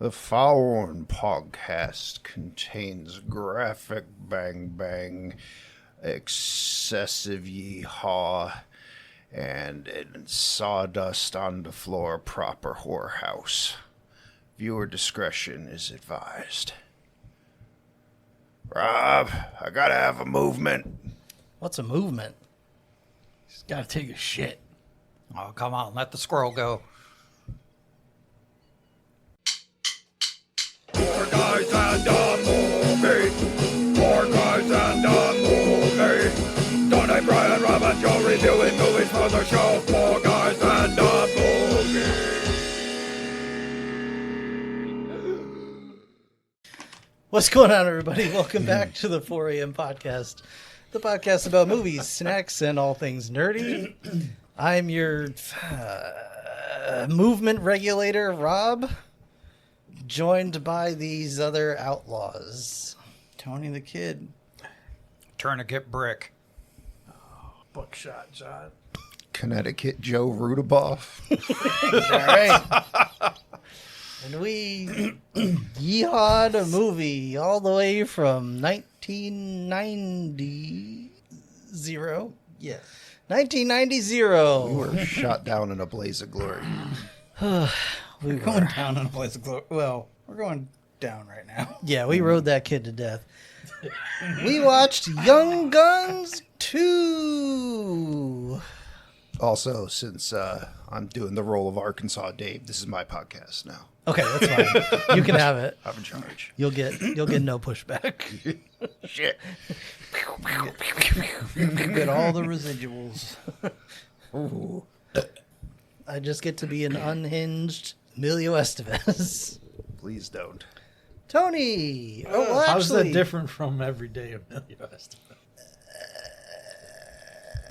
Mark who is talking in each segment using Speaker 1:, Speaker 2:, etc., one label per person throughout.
Speaker 1: The following podcast contains graphic bang, excessive yeehaw, and sawdust on the floor proper whorehouse. Viewer discretion is advised. Rob, I gotta have a movement.
Speaker 2: What's a movement?
Speaker 3: Just gotta take a shit.
Speaker 4: Oh, come on, let the squirrel go.
Speaker 5: Four guys and a movie. Four guys and a movie. Tony, Brian, Rob, and Joe reviewing movies for the show. Four guys and a movie.
Speaker 2: What's going on, everybody? Welcome back to the 4 a.m. podcast, the podcast about movies, snacks, and all things nerdy. I'm your movement regulator, Rob, joined by these other outlaws.
Speaker 3: Tony the Kid.
Speaker 4: Tourniquet Brick.
Speaker 3: Buckshot John.
Speaker 1: Connecticut Joe Rudaboff.
Speaker 2: All right. And we yeehawed a movie all the way from 1990.
Speaker 3: Yes.
Speaker 2: 1990.
Speaker 1: We were shot down in a blaze of glory.
Speaker 3: We're going down on a place of glory. Well, we're going down right now.
Speaker 2: Yeah, we rode that kid to death. We watched Young Guns 2.
Speaker 1: Also, since I'm doing the role of Arkansas Dave, this is my podcast now.
Speaker 2: Okay, that's fine. You can have it.
Speaker 1: I'm in charge.
Speaker 2: You'll get no pushback.
Speaker 1: Shit.
Speaker 3: You get all the residuals.
Speaker 1: Ooh.
Speaker 2: I just get to be an unhinged Emilio Estevez.
Speaker 1: Please don't.
Speaker 2: Tony. Oh, well,
Speaker 6: How's that
Speaker 2: actually,
Speaker 6: different from everyday Emilio Estevez?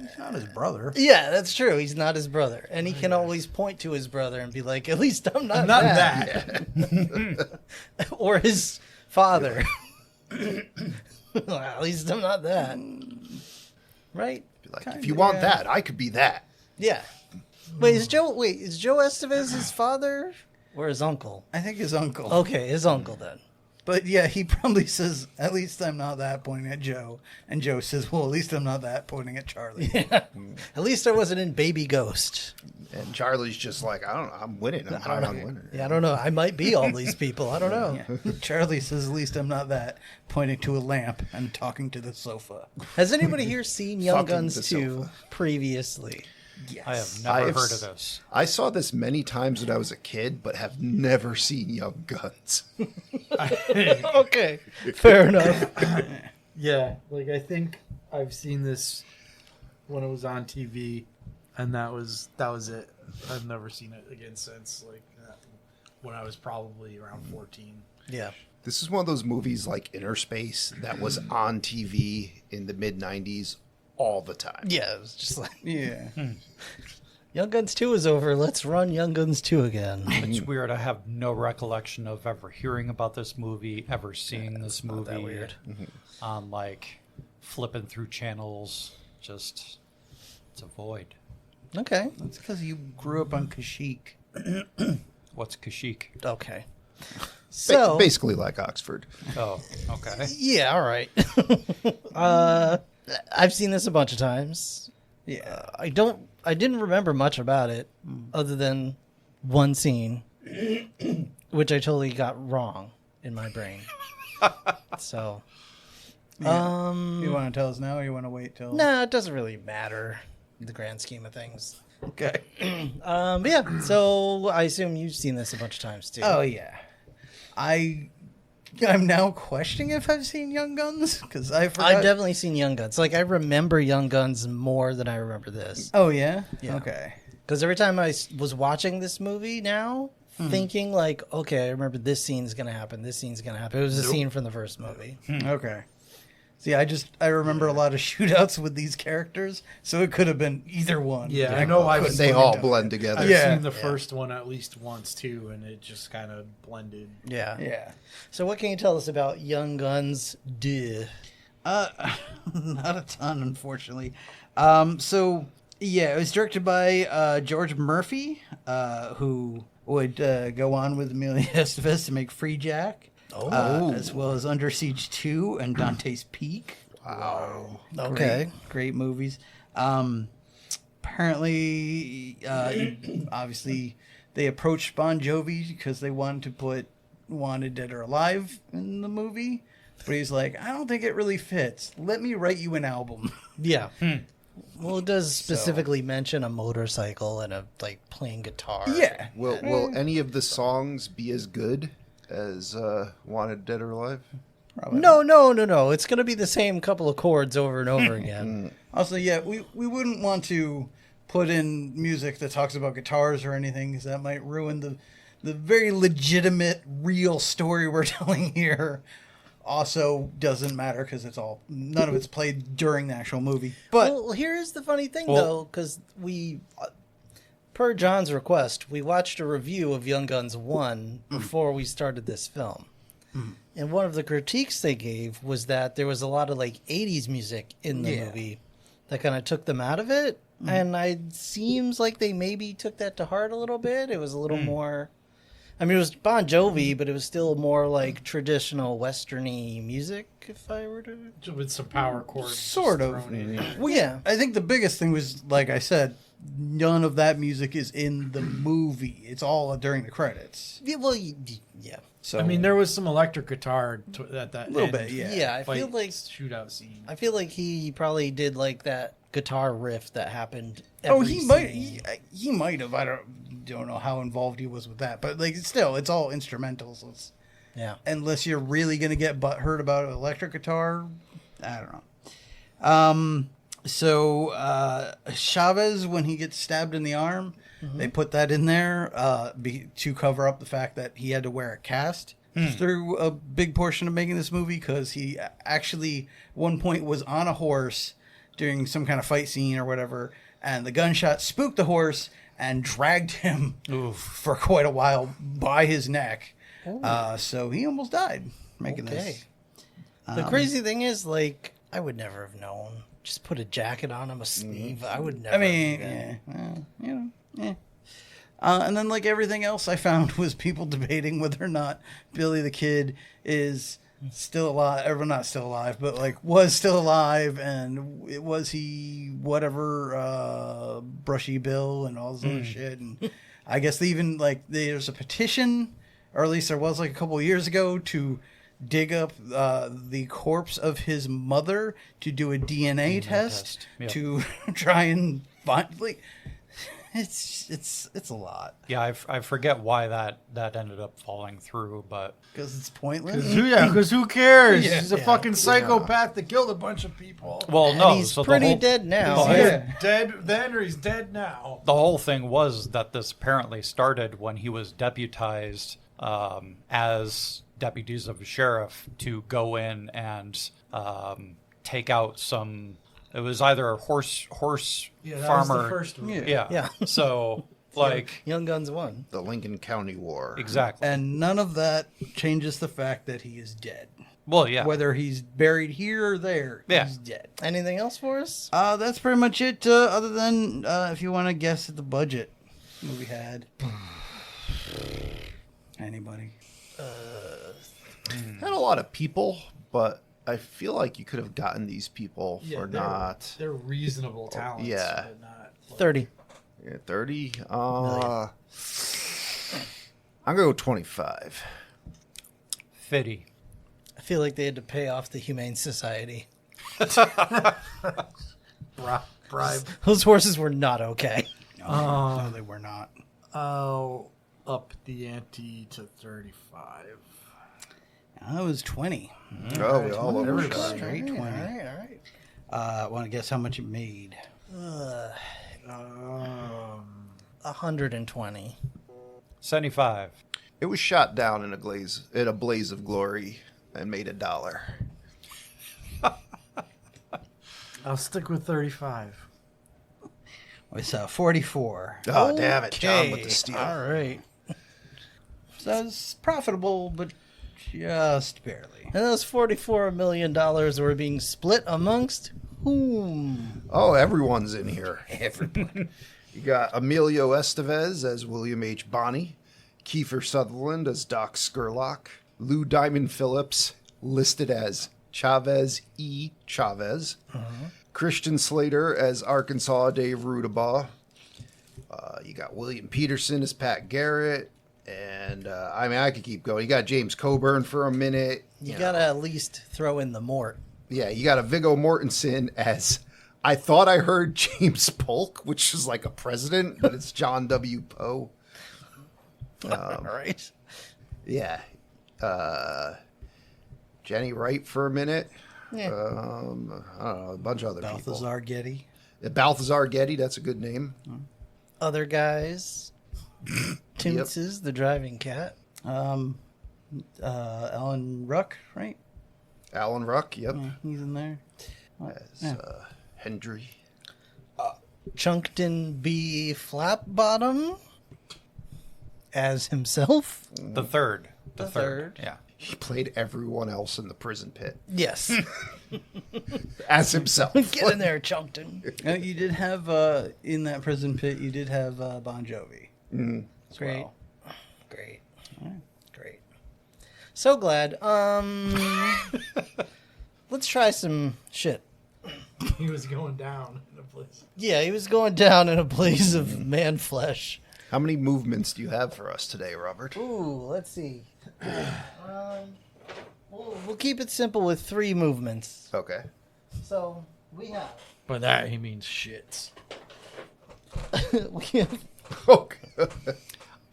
Speaker 3: He's not his brother.
Speaker 2: Yeah, that's true. He's not his brother, and he can always point to his brother and be like, "At least I'm not,
Speaker 6: Not
Speaker 2: that."
Speaker 6: that.
Speaker 2: Or his father. Well, at least I'm not that. Right?
Speaker 1: Be like, if you want that, I could be that.
Speaker 2: Yeah. Is Joe Estevez his father or his uncle?
Speaker 3: I think his uncle.
Speaker 2: Okay, his uncle then.
Speaker 3: But yeah, he probably says, at least I'm not that, pointing at Joe. And Joe says, well, at least I'm not that, pointing at Charlie.
Speaker 2: Yeah. At least I wasn't in Baby Ghost.
Speaker 1: And Charlie's just like, I don't know, I'm winning. I'm high on winning.
Speaker 2: Yeah, I don't know. I might be all these people. I don't know.
Speaker 3: Yeah. Charlie says, at least I'm not that, pointing to a lamp and talking to the sofa.
Speaker 2: Has anybody here seen Young
Speaker 1: Fucking
Speaker 2: Guns
Speaker 1: the
Speaker 2: 2
Speaker 1: sofa.
Speaker 2: previously?
Speaker 3: Yes.
Speaker 4: I have never heard of this.
Speaker 1: I saw this many times when I was a kid, but have never seen Young Guns.
Speaker 2: Okay, fair enough.
Speaker 6: Yeah, like I think I've seen this when it was on TV, and that was it. I've never seen it again since, like when I was probably around 14.
Speaker 2: Yeah.
Speaker 1: This is one of those movies like Inner Space that was on TV in the mid-90s all the time.
Speaker 2: Yeah, it was just like,
Speaker 3: Yeah.
Speaker 2: Young Guns 2 is over. Let's run Young Guns 2 again.
Speaker 4: It's weird. I have no recollection of ever hearing about this movie, ever seeing this movie.
Speaker 2: Not that weird.
Speaker 4: On like flipping through channels, just it's a void.
Speaker 2: Okay.
Speaker 3: That's because you grew up on Kashyyyk.
Speaker 4: What's Kashyyyk?
Speaker 2: Okay. So,
Speaker 1: Basically like Oxford.
Speaker 4: Oh, okay.
Speaker 2: yeah, all right. I've seen this a bunch of times.
Speaker 3: Yeah.
Speaker 2: I didn't remember much about it other than one scene, which I totally got wrong in my brain. So,
Speaker 3: Yeah. You want to tell us now or you want to wait till...
Speaker 2: no, it doesn't really matter in the grand scheme of things.
Speaker 3: Okay.
Speaker 2: But yeah, so I assume you've seen this a bunch of times too.
Speaker 3: Oh, yeah. I'm now questioning if I've seen Young Guns, because I forgot...
Speaker 2: I've definitely seen Young Guns. Like, I remember Young Guns more than I remember this.
Speaker 3: Oh, yeah?
Speaker 2: Yeah.
Speaker 3: Okay.
Speaker 2: Because every time I was watching this movie now, thinking like, okay, I remember this scene's going to happen, this scene's going to happen. It was a scene from the first movie.
Speaker 3: Okay. See, I remember a lot of shootouts with these characters, so it could have been either one.
Speaker 6: Yeah, I know I've
Speaker 1: They all blend
Speaker 6: I've
Speaker 1: together.
Speaker 3: Yeah.
Speaker 6: seen the first one at least once too, and it just kind of blended.
Speaker 2: Yeah.
Speaker 3: Yeah.
Speaker 2: So what can you tell us about Young Guns 2?
Speaker 3: Not a ton, unfortunately. So, yeah, it was directed by George Murphy, who would go on with Emilio Estevez to make Free Jack, as well as Under Siege 2 and Dante's Peak.
Speaker 1: Wow.
Speaker 2: Okay.
Speaker 3: Great movies. Apparently, obviously, they approached Bon Jovi because they wanted to put Wanted Dead or Alive in the movie. But he's like, I don't think it really fits. Let me write you an album.
Speaker 2: Yeah. Well, it does specifically mention a motorcycle and a playing guitar.
Speaker 3: Yeah.
Speaker 1: Will any of the songs be as good as Wanted Dead or Alive?
Speaker 3: Probably.
Speaker 2: No. It's going to be the same couple of chords over and over again.
Speaker 3: Also, yeah, we wouldn't want to put in music that talks about guitars or anything, because that might ruin the very legitimate, real story we're telling here. Also, doesn't matter because none of it's played during the actual movie. But
Speaker 2: Well, here's the funny thing, though, because we, per John's request, we watched a review of Young Guns 1 before we started this film. And one of the critiques they gave was that there was a lot of 80s music in the movie that kind of took them out of it. And it seems like they maybe took that to heart a little bit. It was a little more... I mean, it was Bon Jovi, but it was still more traditional Western-y music, if I were to...
Speaker 6: With some power chords.
Speaker 3: Sort
Speaker 6: just
Speaker 3: of.
Speaker 6: thrown in.
Speaker 2: Well, yeah.
Speaker 3: I think the biggest thing was, like I said, none of that music is in the movie. It's all during the credits.
Speaker 2: Yeah, well, yeah.
Speaker 3: So
Speaker 6: I mean, there was some electric guitar at that
Speaker 3: little
Speaker 6: end
Speaker 3: bit, yeah.
Speaker 2: Yeah, I
Speaker 6: fight
Speaker 2: feel like...
Speaker 6: shootout scene.
Speaker 2: I feel like he probably did that guitar riff that happened.
Speaker 3: he might have. I don't know how involved he was with that, but still, it's all instrumental. So it's,
Speaker 2: Yeah.
Speaker 3: unless you're really gonna get butthurt about an electric guitar, I don't know. So Chavez, when he gets stabbed in the arm, they put that in there to cover up the fact that he had to wear a cast through a big portion of making this movie, because he actually one point was on a horse during some kind of fight scene or whatever, and the gunshot spooked the horse and dragged him for quite a while by his neck. So he almost died making this.
Speaker 2: The crazy thing is, I would never have known. Just put a jacket on him, a sleeve. I would never.
Speaker 3: I mean,
Speaker 2: have
Speaker 3: yeah, well, yeah. And then, everything else I found was people debating whether or not Billy the Kid is still alive, or not still alive, but was still alive, and was he whatever Brushy Bill and all this other shit. And I guess they even there's a petition, or at least there was a couple of years ago, to dig up the corpse of his mother to do a DNA test.
Speaker 4: Yep.
Speaker 3: To try and find it's a lot,
Speaker 4: Yeah, I forget why that ended up falling through, but
Speaker 3: because it's pointless.
Speaker 6: Because who cares?
Speaker 3: Yeah.
Speaker 6: He's a fucking psychopath that killed a bunch of people.
Speaker 4: well, no,
Speaker 2: And he's
Speaker 4: so
Speaker 2: pretty
Speaker 4: the whole,
Speaker 2: dead now.
Speaker 4: the whole-
Speaker 6: He's dead then, or he's dead now.
Speaker 4: the whole thing was that this apparently started when he was deputized as deputies of a sheriff to go in and take out some. It was either a horse
Speaker 6: Yeah, that
Speaker 4: farmer.
Speaker 6: was the first one.
Speaker 4: Yeah.
Speaker 2: Yeah.
Speaker 4: So
Speaker 2: Young Guns 1.
Speaker 1: The Lincoln County War.
Speaker 4: exactly.
Speaker 3: And none of that changes the fact that he is dead.
Speaker 4: Well, yeah.
Speaker 3: Whether he's buried here or there,
Speaker 4: Yeah.
Speaker 3: he's dead.
Speaker 2: Anything else for us?
Speaker 3: That's pretty much it. Other than if you want to guess at the budget movie had. Anybody?
Speaker 1: Had a lot of people, but I feel like you could have gotten these people
Speaker 6: Yeah,
Speaker 1: for
Speaker 6: they're-
Speaker 1: not.
Speaker 6: They're reasonable talents.
Speaker 1: yeah.
Speaker 6: But not,
Speaker 2: 30.
Speaker 1: 30. I'm gonna go 25.
Speaker 4: 50.
Speaker 2: I feel like they had to pay off the Humane Society.
Speaker 6: bribe.
Speaker 2: Those horses were not okay.
Speaker 3: No, they were not.
Speaker 6: I'll up the ante to 35.
Speaker 3: That was 20.
Speaker 1: Oh, we all overshot.
Speaker 3: Straight 20.
Speaker 2: All right.
Speaker 3: Want to guess how much it made?
Speaker 2: 120.
Speaker 4: 75.
Speaker 1: It was shot down in a blaze of glory and made $1.
Speaker 6: I'll stick with 35.
Speaker 3: It's 44.
Speaker 1: Oh, damn it. John with
Speaker 2: Okay.
Speaker 1: the steal.
Speaker 2: All right.
Speaker 3: So it's profitable, but just barely.
Speaker 2: And those $44 million were being split amongst whom?
Speaker 1: Oh, everyone's in here.
Speaker 3: Everybody.
Speaker 1: You got Emilio Estevez as William H. Bonney. Kiefer Sutherland as Doc Scurlock. Lou Diamond Phillips, listed as Chavez E. Chavez. Christian Slater as Arkansas Dave Rudabaugh. You got William Peterson as Pat Garrett. And, I could keep going. You got James Coburn for a minute.
Speaker 2: You got to at least throw in the Mort.
Speaker 1: Yeah, you got a Viggo Mortensen as... I thought I heard James Polk, which is like a president, but it's John W. Poe.
Speaker 2: All right.
Speaker 1: Yeah. Jenny Wright for a minute.
Speaker 2: Yeah.
Speaker 1: I don't know, a bunch of other
Speaker 3: Balthazar Getty.
Speaker 1: people. Balthazar Getty, that's a good name.
Speaker 2: Other guys. Toonses, the driving cat.
Speaker 3: Alan Ruck, right?
Speaker 1: Alan Ruck, yep.
Speaker 3: Yeah, he's in there.
Speaker 1: As Hendry.
Speaker 2: Chunkton B. Flapbottom as himself.
Speaker 4: The third.
Speaker 2: The third.
Speaker 4: Yeah.
Speaker 1: He played everyone else in the prison pit
Speaker 2: Yes.
Speaker 1: as himself.
Speaker 2: Get in there, Chunkton.
Speaker 3: You did have, in that prison pit, you did have Bon Jovi. As
Speaker 2: Great.
Speaker 3: well.
Speaker 2: Great. Great. So glad. Let's try some shit.
Speaker 6: He was going down in a place.
Speaker 2: Yeah, he was going down in a blaze of man flesh.
Speaker 1: How many movements do you have for us today, Robert?
Speaker 2: Ooh, let's see. We'll keep it simple with 3 movements.
Speaker 1: Okay.
Speaker 2: So we have
Speaker 6: By that he means shits.
Speaker 2: we have
Speaker 1: Okay.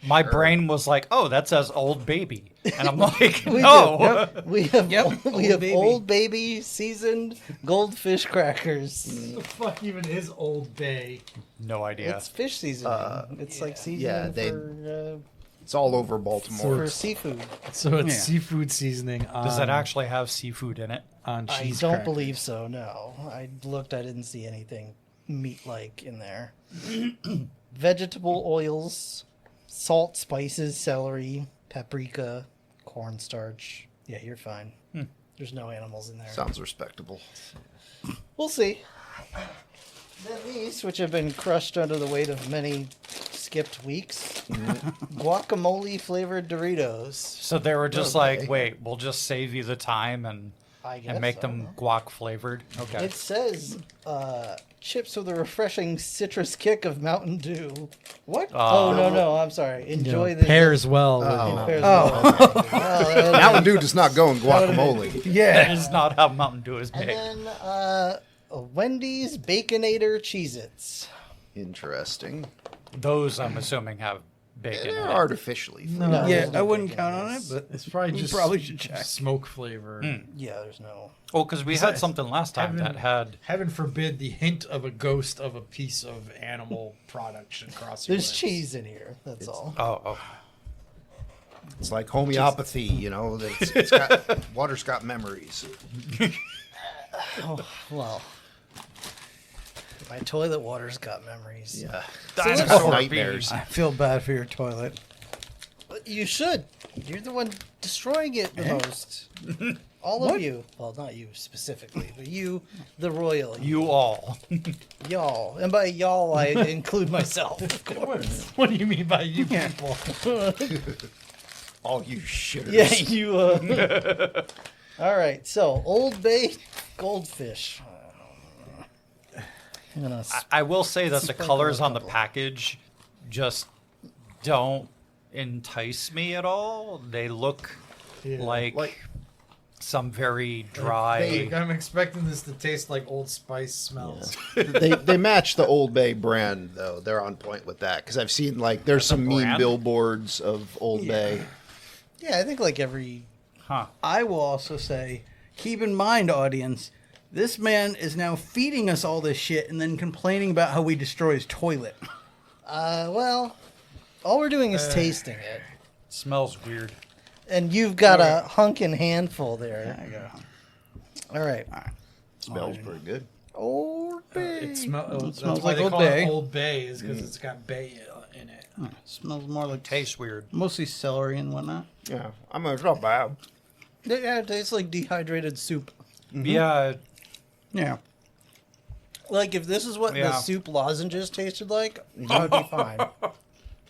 Speaker 4: My brain was like, oh, that says old baby. And I'm like,
Speaker 2: We
Speaker 4: no.
Speaker 2: we have
Speaker 3: Yep,
Speaker 2: we
Speaker 3: Old
Speaker 2: have
Speaker 3: Baby.
Speaker 2: Old Baby seasoned goldfish crackers.
Speaker 6: What the fuck even is Old Bay?
Speaker 4: No idea.
Speaker 2: It's fish seasoning. It's like seasoning
Speaker 1: Yeah, they-
Speaker 2: for
Speaker 1: It's all over Baltimore.
Speaker 2: seafood.
Speaker 6: So it's
Speaker 3: Yeah.
Speaker 6: seafood seasoning on,
Speaker 4: Does it actually have seafood in it?
Speaker 6: on
Speaker 2: I
Speaker 6: cheese
Speaker 2: don't
Speaker 6: crackers.
Speaker 2: believe so. No, I looked. I didn't see anything meat-like in there. Vegetable oils, salt, spices, celery, paprika, cornstarch. Yeah, you're fine. There's no animals in there.
Speaker 1: Sounds respectable.
Speaker 2: We'll see. Then these, which have been crushed under the weight of many skipped weeks, guacamole flavored Doritos.
Speaker 4: So they were just
Speaker 1: Okay.
Speaker 4: like, wait, we'll just save you the time and
Speaker 2: I guess
Speaker 4: make
Speaker 2: so.
Speaker 4: them guac flavored. Okay.
Speaker 2: It says chips with a refreshing citrus kick of Mountain Dew. What?
Speaker 4: Oh.
Speaker 2: no, I'm sorry. Enjoy
Speaker 6: You know,
Speaker 2: this.
Speaker 6: pairs well. with
Speaker 1: Oh.
Speaker 6: Mountain
Speaker 2: Pairs
Speaker 3: Oh.
Speaker 2: well. Well,
Speaker 1: Mountain Dew does not go in guacamole.
Speaker 4: That
Speaker 3: Yeah.
Speaker 4: is not how Mountain Dew is
Speaker 2: and
Speaker 4: made.
Speaker 2: then Wendy's Baconator Cheez-Its.
Speaker 1: Interesting.
Speaker 4: Those, I'm assuming, have bacon in
Speaker 1: They're
Speaker 4: it.
Speaker 1: artificially flavored.
Speaker 2: No,
Speaker 3: Yeah,
Speaker 2: there's no
Speaker 3: I wouldn't
Speaker 2: bacon
Speaker 3: count
Speaker 2: in
Speaker 3: on it,
Speaker 2: this.
Speaker 3: but
Speaker 6: It's probably
Speaker 3: You
Speaker 6: just
Speaker 3: probably should check.
Speaker 6: smoke flavor.
Speaker 2: Yeah, there's no.
Speaker 4: Well, because we had something last time that had...
Speaker 6: Heaven forbid the hint of a ghost of a piece of animal product should cross your
Speaker 2: There's
Speaker 6: lips.
Speaker 2: cheese in here. That's all.
Speaker 4: Oh,
Speaker 1: It's like homeopathy, you know. It's got, water's got memories.
Speaker 2: Oh, well. My toilet water's got memories.
Speaker 1: Yeah.
Speaker 4: Dinosaur
Speaker 1: nightmares.
Speaker 3: I feel bad for your toilet.
Speaker 2: But you should. You're the one destroying it the most. All of you. Well, not you specifically, but you, the royal.
Speaker 4: you all.
Speaker 2: Y'all. And by y'all, I include myself, of course.
Speaker 6: What do you mean by you people?
Speaker 1: All you shitters.
Speaker 2: Yeah, you, All right, so Old Bay Goldfish. I'm gonna
Speaker 4: I will say that the
Speaker 2: Sprinkle
Speaker 4: colors
Speaker 2: a
Speaker 4: on the
Speaker 2: couple.
Speaker 4: package just don't entice me at all. They look like some very dry...
Speaker 6: Like, I'm expecting this to taste like Old Spice smells.
Speaker 1: they match the Old Bay brand though. They're on point with that because I've seen like there's some mean
Speaker 4: brand?
Speaker 1: billboards of Old Bay.
Speaker 2: Yeah, I think like every.
Speaker 4: Huh.
Speaker 3: I will also say, keep in mind, audience, this man is now feeding us all this shit and then complaining about how we destroy his toilet.
Speaker 2: Well, all we're doing is tasting it.
Speaker 4: Smells weird.
Speaker 2: And you've got a hunkin' handful there.
Speaker 3: I got
Speaker 2: All right.
Speaker 1: Smells pretty good.
Speaker 2: Old Bay.
Speaker 6: It smells
Speaker 3: smells
Speaker 6: why
Speaker 3: like
Speaker 6: they
Speaker 3: Old
Speaker 6: call
Speaker 3: Bay.
Speaker 6: it Old Bay is because it's got bay in it.
Speaker 3: smells more like
Speaker 4: Tastes weird.
Speaker 3: mostly celery and whatnot.
Speaker 1: Yeah, it's not bad.
Speaker 2: Yeah, it tastes like dehydrated soup.
Speaker 4: Yeah,
Speaker 3: Yeah.
Speaker 2: Like if this is what the
Speaker 4: Yeah.
Speaker 2: soup lozenges tasted like, that would be fine.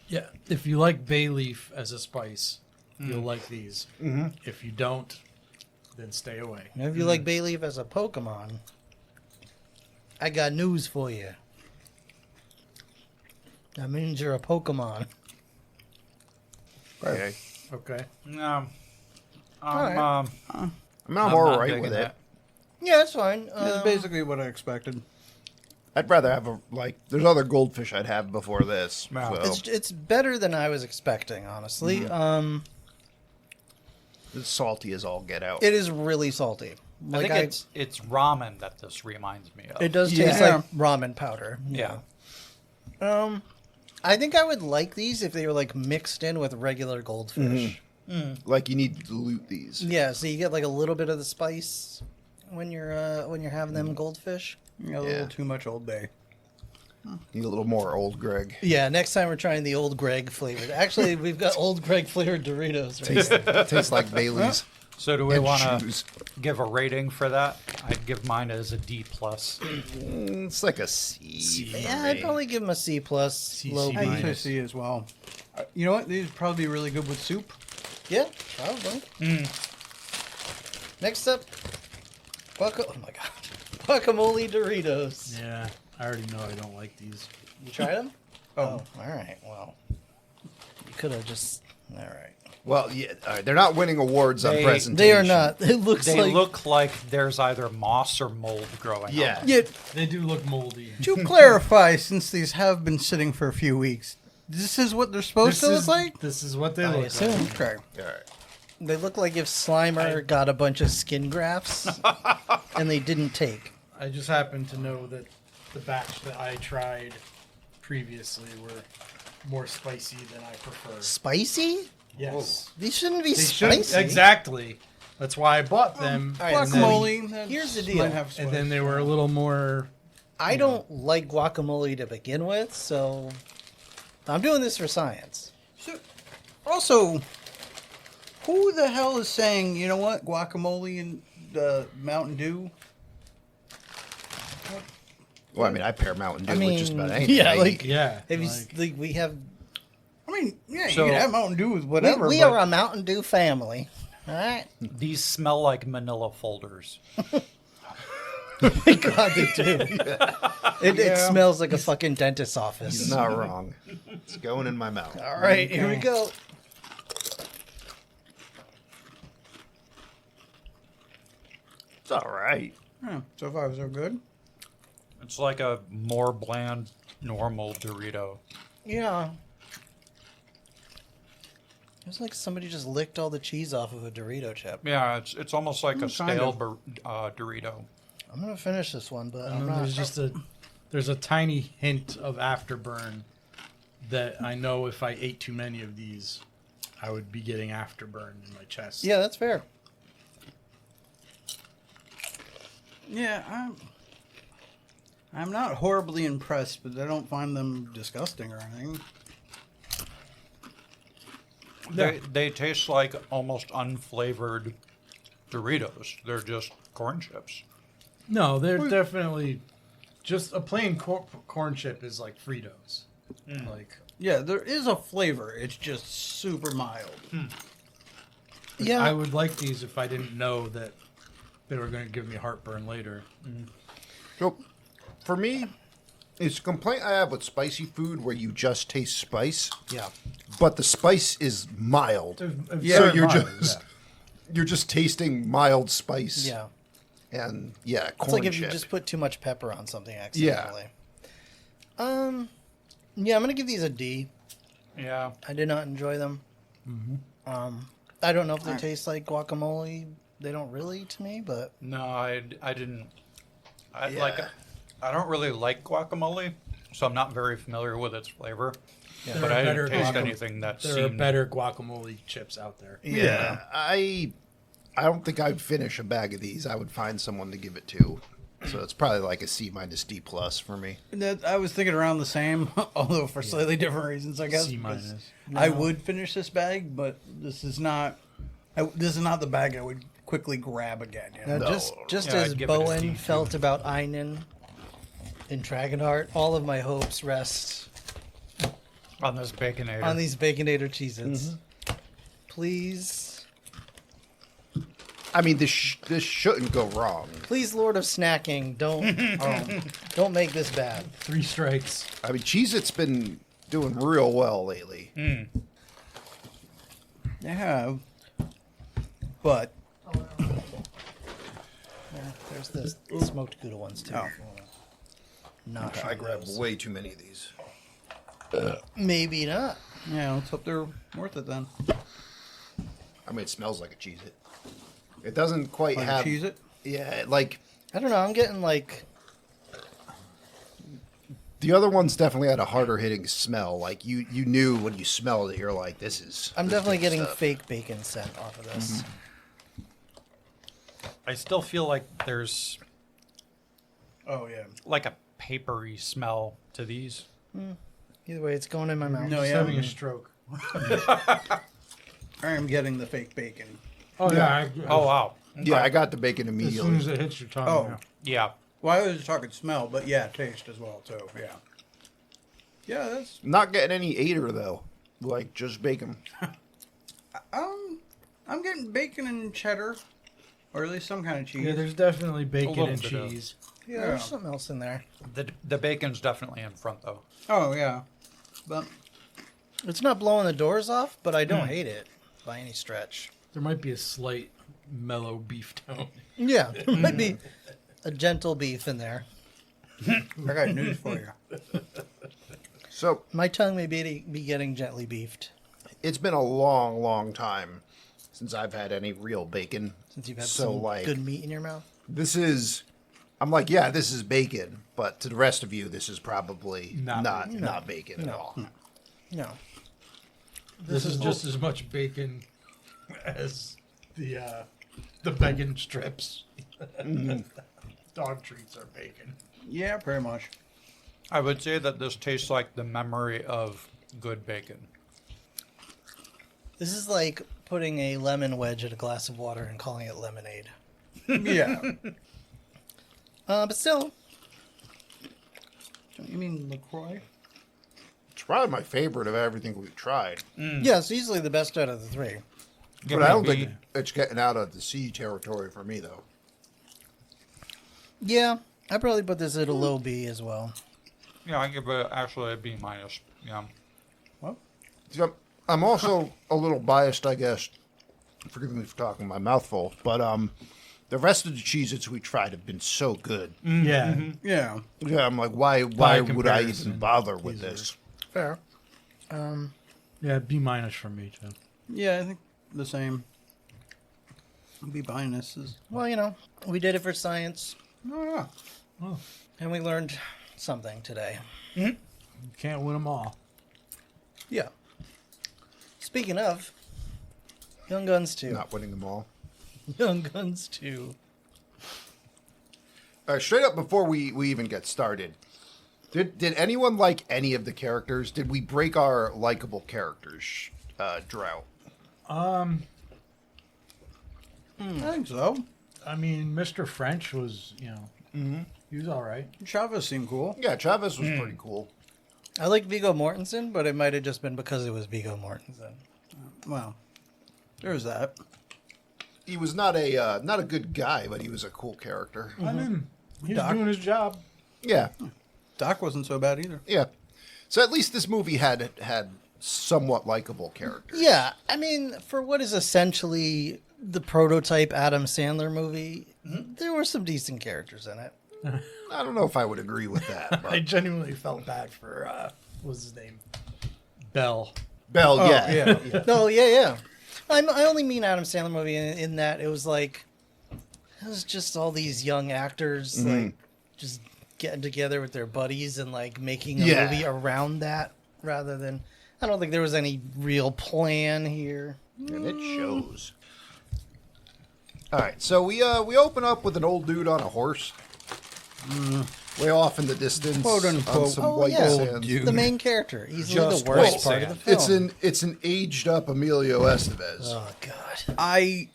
Speaker 6: Yeah, if you like bay leaf as a spice, you'll like these. If you don't, then stay away.
Speaker 2: And if you like bay leaf as a Pokemon, I got news for you. That means you're a Pokemon.
Speaker 1: Okay.
Speaker 6: Okay.
Speaker 4: No.
Speaker 2: Alright.
Speaker 1: I'm
Speaker 4: I'm
Speaker 1: all
Speaker 4: not
Speaker 1: right
Speaker 4: digging
Speaker 1: with it.
Speaker 2: Yeah, that's fine.
Speaker 3: That's basically what I expected.
Speaker 1: I'd rather have there's other goldfish I'd have before this.
Speaker 4: Wow.
Speaker 1: So.
Speaker 2: It's better than I was expecting, honestly.
Speaker 1: It's salty as all get out.
Speaker 2: It is really salty.
Speaker 4: I think it's ramen that this reminds me of.
Speaker 2: It does taste
Speaker 3: Yeah.
Speaker 2: like ramen powder.
Speaker 4: Yeah.
Speaker 2: I think I would like these if they were like mixed in with regular goldfish.
Speaker 1: Like you need to dilute these.
Speaker 2: Yeah, so you get like a little bit of the spice when you're having them goldfish.
Speaker 3: You got a little too much Old Bay.
Speaker 1: Need a little more Old Greg.
Speaker 2: Yeah, next time we're trying the Old Greg flavored. Actually, we've got Old Greg flavored Doritos. Right?
Speaker 1: Tastes like Bailey's.
Speaker 4: So do we
Speaker 1: And
Speaker 4: want to
Speaker 1: shoes.
Speaker 4: give a rating for that? I'd give mine as a D+.
Speaker 1: It's like a C. for
Speaker 2: Yeah, I'd
Speaker 1: me.
Speaker 2: probably give them a C plus.
Speaker 6: C,
Speaker 2: Low
Speaker 6: C
Speaker 2: B.
Speaker 3: I
Speaker 6: minus.
Speaker 3: used to see as well. You know what? These would probably be really good with soup.
Speaker 2: Yeah, probably. Next up, oh my god, guacamole Doritos.
Speaker 6: Yeah, I already know I don't like these.
Speaker 2: You tried them? Oh, all right. Well, you could have just. All right.
Speaker 1: Well, yeah, all right, they're not winning awards on
Speaker 4: They-
Speaker 1: presentation.
Speaker 2: They are not. It looks
Speaker 4: They
Speaker 2: like.
Speaker 4: look like there's either moss or mold growing
Speaker 1: Yeah.
Speaker 4: on them.
Speaker 3: Yeah,
Speaker 6: They do look moldy.
Speaker 3: to clarify, since these have been sitting for a few weeks, this is what they're supposed to look like?
Speaker 6: This is what they
Speaker 2: I
Speaker 6: look
Speaker 2: assume.
Speaker 6: like.
Speaker 3: Okay.
Speaker 1: All right.
Speaker 2: They look like if Slimer got a bunch of skin grafts and they didn't take.
Speaker 6: I just happen to know that the batch that I tried previously were more spicy than I prefer.
Speaker 2: Spicy?
Speaker 6: Yes.
Speaker 2: These shouldn't be
Speaker 6: They
Speaker 2: spicy.
Speaker 6: should exactly. That's why I bought them.
Speaker 2: all right,
Speaker 6: and then-
Speaker 3: Guacamole. that
Speaker 2: here's the deal.
Speaker 3: might have
Speaker 6: and then they were a little more.
Speaker 2: I don't like guacamole to begin with, so I'm doing this for science.
Speaker 3: So, also, who the hell is saying, you know what, guacamole and Mountain Dew?
Speaker 1: Well, I mean, I pair Mountain Dew
Speaker 2: I mean,
Speaker 1: with just about anything.
Speaker 2: yeah,
Speaker 1: I
Speaker 2: like-
Speaker 1: eat.
Speaker 6: Yeah.
Speaker 2: If you,
Speaker 6: like-
Speaker 2: like, we have,
Speaker 3: I mean, yeah,
Speaker 4: So-
Speaker 3: you can have Mountain Dew with whatever.
Speaker 2: we
Speaker 3: but
Speaker 2: are a Mountain Dew family. All right.
Speaker 4: These smell like manila folders.
Speaker 2: My God, they do. It smells like a fucking dentist's office.
Speaker 1: He's not wrong. It's going in my mouth.
Speaker 2: All right, here we go.
Speaker 1: It's all right.
Speaker 3: Yeah, so far so good.
Speaker 4: It's like a more bland, normal Dorito.
Speaker 2: Yeah. It's like somebody just licked all the cheese off of a Dorito chip.
Speaker 4: Yeah, it's almost like a
Speaker 3: kind
Speaker 4: stale
Speaker 3: of.
Speaker 4: Dorito.
Speaker 2: I'm gonna finish this one, but
Speaker 6: and
Speaker 2: I'm
Speaker 6: then
Speaker 2: not.
Speaker 6: there's a tiny hint of afterburn that I know if I ate too many of these, I would be getting afterburn in my chest.
Speaker 2: Yeah, that's fair.
Speaker 3: Yeah, I'm not horribly impressed, but I don't find them disgusting or anything.
Speaker 4: They taste like almost unflavored Doritos. They're just corn chips.
Speaker 6: No, they're definitely just a plain corn chip is like Fritos. Like
Speaker 3: Yeah, there is a flavor. It's just super mild.
Speaker 2: Yeah,
Speaker 6: I would like these if I didn't know that they were going to give me heartburn later.
Speaker 1: So, for me, it's a complaint I have with spicy food where you just taste spice,
Speaker 2: yeah.
Speaker 1: but the spice is mild.
Speaker 6: Yeah,
Speaker 1: So you're
Speaker 6: mild,
Speaker 1: just you're just tasting mild spice.
Speaker 2: Yeah.
Speaker 1: And yeah,
Speaker 2: It's
Speaker 1: corn
Speaker 2: like if
Speaker 1: chip.
Speaker 2: you just put too much pepper on something accidentally.
Speaker 1: Yeah.
Speaker 2: Yeah, I'm gonna give these a D.
Speaker 4: Yeah.
Speaker 2: I did not enjoy them. I don't know if they taste like guacamole. They don't really to me, but
Speaker 4: No, I didn't. I
Speaker 1: Yeah.
Speaker 4: I don't really like guacamole, so I'm not very familiar with its flavor.
Speaker 6: There
Speaker 4: But
Speaker 6: are
Speaker 4: I
Speaker 6: better
Speaker 4: didn't taste
Speaker 6: guacam-
Speaker 4: anything that
Speaker 6: There are
Speaker 4: seemed
Speaker 6: better guacamole chips out there.
Speaker 1: Yeah, I don't think I'd finish a bag of these. I would find someone to give it to. So it's probably like a C minus D plus for me.
Speaker 3: That I was thinking around the same, although for slightly different reasons, I guess.
Speaker 6: C
Speaker 3: because
Speaker 6: minus.
Speaker 3: I would finish this bag, but this is not. This is not the bag I would quickly grab again. You know?
Speaker 2: now,
Speaker 1: No.
Speaker 2: just
Speaker 4: Yeah,
Speaker 2: as
Speaker 4: I'd give it a D,
Speaker 2: Bowen
Speaker 4: too.
Speaker 2: felt about Einen in Dragonheart, all of my hopes rest
Speaker 4: On this Baconator.
Speaker 2: on these Baconator Cheez-Its. Please,
Speaker 1: I mean, this shouldn't go wrong.
Speaker 2: please, Lord of Snacking, don't make this bad.
Speaker 6: 3 strikes.
Speaker 1: I mean, Cheez-It's been doing real well lately.
Speaker 3: They have. But
Speaker 2: Yeah, there's the smoked Gouda ones too.
Speaker 3: Oh.
Speaker 2: Not
Speaker 1: I
Speaker 2: try
Speaker 1: grabbed
Speaker 2: those.
Speaker 1: way too many of these.
Speaker 2: Maybe not.
Speaker 3: yeah, let's hope they're worth it then.
Speaker 1: I mean, it smells like a Cheez-It. It doesn't quite
Speaker 3: Like
Speaker 1: have...
Speaker 3: Cheez-It?
Speaker 1: Yeah, like...
Speaker 2: I don't know. I'm getting like
Speaker 1: The other ones definitely had a harder hitting smell. Like, you knew when you smelled it, you're like, this is...
Speaker 2: I'm
Speaker 1: this
Speaker 2: definitely
Speaker 1: good
Speaker 2: getting
Speaker 1: stuff.
Speaker 2: fake bacon scent off of this.
Speaker 4: I still feel like there's
Speaker 3: Oh, yeah.
Speaker 4: like a papery smell to these.
Speaker 2: Either way, it's going in my mouth.
Speaker 3: No,
Speaker 6: He's
Speaker 3: yeah.
Speaker 6: having a stroke.
Speaker 3: I am getting the fake bacon.
Speaker 6: Oh, yeah.
Speaker 4: Oh, wow.
Speaker 1: Yeah, I got the bacon
Speaker 6: As
Speaker 1: immediately.
Speaker 6: soon as it hits your tongue.
Speaker 3: Oh.
Speaker 6: yeah.
Speaker 4: Yeah.
Speaker 3: Well, I was talking smell, but yeah, taste as well, too. Yeah. Yeah, that's...
Speaker 1: Not getting any Ader, though. Like, just bacon.
Speaker 3: I'm getting bacon and cheddar. Or at least some kind of cheese.
Speaker 6: Yeah, there's definitely bacon
Speaker 4: little
Speaker 6: and
Speaker 4: bit of-
Speaker 6: cheese.
Speaker 2: Yeah, there's something else in there.
Speaker 4: The bacon's definitely in front, though.
Speaker 3: Oh, yeah. But
Speaker 2: It's not blowing the doors off, but I don't hate it by any stretch.
Speaker 6: There might be a slight mellow beef tone.
Speaker 2: Yeah, there might be a gentle beef in there.
Speaker 3: I got news for you.
Speaker 1: So,
Speaker 2: My tongue may be getting gently beefed
Speaker 1: it's been a long, long time since I've had any real bacon.
Speaker 2: since you've had
Speaker 1: So,
Speaker 2: some
Speaker 1: like,
Speaker 2: good meat in your mouth.
Speaker 1: this is... I'm like, yeah, this is bacon. But to the rest of you, this is probably
Speaker 6: Not
Speaker 1: not bacon at all.
Speaker 2: No.
Speaker 6: This is just as much bacon as the bacon strips. Dog treats are bacon.
Speaker 3: Yeah, pretty much.
Speaker 4: I would say that this tastes like the memory of good bacon.
Speaker 2: This is like putting a lemon wedge in a glass of water and calling it lemonade.
Speaker 3: Yeah.
Speaker 2: But still,
Speaker 3: You mean LaCroix?
Speaker 1: It's probably my favorite of everything we've tried.
Speaker 2: yeah, it's easily the best out of the three.
Speaker 4: Give
Speaker 1: But I
Speaker 4: me
Speaker 1: don't
Speaker 4: B.
Speaker 1: think it's getting out of the C territory for me, though.
Speaker 2: Yeah, I probably put this at a low B as well.
Speaker 4: Yeah, I give it actually a B minus. Yeah.
Speaker 1: So, I'm also a little biased, I guess. Forgive me for talking my mouth full, but the rest of the Cheez-Its we tried have been so good.
Speaker 6: Yeah.
Speaker 3: Yeah.
Speaker 1: Yeah, I'm like, why would I
Speaker 6: comparison,
Speaker 1: even bother with
Speaker 6: easier.
Speaker 1: this?
Speaker 2: Fair.
Speaker 6: Yeah, B minus from me, too.
Speaker 3: Yeah, I think the same. I'll be buying this.
Speaker 2: Well, you know, we did it for science,
Speaker 3: Oh, yeah.
Speaker 2: and we learned something today.
Speaker 6: You can't win them all.
Speaker 2: Yeah. Speaking of, Young Guns 2.
Speaker 1: Not winning them all.
Speaker 2: Young Guns 2.
Speaker 1: Straight up before we even get started, did anyone like any of the characters? Did we break our likable characters drought?
Speaker 6: Hmm.
Speaker 3: I think so.
Speaker 6: I mean, Mr. French was, he was all right.
Speaker 3: Chavez seemed cool.
Speaker 1: Yeah, Chavez was pretty cool.
Speaker 2: I like Viggo Mortensen, but it might have just been because it was Viggo Mortensen.
Speaker 3: Well, there's that.
Speaker 1: He was not a good guy, but he was a cool character.
Speaker 6: I mean, he was
Speaker 3: Doc.
Speaker 6: doing his job.
Speaker 1: Yeah,
Speaker 3: Doc wasn't so bad either.
Speaker 1: yeah. So at least this movie had somewhat likable characters.
Speaker 2: Yeah, I mean, for what is essentially the prototype Adam Sandler movie, there were some decent characters in it.
Speaker 1: I don't know if I would agree with that.
Speaker 6: I
Speaker 1: But
Speaker 6: genuinely felt bad for, what was his name? Bell.
Speaker 1: Bell, yeah.
Speaker 3: yeah.
Speaker 2: No, yeah. I only mean Adam Sandler movie in that it was like, it was just all these young actors, like, just getting together with their buddies and, like, making a
Speaker 1: Yeah.
Speaker 2: movie around that rather than, I don't think there was any real plan here.
Speaker 1: And it shows. All right, so we open up with an old dude on a horse, way off in the distance,
Speaker 3: Quote,
Speaker 1: on
Speaker 3: unquote,
Speaker 1: some
Speaker 2: Oh,
Speaker 1: white
Speaker 2: yeah.
Speaker 1: sand.
Speaker 3: Dude.
Speaker 2: The main character, easily
Speaker 4: Just
Speaker 2: the worst
Speaker 4: white
Speaker 2: part of the
Speaker 4: sand.
Speaker 2: film.
Speaker 1: It's an aged up Emilio Estevez.
Speaker 2: Oh God!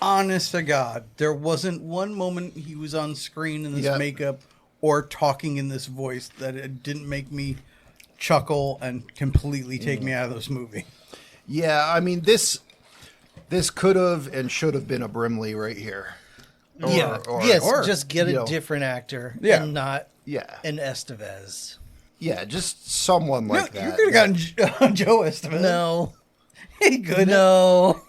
Speaker 3: Honest to God, there wasn't one moment he was on screen in this
Speaker 1: Yep.
Speaker 3: makeup or talking in this voice that it didn't make me chuckle and completely take me out of this movie.
Speaker 1: Yeah, I mean this could have and should have been a Brimley right here.
Speaker 2: Just get
Speaker 1: you
Speaker 2: a
Speaker 1: know,
Speaker 2: different actor
Speaker 3: Yeah.
Speaker 2: and not
Speaker 1: Yeah,
Speaker 2: an Estevez.
Speaker 1: yeah, just someone like
Speaker 3: You
Speaker 1: that.
Speaker 3: could have gotten Joe Estevez.
Speaker 2: No.
Speaker 3: He could.
Speaker 2: No.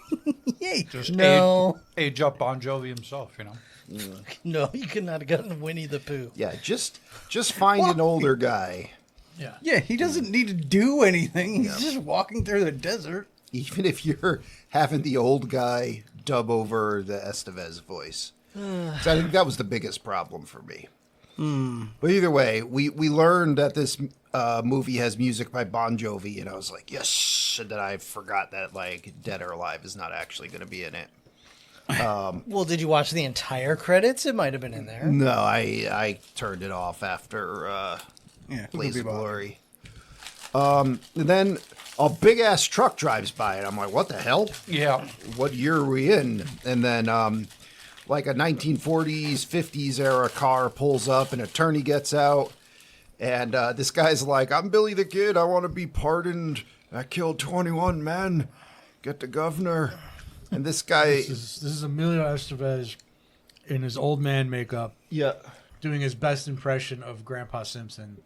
Speaker 3: Yeah.
Speaker 4: Just
Speaker 2: No.
Speaker 4: age up Bon Jovi himself, you know.
Speaker 2: No, you could not have gotten Winnie the Pooh.
Speaker 1: Yeah, just find an older guy.
Speaker 6: Yeah.
Speaker 3: Yeah, he doesn't need to do anything. He's just walking through the desert.
Speaker 1: Even if you're having the old guy dub over the Estevez voice. So I think that was the biggest problem for me. But either way, we learned that this movie has music by Bon Jovi, and I was like, yes, and then I forgot that like Dead or Alive is not actually going to be in it.
Speaker 2: Well, did you watch the entire credits? It might have been in there.
Speaker 1: No, I turned it off after
Speaker 3: Yeah, who could
Speaker 1: Blaze
Speaker 3: be
Speaker 1: of
Speaker 3: bothered?
Speaker 1: Glory. And then a big ass truck drives by, and I'm like, what the hell?
Speaker 4: Yeah.
Speaker 1: What year are we in? And then like a 1940s, 50s era car pulls up, an attorney gets out, and this guy's like, I'm Billy the Kid, I want to be pardoned. I killed 21 men. Get the governor. And this guy...
Speaker 6: This is Emilio Estevez in his old man makeup
Speaker 1: yeah.
Speaker 6: doing his best impression of Grandpa Simpson.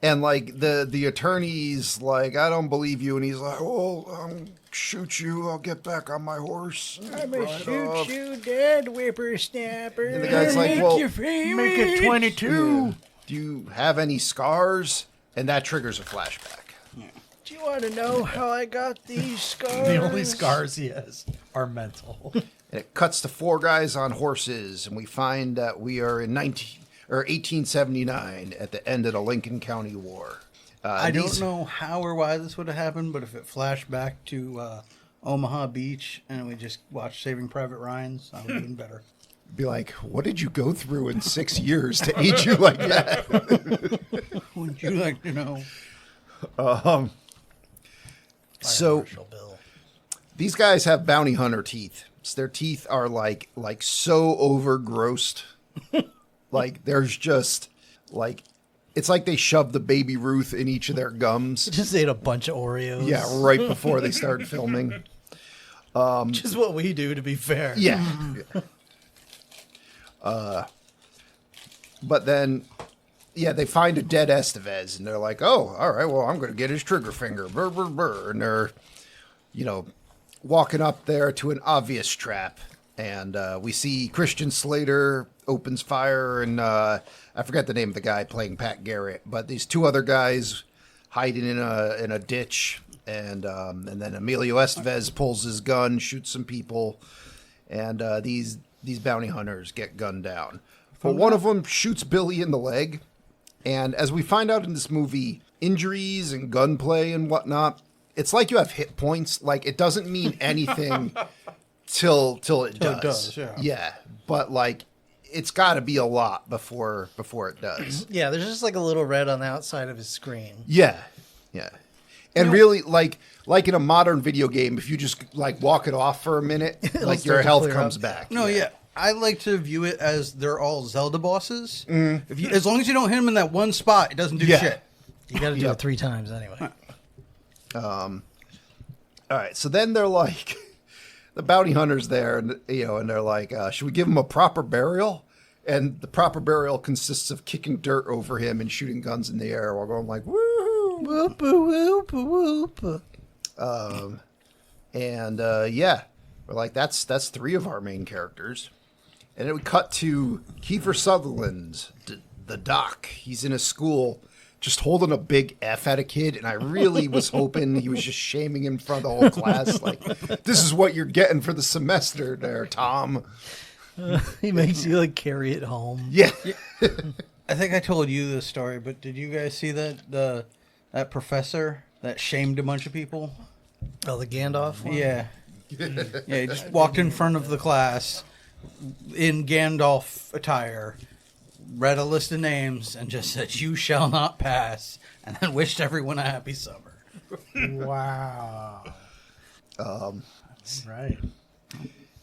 Speaker 1: And like the attorney's like, I don't believe you, and he's like, "Oh, I'll shoot you. I'll get back on my horse."
Speaker 2: I'm
Speaker 1: Ride
Speaker 2: a shoot
Speaker 1: off.
Speaker 2: you dead whippersnapper.
Speaker 1: And the guy's like, "Well,
Speaker 6: Make it 22.
Speaker 1: do you have any scars?" And that triggers a flashback.
Speaker 2: Do you want to know how I got these scars?
Speaker 6: The only scars he has are mental.
Speaker 1: And it cuts to 4 guys on horses, and we find that we are in 1879 at the end of the Lincoln County War.
Speaker 3: I don't know how or why this would have happened, but if it flashed back to Omaha Beach and we just watched Saving Private Ryan's, I would have been better.
Speaker 1: Be like, what did you go through in 6 years to age you like that?
Speaker 3: Would you like to know?
Speaker 1: So
Speaker 2: Marshall Bill.
Speaker 1: these guys have bounty hunter teeth. So their teeth are like so overgrossed. Like there's just like it's like they shoved the Baby Ruth in each of their gums.
Speaker 2: Just ate a bunch of Oreos.
Speaker 1: Yeah, right before they started filming.
Speaker 2: Which is what we do, to be fair.
Speaker 1: Yeah. But then, yeah, they find a dead Estevez, and they're like, oh, all right, well, I'm going to get his trigger finger. Brr, brr, brr. And they're, you know, walking up there to an obvious trap. And we see Christian Slater opens fire, and I forget the name of the guy playing Pat Garrett, but these 2 other guys hiding in a ditch, and then Emilio Estevez pulls his gun, shoots some people, and these bounty hunters get gunned down. But one of them shoots Billy in the leg, and as we find out in this movie, injuries and gunplay and whatnot, it's like you have hit points. Like it doesn't mean anything till it does. Yeah, but like it's got to be a lot before it does.
Speaker 2: Yeah, there's just like a little red on the outside of his screen.
Speaker 1: Yeah, yeah, and really like in a modern video game, if you just like walk it off for a minute, like
Speaker 2: start
Speaker 1: your
Speaker 2: to
Speaker 1: health
Speaker 2: clear
Speaker 1: comes
Speaker 2: up.
Speaker 1: back.
Speaker 3: No, yeah. I like to view it as they're all Zelda bosses. If you, as long as you don't hit them in that one spot, it doesn't do
Speaker 1: Yeah.
Speaker 3: shit.
Speaker 2: You got to do
Speaker 1: Yep.
Speaker 2: it 3 times anyway.
Speaker 1: All right, so then they're like, the bounty hunters there, and and they're like, should we give him a proper burial? And the proper burial consists of kicking dirt over him and shooting guns in the air while going like, woo!
Speaker 2: Whoop, whoop, whoop.
Speaker 1: And yeah, we're like, that's 3 of our main characters. And it would cut to Kiefer Sutherland, the doc. He's in a school just holding a big F at a kid, and I really was hoping he was just shaming him in front of the whole class. Like, this is what you're getting for the semester there, Tom.
Speaker 2: He makes you like carry it home.
Speaker 1: Yeah.
Speaker 3: I think I told you this story, but did you guys see that that professor that shamed a bunch of people?
Speaker 2: Oh, the Gandalf one?
Speaker 3: Yeah. Yeah, he just walked in front of the class in Gandalf attire, read a list of names, and just said, "You shall not pass," and then wished everyone a happy summer.
Speaker 6: Wow. Right.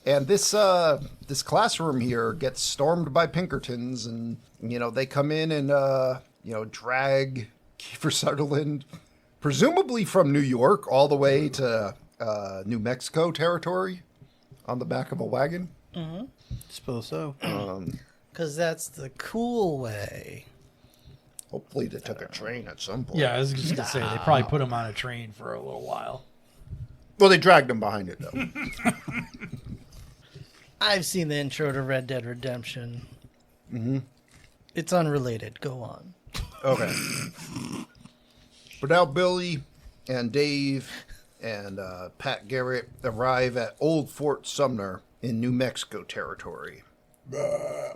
Speaker 1: And this classroom here gets stormed by Pinkertons, and they come in and drag Kiefer Sutherland, presumably from New York, all the way to New Mexico territory, on the back of a wagon.
Speaker 3: Suppose so.
Speaker 2: Because that's the cool way.
Speaker 1: Hopefully, they took a train at some point.
Speaker 6: Yeah, I was just gonna say they probably put him on a train for a little while.
Speaker 1: Well, they dragged him behind it though.
Speaker 2: I've seen the intro to Red Dead Redemption. It's unrelated. Go on.
Speaker 1: Okay. But now Billy and Dave and Pat Garrett arrive at Old Fort Sumner in New Mexico territory.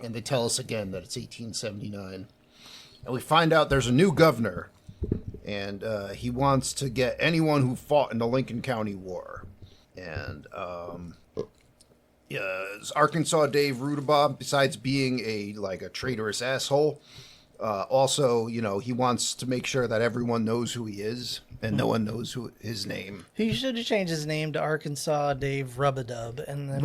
Speaker 1: And they tell us again that it's 1879. And we find out there's a new governor, and he wants to get anyone who fought in the Lincoln County War. And Arkansas Dave Rudabaugh, besides being a traitorous asshole, also, he wants to make sure that everyone knows who he is, and no one knows his name.
Speaker 2: He should have changed his name to Arkansas Dave Rubadub, and then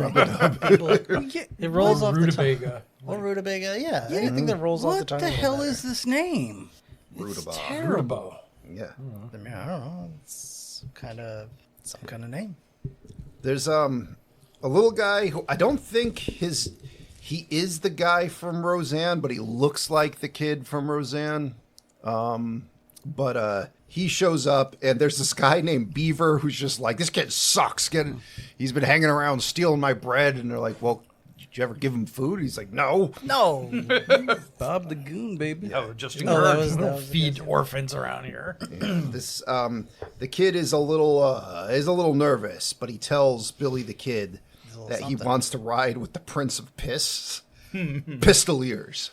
Speaker 2: it rolls off the tongue.
Speaker 6: Rutabaga.
Speaker 2: Or Rutabaga, yeah. Anything that rolls off the tongue.
Speaker 3: What the
Speaker 2: a little
Speaker 3: hell
Speaker 2: better.
Speaker 3: is this name?
Speaker 1: Rudabaugh.
Speaker 3: Terrible.
Speaker 1: Yeah.
Speaker 2: I mean, I don't know. It's some kind of name.
Speaker 1: There's a little guy who I don't think he is the guy from Roseanne, but he looks like the kid from Roseanne. But he shows up, and there's this guy named Beaver who's just like, this kid sucks. He's been hanging around stealing my bread, and they're like, well, did you ever give him food? He's like, no.
Speaker 2: No.
Speaker 3: Bob the Goon, baby.
Speaker 4: No, just
Speaker 2: Oh, that was
Speaker 6: We don't
Speaker 2: the
Speaker 6: feed orphans around here.
Speaker 1: This the kid is a little nervous, but he tells Billy the Kid that he
Speaker 2: something.
Speaker 1: wants to ride with the Prince of Piss, Pistoliers.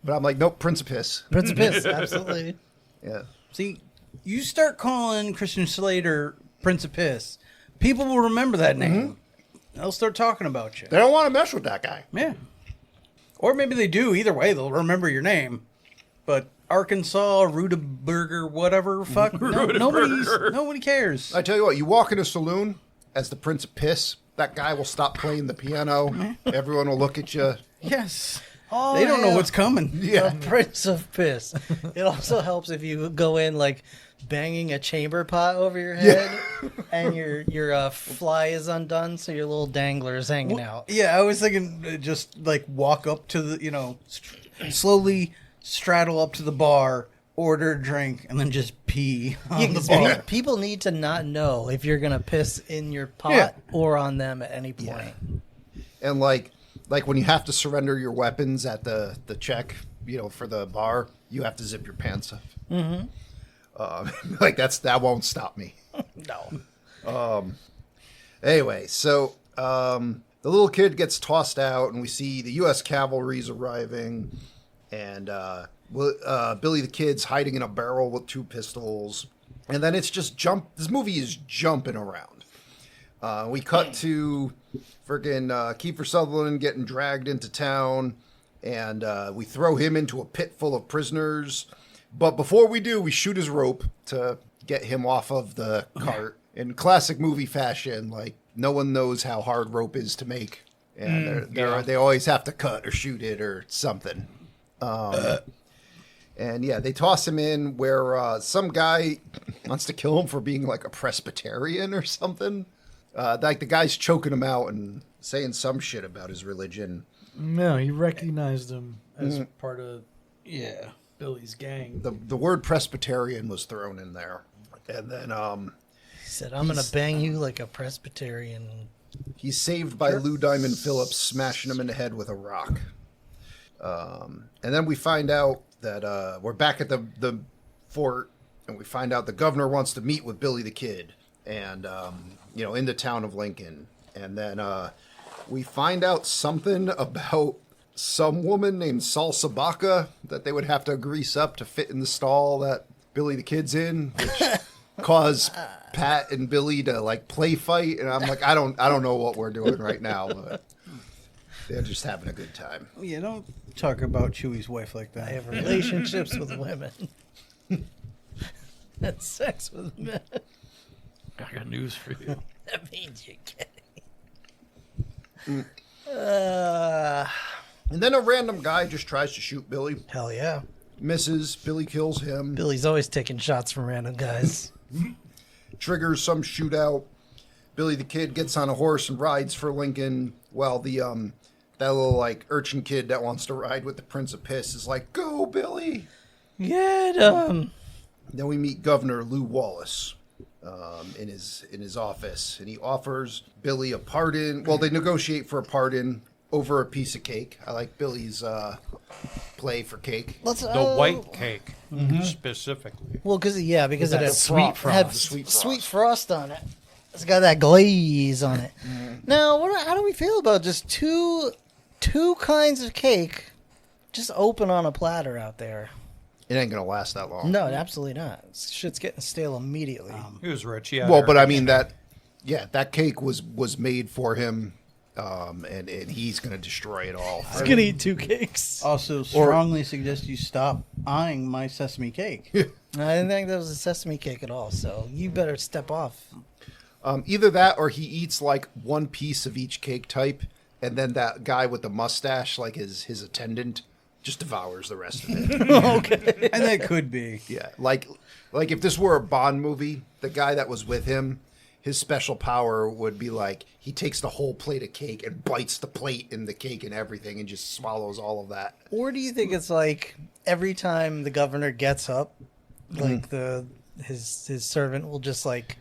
Speaker 1: But I'm like, nope, Prince of Piss.
Speaker 2: Prince of Piss, absolutely.
Speaker 1: Yeah.
Speaker 3: See, you start calling Christian Slater Prince of Piss, people will remember that name. They'll start talking about you.
Speaker 1: They don't want to mess with that guy.
Speaker 3: Yeah. Or maybe they do. Either way, they'll remember your name. But Arkansas, Rudaburger, whatever, fuck. Nobody cares.
Speaker 1: I tell you what, you walk in a saloon as the Prince of Piss, that guy will stop playing the piano. Everyone will look at you.
Speaker 3: Yes.
Speaker 2: Oh,
Speaker 3: They don't know
Speaker 2: yeah.
Speaker 3: what's coming.
Speaker 1: Yeah.
Speaker 2: The Prince of Piss. It also helps if you go in like banging a chamber pot over your head and your fly is undone, so your little dangler is hanging out.
Speaker 3: Yeah, I was thinking just like walk up to the, slowly straddle up to the bar, order a drink, and then just pee on the bar.
Speaker 2: People need to not know if you're going to piss in your pot
Speaker 1: Yeah.
Speaker 2: or on them at any point.
Speaker 1: And like when you have to surrender your weapons at the check, for the bar, you have to zip your pants up. Mm-hmm. That won't stop me.
Speaker 2: No.
Speaker 1: Anyway, so the little kid gets tossed out, and we see the U.S. cavalry's arriving, and Billy the Kid's hiding in a barrel with 2 pistols, and then it's just This movie is jumping around. We cut to freaking Kiefer Sutherland getting dragged into town, and we throw him into a pit full of prisoners. But before we do, we shoot his rope to get him off of the cart. In classic movie fashion, like, no one knows how hard rope is to make. And they always have to cut or shoot it or something. And yeah, they toss him in where some guy wants to kill him for being like a Presbyterian or something. Like the guy's choking him out and saying some shit about his religion.
Speaker 6: No, he recognized him as part of
Speaker 3: Yeah.
Speaker 6: Billy's gang.
Speaker 1: The word Presbyterian was thrown in there. And then
Speaker 2: He said, I'm going to bang you like a Presbyterian.
Speaker 1: he's saved by Lou Diamond Phillips smashing him in the head with a rock. And then we find out that we're back at the fort, and we find out the governor wants to meet with Billy the Kid, and in the town of Lincoln. And then we find out something about some woman named Salsa Baca that they would have to grease up to fit in the stall that Billy the Kid's in, which caused Pat and Billy to like play fight. And I'm like, I don't know what we're doing right now, but they're just having a good time.
Speaker 3: Yeah, don't talk about Chewy's wife like that.
Speaker 2: I have relationships with women. That's sex with men.
Speaker 6: I got news for you.
Speaker 2: That means you're kidding.
Speaker 1: And then a random guy just tries to shoot Billy.
Speaker 2: Hell yeah.
Speaker 1: Misses. Billy kills him.
Speaker 2: Billy's always taking shots from random guys.
Speaker 1: Triggers some shootout. Billy the Kid gets on a horse and rides for Lincoln, while the that little like urchin kid that wants to ride with the Prince of Piss is like, "Go, Billy!"
Speaker 2: Get him.
Speaker 1: Then we meet Governor Lew Wallace in his office, and he offers Billy a pardon. Well, they negotiate for a pardon over a piece of cake. I like Billy's play for cake.
Speaker 2: Let's
Speaker 4: The white cake, specifically.
Speaker 2: Well, because it had
Speaker 6: that sweet frost.
Speaker 2: had sweet frost on it. It's got that glaze on it. Now, how do we feel about just two kinds of cake just open on a platter out there?
Speaker 1: It ain't gonna last that long.
Speaker 2: No, absolutely not. Shit's getting stale immediately.
Speaker 4: He was rich. Yeah.
Speaker 1: Well, but I mean that cake was made for him, and he's gonna destroy it all.
Speaker 2: He's gonna eat two cakes.
Speaker 3: Also, strongly suggest you stop eyeing my sesame cake.
Speaker 2: I didn't think that was a sesame cake at all, so you better step off.
Speaker 1: Either that, or he eats like one piece of each cake type, and then that guy with the mustache, like his attendant, just devours the rest of it.
Speaker 2: Okay.
Speaker 3: And that could be.
Speaker 1: Yeah, like if this were a Bond movie, the guy that was with him, his special power would be like he takes the whole plate of cake and bites the plate and the cake and everything and just swallows all of that.
Speaker 2: Or do you think it's like every time the governor gets up, like his servant will just like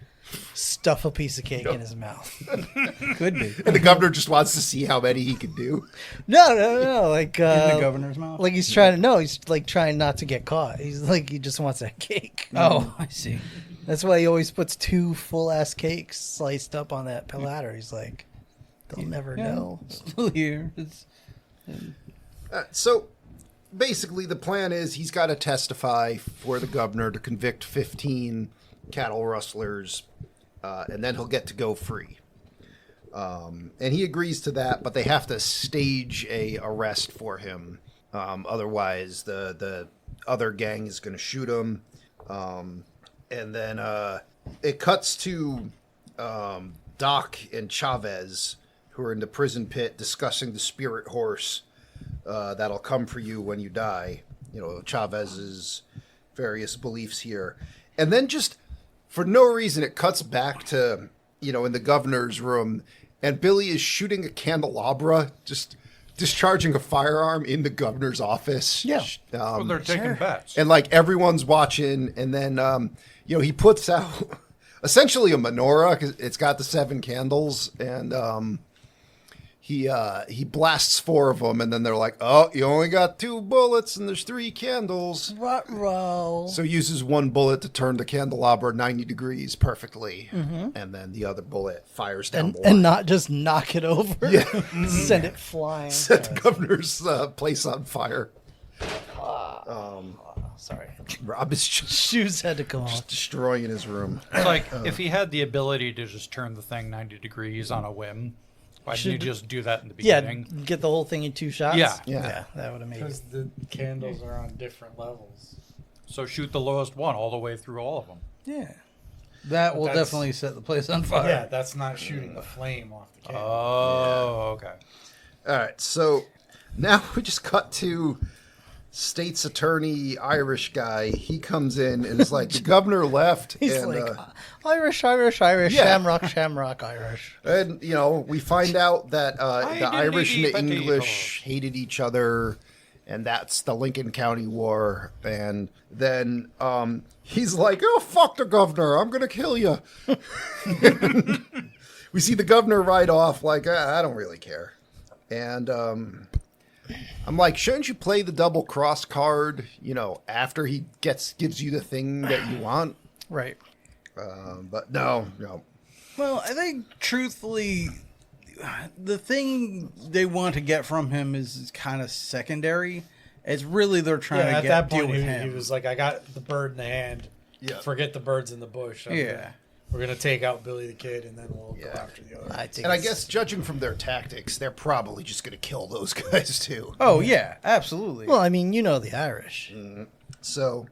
Speaker 2: stuff a piece of cake in his mouth?
Speaker 3: Could be.
Speaker 1: And the governor just wants to see how many he can do.
Speaker 2: No. Like
Speaker 3: In the governor's mouth?
Speaker 2: like he's trying to. No, he's like trying not to get caught. He's like he just wants that cake.
Speaker 3: Oh, I see.
Speaker 2: That's why he always puts two full ass cakes sliced up on that platter. He's like, they'll never know.
Speaker 3: Still here.
Speaker 1: So basically, the plan is he's got to testify for the governor to convict 15 cattle rustlers, and then he'll get to go free. And he agrees to that, but they have to stage a arrest for him. Otherwise, the other gang is going to shoot him. And then it cuts to Doc and Chavez, who are in the prison pit discussing the spirit horse that'll come for you when you die. You know, Chavez's various beliefs here. And then just for no reason, it cuts back to, in the governor's room, and Billy is shooting a candelabra, just discharging a firearm in the governor's office.
Speaker 2: Yeah.
Speaker 4: Well, they're taking bets.
Speaker 1: And like everyone's watching, and then he puts out essentially a menorah 'cause it's got the 7 candles, and he blasts 4 of them, and then they're like, "Oh, you only got 2 bullets, and there's 3 candles."
Speaker 2: Ruh-roh.
Speaker 1: So he uses 1 bullet to turn the candelabra 90 degrees perfectly, and then the other bullet fires down the line.
Speaker 2: And not just knock it over. Yeah. Send it flying.
Speaker 1: Set the governor's place on fire.
Speaker 2: Sorry.
Speaker 1: Rob is just
Speaker 2: Shoes had to come off.
Speaker 1: destroying his room.
Speaker 4: It's like if he had the ability to just turn the thing 90 degrees on a whim, why didn't you
Speaker 2: Should-
Speaker 4: just do that in the
Speaker 2: Yeah,
Speaker 4: beginning?
Speaker 2: get the whole thing in 2 shots.
Speaker 4: Yeah.
Speaker 1: Yeah.
Speaker 2: That would have made
Speaker 6: Because
Speaker 2: it.
Speaker 6: the candles are on different levels.
Speaker 4: So shoot the lowest one all the way through all of them.
Speaker 2: Yeah.
Speaker 3: That will
Speaker 6: That's-
Speaker 3: definitely set the place on fire.
Speaker 6: Yeah, that's not shooting the flame off the candle.
Speaker 4: Oh, okay.
Speaker 1: All right, so now we just cut to state's attorney, Irish guy. He comes in and is like, the governor left.
Speaker 2: He's
Speaker 1: and,
Speaker 2: like, Irish, Irish,
Speaker 1: Yeah.
Speaker 2: Shamrock, Irish.
Speaker 1: and we find out that the Irish and the
Speaker 4: potato.
Speaker 1: English hated each other, and that's the Lincoln County War. And then he's like, "Oh, fuck the governor, I'm gonna kill you." We see the governor ride off like, I don't really care. And I'm like, shouldn't you play the double cross card, after he gives you the thing that you want?
Speaker 2: Right.
Speaker 1: But no.
Speaker 3: Well, I think truthfully, the thing they want to get from him is kind of secondary. It's really they're trying to
Speaker 6: at
Speaker 3: get
Speaker 6: that
Speaker 3: deal
Speaker 6: point,
Speaker 3: with
Speaker 6: he
Speaker 3: him.
Speaker 6: was like, I got the bird in the hand.
Speaker 1: Yeah.
Speaker 6: Forget the birds in the bush. We're going to take out Billy the Kid, and then we'll go after the other.
Speaker 2: I think
Speaker 1: And I
Speaker 2: it's-
Speaker 1: guess judging from their tactics, they're probably just going to kill those guys too.
Speaker 3: Oh yeah, absolutely.
Speaker 2: Well, I mean, the Irish.
Speaker 1: So,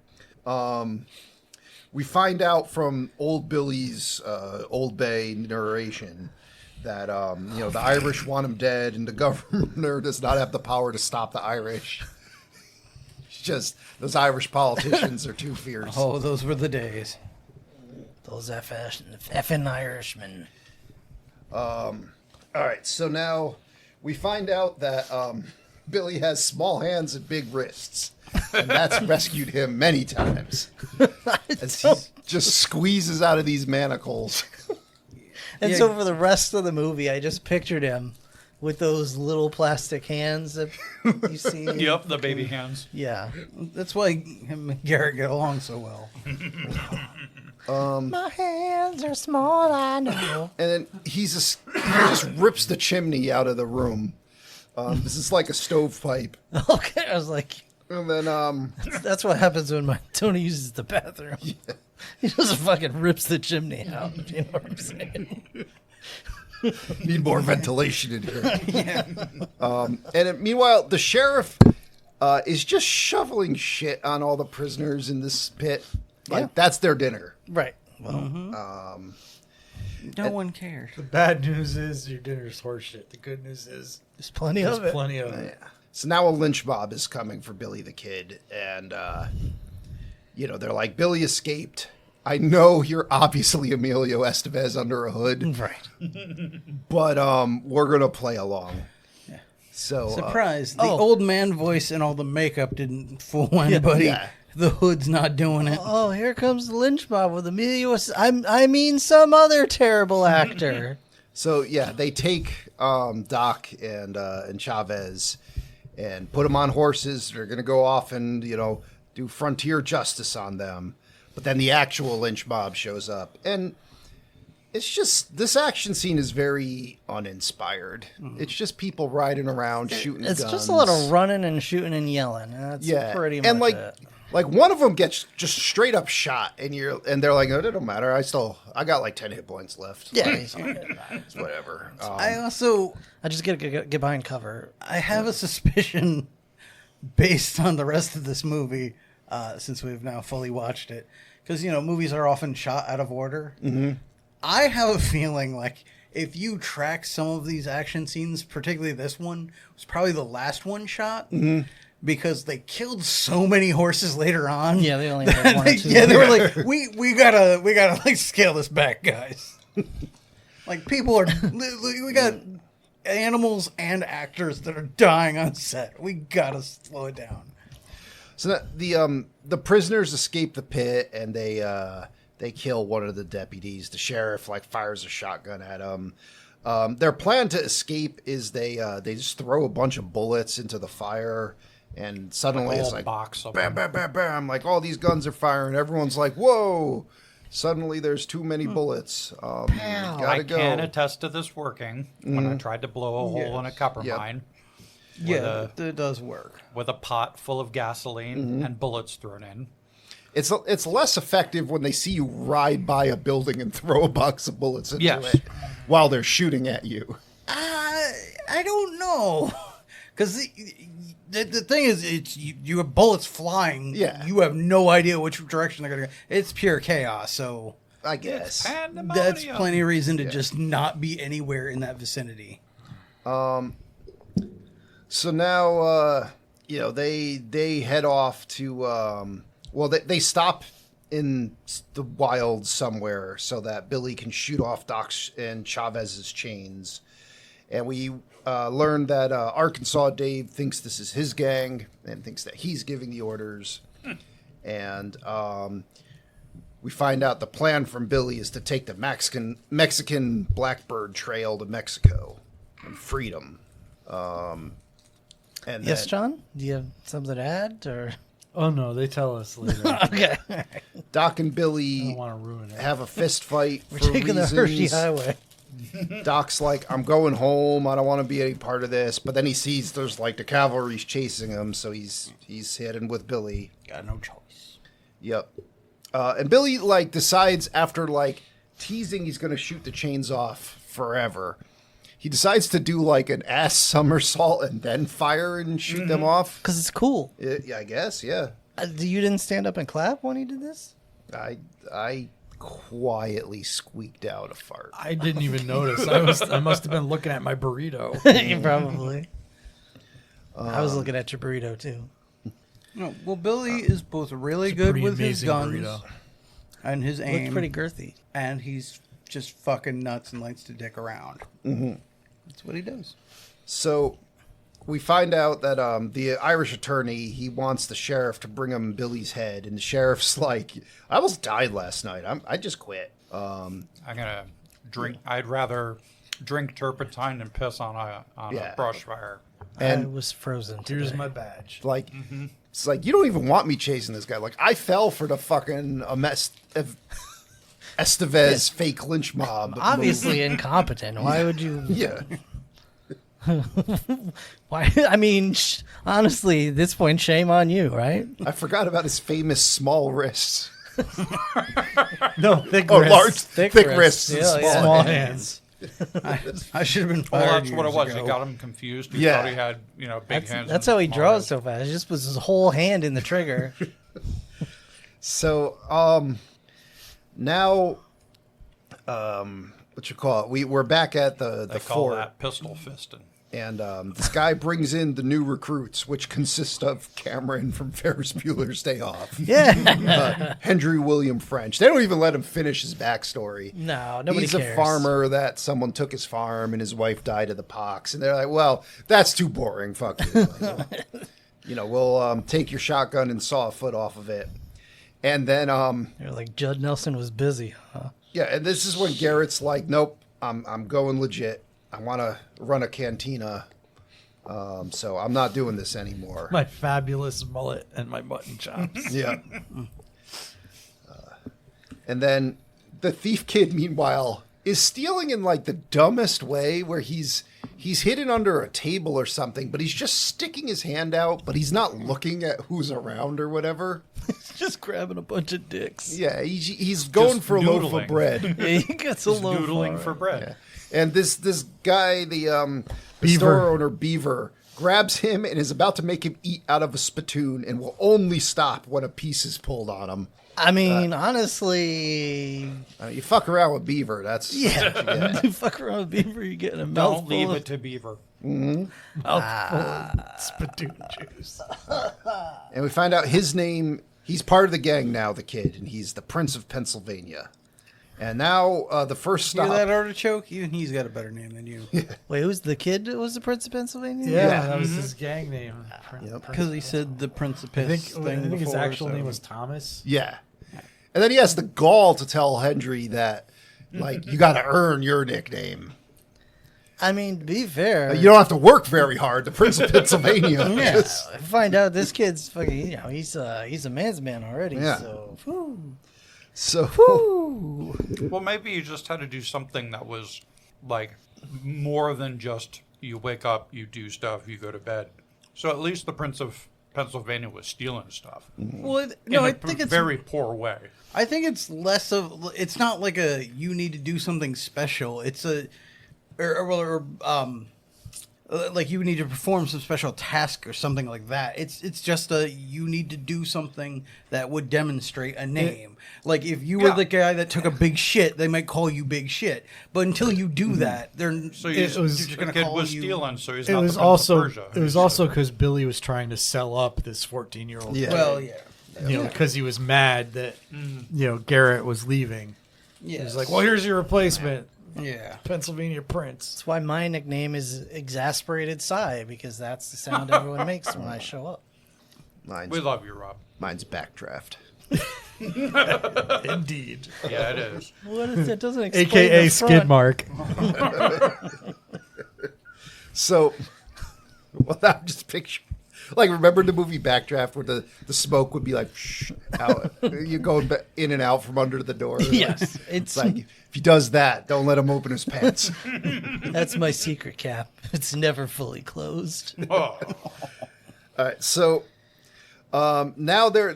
Speaker 1: we find out from old Billy's Old Bay narration that the Irish want him dead, and the governor does not have the power to stop the Irish. It's just those Irish politicians are too fierce.
Speaker 3: Oh, those were the days.
Speaker 2: Those effing Irishmen.
Speaker 1: All right, so now we find out that Billy has small hands and big wrists, and that's rescued him many times. As he just squeezes out of these manacles.
Speaker 2: And so for the rest of the movie, I just pictured him with those little plastic hands that you see.
Speaker 4: Yep, the baby hands.
Speaker 2: Yeah.
Speaker 3: That's why him and Garrett get along so well.
Speaker 2: My hands are small, I know.
Speaker 1: And then he just rips the chimney out of the room. This is like a stovepipe.
Speaker 2: Okay, I was like,
Speaker 1: And then
Speaker 2: that's what happens when Tony uses the bathroom. Yeah. He just fucking rips the chimney out. You know what I'm saying?
Speaker 1: need more ventilation in here.
Speaker 3: Yeah.
Speaker 1: Meanwhile, the sheriff is just shoveling shit on all the prisoners in this pit. Like, that's their dinner.
Speaker 2: Right. Well,
Speaker 3: No one cares.
Speaker 6: The bad news is your dinner's horseshit. The good news is
Speaker 2: there's plenty
Speaker 6: there's
Speaker 2: of it.
Speaker 6: plenty of it.
Speaker 1: So now a lynch mob is coming for Billy the Kid. And, they're like, Billy escaped. I know you're obviously Emilio Estevez under a hood.
Speaker 2: Right.
Speaker 1: But we're going to play along.
Speaker 3: Yeah.
Speaker 1: So
Speaker 3: Surprise. The old man voice and all the makeup didn't fool anybody.
Speaker 1: Yeah.
Speaker 3: The hood's not doing it.
Speaker 2: Oh, here comes the lynch mob with Emilio. I mean, some other terrible actor.
Speaker 1: So yeah, they take Doc and Chavez and put them on horses. They're going to go off and do frontier justice on them. But then the actual lynch mob shows up, and it's just this action scene is very uninspired. It's just people riding around shooting.
Speaker 2: It's
Speaker 1: guns.
Speaker 2: just a lot of running and shooting and yelling. That's pretty much
Speaker 1: and
Speaker 2: it.
Speaker 1: Like one of them gets just straight up shot, and they're like, "Oh, it don't matter. I got like 10 hit points left.
Speaker 2: Yeah,
Speaker 1: It's whatever."
Speaker 3: I
Speaker 2: just get behind cover.
Speaker 3: I have a suspicion based on the rest of this movie, since we've now fully watched it, because movies are often shot out of order. Mm-hmm. I have a feeling like if you track some of these action scenes, particularly this one, was probably the last one shot. Mm-hmm. Because they killed so many horses later on.
Speaker 2: Yeah, they only had one or two.
Speaker 3: Yeah, they were like, we gotta like scale this back, guys. Like people are, we got animals and actors that are dying on set. We gotta slow it down.
Speaker 1: So the prisoners escape the pit, and they kill one of the deputies. The sheriff fires a shotgun at them. Their plan to escape is they just throw a bunch of bullets into the fire. And suddenly it's like
Speaker 4: box of
Speaker 1: bam, bam, bam, bam. Like all these guns are firing. Everyone's like, whoa. Suddenly there's too many bullets. Gotta
Speaker 4: I
Speaker 1: go.
Speaker 4: can attest to this working when I tried to blow a hole in a copper mine.
Speaker 3: Yeah, it does work.
Speaker 4: With a pot full of gasoline and bullets thrown in.
Speaker 1: It's less effective when they see you ride by a building and throw a box of bullets into it while they're shooting at you.
Speaker 3: I don't know. Because the thing is, it's you have bullets flying.
Speaker 1: Yeah.
Speaker 3: You have no idea which direction they're going to go. It's pure chaos, so
Speaker 1: I guess.
Speaker 3: that's plenty of reason to just not be anywhere in that vicinity.
Speaker 1: So now, they head off to, they stop in the wild somewhere so that Billy can shoot off Doc and Chavez's chains. And we learned that Arkansas Dave thinks this is his gang and thinks that he's giving the orders. And we find out the plan from Billy is to take the Mexican Blackbird Trail to Mexico and freedom.
Speaker 2: Yes, John? Do you have something to add? Or
Speaker 6: Oh no, they tell us later.
Speaker 2: okay,
Speaker 1: Doc and
Speaker 6: I
Speaker 1: Billy
Speaker 6: don't want to ruin it.
Speaker 1: have a fist fight
Speaker 2: we're
Speaker 1: for
Speaker 2: taking
Speaker 1: reasons.
Speaker 2: the Hershey Highway.
Speaker 1: Doc's like, I'm going home. I don't want to be any part of this. But then he sees there's the cavalry's chasing him, so he's heading with Billy.
Speaker 3: Got no choice.
Speaker 1: Yep. And Billy decides after teasing he's going to shoot the chains off forever. He decides to do an ass somersault and then fire and shoot them off.
Speaker 2: Because it's cool.
Speaker 1: Yeah, I guess. Yeah.
Speaker 2: You didn't stand up and clap when he did this?
Speaker 1: I quietly squeaked out a fart.
Speaker 6: I didn't even notice. I must have been looking at my burrito.
Speaker 2: You probably. I was looking at your burrito too.
Speaker 3: No, well, Billy is both really
Speaker 6: It's a
Speaker 3: good
Speaker 6: pretty
Speaker 3: with his
Speaker 6: amazing
Speaker 3: guns
Speaker 6: burrito.
Speaker 3: and his
Speaker 2: Looked
Speaker 3: aim,
Speaker 2: pretty girthy.
Speaker 3: and he's just fucking nuts and likes to dick around. Mm-hmm. That's what he does.
Speaker 1: So we find out that the Irish attorney, he wants the sheriff to bring him Billy's head, and the sheriff's like, I almost died last night. I just quit.
Speaker 4: I'm gonna drink. I'd rather drink turpentine than piss on a brush fire.
Speaker 2: I
Speaker 1: And
Speaker 2: was frozen.
Speaker 6: Here's
Speaker 2: today.
Speaker 6: my badge.
Speaker 1: like, it's like, you don't even want me chasing this guy. Like, I fell for the fucking Estevez fake lynch mob.
Speaker 2: Obviously incompetent. Why would you?
Speaker 1: Yeah.
Speaker 2: Why? I mean, honestly, at this point, shame on you, right?
Speaker 1: I forgot about his famous small wrists.
Speaker 6: No, thick
Speaker 1: Oh,
Speaker 6: wrists.
Speaker 1: large, thick
Speaker 2: wrists.
Speaker 1: wrists and
Speaker 2: Yeah,
Speaker 1: small,
Speaker 2: yeah.
Speaker 6: Small
Speaker 1: hands.
Speaker 6: hands.
Speaker 3: I should have been
Speaker 4: Well,
Speaker 3: fired.
Speaker 4: that's what it
Speaker 3: years
Speaker 4: was.
Speaker 3: ago.
Speaker 4: He got him confused. He
Speaker 1: Yeah.
Speaker 4: thought he had, big hands.
Speaker 2: That's
Speaker 4: and
Speaker 2: how he
Speaker 4: small
Speaker 2: draws
Speaker 4: hands.
Speaker 2: so fast. He just puts his whole hand in the trigger.
Speaker 1: So, now, what you call it? We're back at the
Speaker 4: They call
Speaker 1: fort.
Speaker 4: that pistol fisting.
Speaker 1: And this guy brings in the new recruits, which consist of Cameron from Ferris Bueller's Day Off,
Speaker 2: Yeah.
Speaker 1: Henry William French. They don't even let him finish his backstory.
Speaker 2: No, nobody
Speaker 1: He's
Speaker 2: cares.
Speaker 1: a farmer that someone took his farm and his wife died of the pox. And they're like, well, that's too boring. Fuck you. Like, we'll take your shotgun and saw a foot off of it. And then,
Speaker 2: They're like, Judd Nelson was busy, huh?
Speaker 1: yeah, and this is when Garrett's like, nope, I'm going legit. I want to run a cantina, so I'm not doing this anymore.
Speaker 6: My fabulous mullet and my mutton chops.
Speaker 1: Yeah. And then the thief kid, meanwhile, is stealing in like the dumbest way, where he's hidden under a table or something, but he's just sticking his hand out, but he's not looking at who's around or whatever.
Speaker 2: Just grabbing a bunch of dicks.
Speaker 1: Yeah, he's going
Speaker 4: Just
Speaker 1: for a loaf
Speaker 4: noodling.
Speaker 1: of bread.
Speaker 2: Yeah, he gets a
Speaker 4: He's
Speaker 2: loaf
Speaker 4: noodling
Speaker 2: for
Speaker 4: for
Speaker 2: it.
Speaker 4: bread.
Speaker 1: And this guy, the
Speaker 6: Beaver.
Speaker 1: store owner Beaver, grabs him and is about to make him eat out of a spittoon, and will only stop when a piece is pulled on him.
Speaker 2: I mean, honestly,
Speaker 1: You fuck around with Beaver, that's
Speaker 2: yeah. You fuck around with Beaver, you're getting a
Speaker 4: Don't
Speaker 2: mouthful
Speaker 4: leave
Speaker 2: of
Speaker 4: it to Beaver.
Speaker 6: Spittoon juice.
Speaker 1: And we find out his name. He's part of the gang now, the kid, and he's the Prince of Pennsylvania. And now the first
Speaker 3: Hear
Speaker 1: stop.
Speaker 3: that artichoke? Even he's got a better name than you.
Speaker 2: Wait, who's the kid that was the Prince of Pennsylvania?
Speaker 6: Yeah, that was his gang name.
Speaker 3: Because he said the Prince of
Speaker 6: I
Speaker 3: Piss
Speaker 6: think,
Speaker 3: thing
Speaker 6: his
Speaker 3: before,
Speaker 6: actual
Speaker 3: so-
Speaker 6: name was Thomas.
Speaker 1: Yeah. And then he has the gall to tell Hendry that, like, you got to earn your nickname.
Speaker 2: I mean, to be fair,
Speaker 1: You don't have to work very hard. The Prince of Pennsylvania.
Speaker 2: yeah,
Speaker 1: Just-
Speaker 2: I find out this kid's fucking, he's a man's man already.
Speaker 1: Yeah.
Speaker 2: So, whew.
Speaker 1: so
Speaker 4: Well, maybe you just had to do something that was like more than just you wake up, you do stuff, you go to bed. So at least the Prince of Pennsylvania was stealing stuff
Speaker 3: Well,
Speaker 4: in
Speaker 3: I
Speaker 4: a
Speaker 3: think it's
Speaker 4: very poor way.
Speaker 3: I think it's less of. It's not like a you need to do something special. It's a, like you need to perform some special task or something like that. It's just a you need to do something that would demonstrate a name. Like if you were
Speaker 4: Yeah.
Speaker 3: the guy that took a big shit, they might call you Big Shit. But until you do that, they're
Speaker 4: So
Speaker 6: It was-
Speaker 4: the
Speaker 3: just gonna
Speaker 4: kid
Speaker 3: call
Speaker 4: was
Speaker 3: you-
Speaker 4: stealing, so he's
Speaker 6: It
Speaker 4: not
Speaker 6: was
Speaker 4: the Prince of
Speaker 6: also
Speaker 4: Persia.
Speaker 6: it was also because Billy was trying to sell up this 14-year-old.
Speaker 1: Yeah.
Speaker 3: well, yeah.
Speaker 6: Because he was mad that Garrett was leaving.
Speaker 3: Yeah.
Speaker 6: He was like, "Well, here's your replacement,
Speaker 3: yeah.
Speaker 6: Pennsylvania Prince."
Speaker 2: That's why my nickname is Exasperated Sigh, because that's the sound everyone makes when I show up.
Speaker 4: We love you, Rob.
Speaker 1: mine's Backdraft.
Speaker 6: Indeed,
Speaker 4: Yeah, it is.
Speaker 2: What is that? Doesn't explain
Speaker 6: AKA
Speaker 2: the
Speaker 6: skid
Speaker 2: front.
Speaker 6: mark.
Speaker 1: So, well, I'm just picture. Like, remember the movie Backdraft where the smoke would be like, out. You going in and out from under the door?
Speaker 2: Yes,
Speaker 1: It's like, if he does that, don't let him open his pants.
Speaker 2: that's my secret cap. It's never fully closed.
Speaker 4: Oh,
Speaker 1: All right, so now their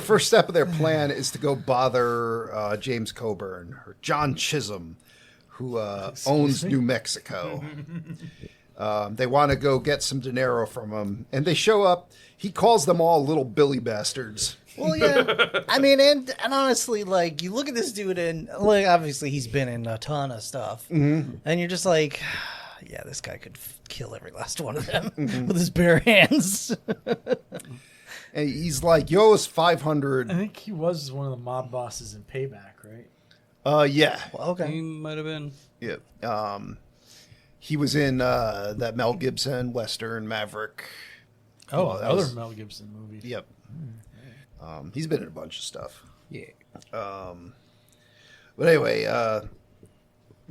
Speaker 1: first step of their plan is to go bother James Coburn, or John Chisholm, who owns New Mexico. They want to go get some dinero from him, and they show up. He calls them all little Billy bastards.
Speaker 2: Well, yeah. I mean, and honestly, like, you look at this dude, and like, obviously, he's been in a ton of stuff, and you're just like, yeah, this guy could kill every last one of them with his bare hands.
Speaker 1: And he's like, yo, it's 500.
Speaker 6: I think he was one of the mob bosses in Payback, right?
Speaker 1: Yeah.
Speaker 2: Well, okay.
Speaker 3: He might have been.
Speaker 1: Yeah. He was in that Mel Gibson Western Maverick.
Speaker 6: Oh,
Speaker 1: Well,
Speaker 6: the
Speaker 1: that
Speaker 6: other
Speaker 1: was-
Speaker 6: Mel Gibson movie.
Speaker 1: Yep. He's been in a bunch of stuff.
Speaker 3: Yeah.
Speaker 1: But anyway,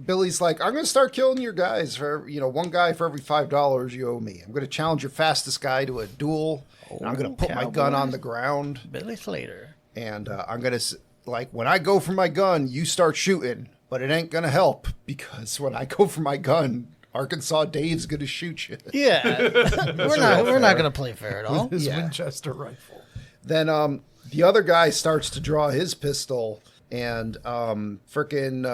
Speaker 1: Billy's like, I'm going to start killing your guys for, one guy for every $5 you owe me. I'm going to challenge your fastest guy to a duel. And I'm going to put my gun on the ground.
Speaker 2: Billy Slater.
Speaker 1: And I'm going to, like, when I go for my gun, you start shooting. But it ain't going to help because when I go for my gun, Arkansas Dave's going to shoot you.
Speaker 2: Yeah. we're not going to play fair at all.
Speaker 6: His
Speaker 1: Yeah.
Speaker 6: Winchester rifle.
Speaker 1: Then the other guy starts to draw his pistol, and frickin'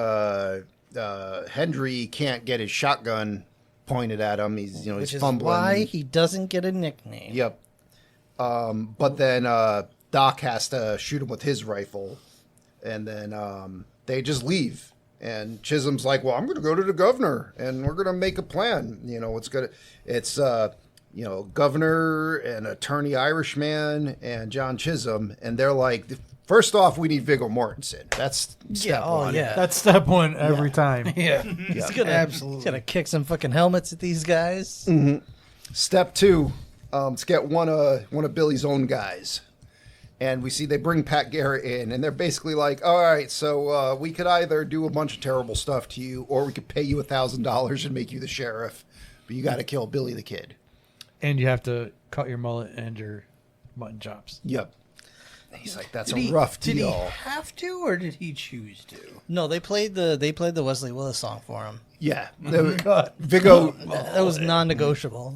Speaker 1: Hendry can't get his shotgun pointed at him. He's
Speaker 2: Which
Speaker 1: he's
Speaker 2: is
Speaker 1: fumbling.
Speaker 2: why he doesn't get a nickname.
Speaker 1: Yep. But then Doc has to shoot him with his rifle, and then they just leave. And Chisholm's like, "Well, I'm going to go to the governor, and we're going to make a plan. It's governor and attorney Irishman and John Chisholm, and they're like, first off, we need Viggo Mortensen. That's step one.
Speaker 2: Yeah.
Speaker 6: That's step one every time.
Speaker 3: Yeah.
Speaker 2: He's gonna
Speaker 3: Absolutely.
Speaker 2: He's gonna kick some fucking helmets at these guys.
Speaker 1: Step two, let's get one of Billy's own guys. And we see they bring Pat Garrett in, and they're basically like, all right, so we could either do a bunch of terrible stuff to you, or we could pay you $1,000 and make you the sheriff, but you got to kill Billy the Kid.
Speaker 6: And you have to cut your mullet and your mutton chops.
Speaker 1: Yep. He's like, that's
Speaker 3: Did
Speaker 1: a rough
Speaker 3: Did he
Speaker 1: deal.
Speaker 3: have to, or did he choose to?
Speaker 2: No, they played the Wesley Willis song for him.
Speaker 1: Yeah. Viggo.
Speaker 2: That was non-negotiable.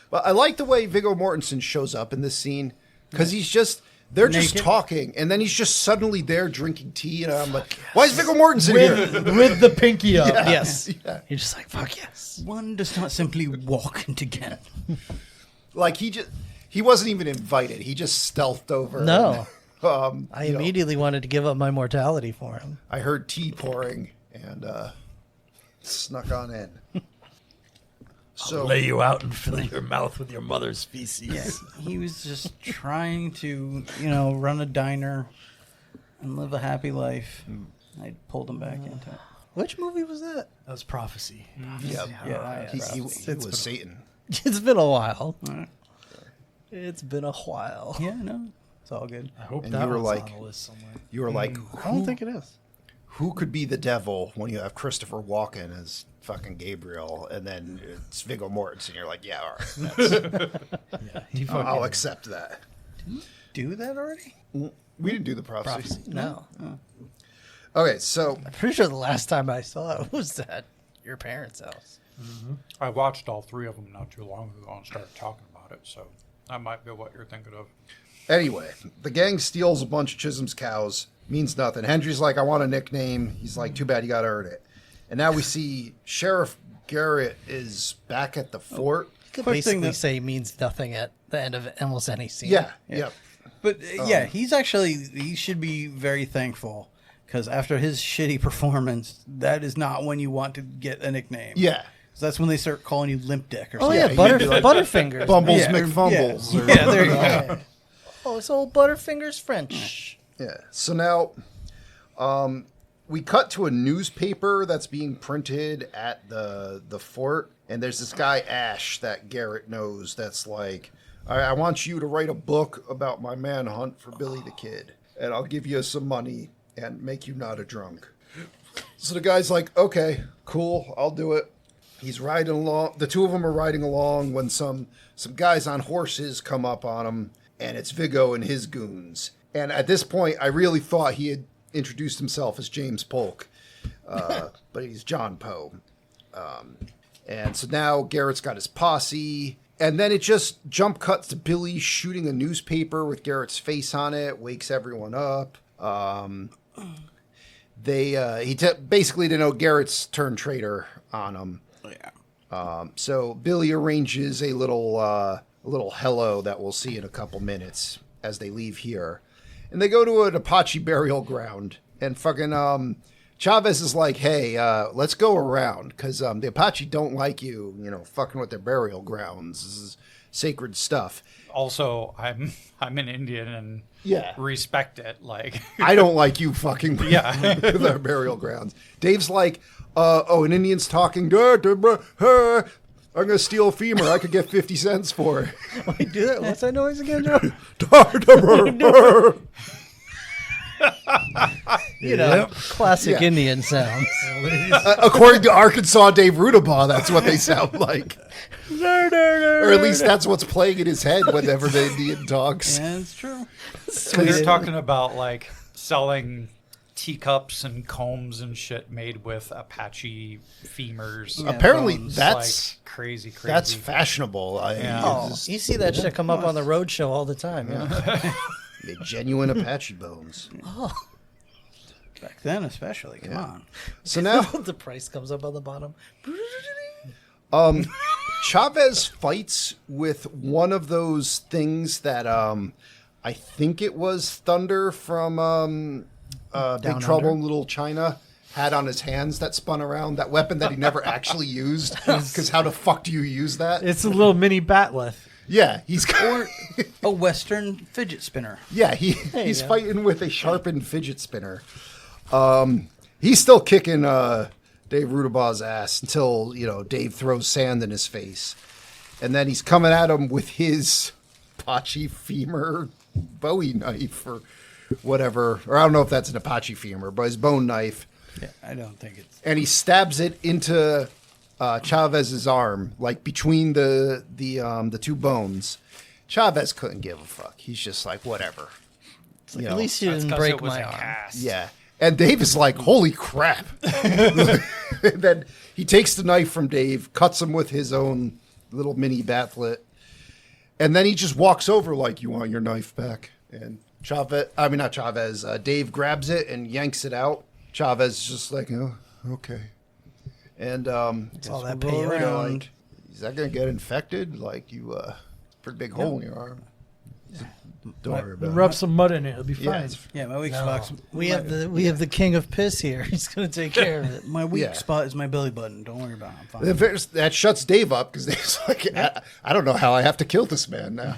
Speaker 1: Well, I like the way Viggo Mortensen shows up in this scene, because they're just
Speaker 3: Naked?
Speaker 1: talking, and then he's just suddenly there drinking tea, and I'm like, why is Viggo Mortensen here?
Speaker 6: With the pinky up.
Speaker 2: Yes.
Speaker 1: Yeah.
Speaker 2: You're just like, fuck yes.
Speaker 3: One does not simply walk into Ghent.
Speaker 1: Like, he wasn't even invited. He just stealthed over.
Speaker 2: No.
Speaker 1: And,
Speaker 2: I immediately wanted to give up my mortality for him.
Speaker 1: I heard tea pouring and snuck on in. So
Speaker 6: Lay you out and fill your mouth with your mother's feces.
Speaker 3: Yeah, he was just trying to, run a diner and live a happy life. I pulled him back into it.
Speaker 2: Which movie was that?
Speaker 6: That was prophecy.
Speaker 1: yeah,
Speaker 3: Yeah,
Speaker 1: he was Satan.
Speaker 2: It's been a while.
Speaker 3: Alright.
Speaker 2: It's been a while.
Speaker 3: Yeah, no, it's all good.
Speaker 6: I hope
Speaker 1: And
Speaker 6: that
Speaker 1: you were
Speaker 6: one's
Speaker 1: like-
Speaker 6: on the list somewhere.
Speaker 1: You were like,
Speaker 2: I don't think it is.
Speaker 1: who could be the devil when you have Christopher Walken as fucking Gabriel, and then it's Viggo Mortensen? You're like, yeah, all right,
Speaker 6: Yeah, he fucking,
Speaker 1: I'll accept that.
Speaker 3: Do that already?
Speaker 1: We didn't do the prophecy.
Speaker 2: No.
Speaker 1: Okay, so
Speaker 2: I'm pretty sure the last time I saw it was at your parents' house.
Speaker 4: I watched all three of them not too long ago and started talking about it, so that might be what you're thinking of.
Speaker 1: anyway, the gang steals a bunch of Chisholm's cows. Means nothing. Hendry's like, I want a nickname. He's like, too bad you got to earn it. And now we see Sheriff Garrett is back at the fort.
Speaker 2: You could
Speaker 3: Quick thing
Speaker 2: basically
Speaker 3: that-
Speaker 2: say means nothing at the end of almost any scene.
Speaker 1: Yeah, yep.
Speaker 3: But he should be very thankful because after his shitty performance, that is not when you want to get a nickname.
Speaker 1: Yeah.
Speaker 3: 'Cause that's when they start calling you Limp Dick or
Speaker 2: Oh
Speaker 3: something.
Speaker 2: yeah,
Speaker 1: you could be like-
Speaker 2: Butterfingers.
Speaker 1: Bumbles
Speaker 3: Yeah,
Speaker 1: McFumbles.
Speaker 3: Yeah,
Speaker 1: or-
Speaker 3: yeah, there you go.
Speaker 2: Oh, it's old Butterfingers French.
Speaker 1: Yeah. So now we cut to a newspaper that's being printed at the fort, and there's this guy Ash that Garrett knows that's like, I want you to write a book about my manhunt for Billy the Kid, and I'll give you some money and make you not a drunk. So the guy's like, okay, cool, I'll do it. He's riding along. The two of them are riding along when some guys on horses come up on him, and it's Viggo and his goons. And at this point, I really thought he had introduced himself as James Polk, but he's John Poe. And so now Garrett's got his posse, and then it just jump cuts to Billy shooting a newspaper with Garrett's face on it, wakes everyone up. Basically to know Garrett's turned traitor on him.
Speaker 3: Yeah.
Speaker 1: So Billy arranges a little hello that we'll see in a couple minutes as they leave here. and they go to an Apache burial ground, and fucking Chavez is like, hey, let's go around, because the Apache don't like you, fucking with their burial grounds. This is sacred stuff.
Speaker 4: Also, I'm an Indian and respect it. Like
Speaker 1: I don't like you fucking with
Speaker 4: Yeah.
Speaker 1: our burial grounds. Dave's like, an Indian's talking. I'm going to steal a femur. I could get 50 cents for it.
Speaker 2: Wait, do that. What's that noise again, Joe? Classic
Speaker 1: Yeah.
Speaker 2: Indian sounds.
Speaker 1: According to Arkansas Dave Rudabaugh, that's what they sound like. Or at least that's what's playing in his head whenever the Indian talks.
Speaker 3: Yeah, it's true.
Speaker 4: They're talking about like selling teacups and combs and shit made with Apache femurs.
Speaker 3: Yeah,
Speaker 1: Apparently,
Speaker 3: bones.
Speaker 1: that's
Speaker 4: like crazy.
Speaker 1: that's fashionable.
Speaker 2: Oh, you see that shit come up on the road show all the time. Yeah.
Speaker 1: The genuine Apache bones.
Speaker 3: Back then, especially. Come on.
Speaker 1: So now
Speaker 2: The price comes up on the bottom.
Speaker 1: Chavez fights with one of those things that I think it was Thunder from Big Trouble in Little China had on his hands that spun around, that weapon that he never actually used. Because how the fuck do you use that?
Speaker 6: It's a little mini batleth.
Speaker 1: Yeah, he's got,
Speaker 3: A Western fidget spinner.
Speaker 1: yeah,
Speaker 2: you
Speaker 1: he's
Speaker 2: go.
Speaker 1: fighting with a sharpened fidget spinner. He's still kicking Dave Rudabaugh's ass until, Dave throws sand in his face. And then he's coming at him with his Apache femur Bowie knife or whatever. Or I don't know if that's an Apache femur, but his bone knife.
Speaker 3: Yeah, I don't think it's.
Speaker 1: And he stabs it into Chavez's arm, like between the two bones. Chavez couldn't give a fuck. He's just like, whatever.
Speaker 2: At least you
Speaker 4: That's
Speaker 2: didn't
Speaker 4: 'cause
Speaker 2: break
Speaker 4: it was
Speaker 2: my
Speaker 4: a
Speaker 2: arm.
Speaker 4: cast.
Speaker 1: Yeah. And Dave is like, holy crap. And then he takes the knife from Dave, cuts him with his own little mini batlet. And then he just walks over like, you want your knife back? And Dave grabs it and yanks it out. Chavez is just like, oh, okay. And
Speaker 2: It's all that
Speaker 3: we'll go
Speaker 2: payola.
Speaker 3: around.
Speaker 1: like, is that going to get infected? Like, pretty big hole in your arm. Don't worry about
Speaker 6: Rub
Speaker 1: it.
Speaker 6: some mud in it. It'll be
Speaker 1: Yeah,
Speaker 6: fine.
Speaker 1: it's-
Speaker 3: Yeah, my weak
Speaker 2: No.
Speaker 3: spot.
Speaker 2: We have the king of piss here. He's gonna take care of it.
Speaker 3: My weak
Speaker 1: Yeah.
Speaker 3: spot is my belly button. Don't worry about it. I'm fine.
Speaker 1: That shuts Dave up because Dave's like, I don't know how I have to kill this man now.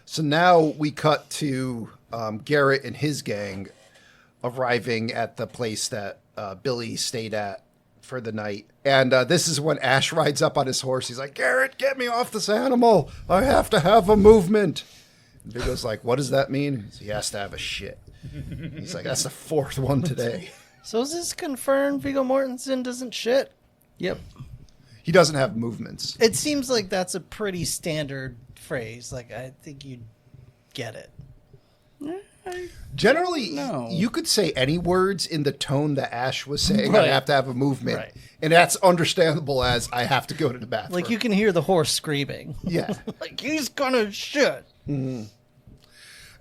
Speaker 1: So now we cut to Garrett and his gang arriving at the place that Billy stayed at for the night. And this is when Ash rides up on his horse. He's like, Garrett, get me off this animal. I have to have a movement. And Viggo's like, what does that mean? He has to have a shit. He's like, that's the fourth one today.
Speaker 2: So is this confirmed? Viggo Mortensen doesn't shit.
Speaker 3: Yep.
Speaker 1: He doesn't have movements.
Speaker 2: It seems like that's a pretty standard phrase. Like I think you'd get it.
Speaker 1: Generally,
Speaker 3: No.
Speaker 1: you could say any words in the tone that Ash was saying.
Speaker 2: Right.
Speaker 1: I have to have a movement.
Speaker 2: Right.
Speaker 1: And that's understandable as I have to go to the bathroom.
Speaker 2: Like you can hear the horse screaming.
Speaker 1: Yeah.
Speaker 2: Like he's gonna shit.
Speaker 1: And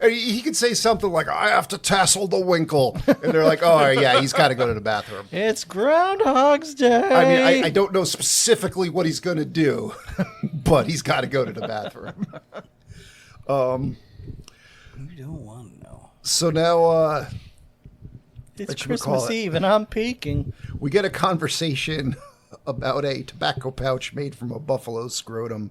Speaker 1: he could say something like, I have to tassel the winkle. And they're like, oh, yeah, he's got to go to the bathroom.
Speaker 2: It's Groundhog's Day.
Speaker 1: I mean, I don't know specifically what he's going to do, but he's got to go to the bathroom.
Speaker 3: You don't want to know.
Speaker 1: So now
Speaker 2: it's
Speaker 1: whatchamacallit.
Speaker 2: Christmas Eve and I'm peeking.
Speaker 1: we get a conversation about a tobacco pouch made from a buffalo scrotum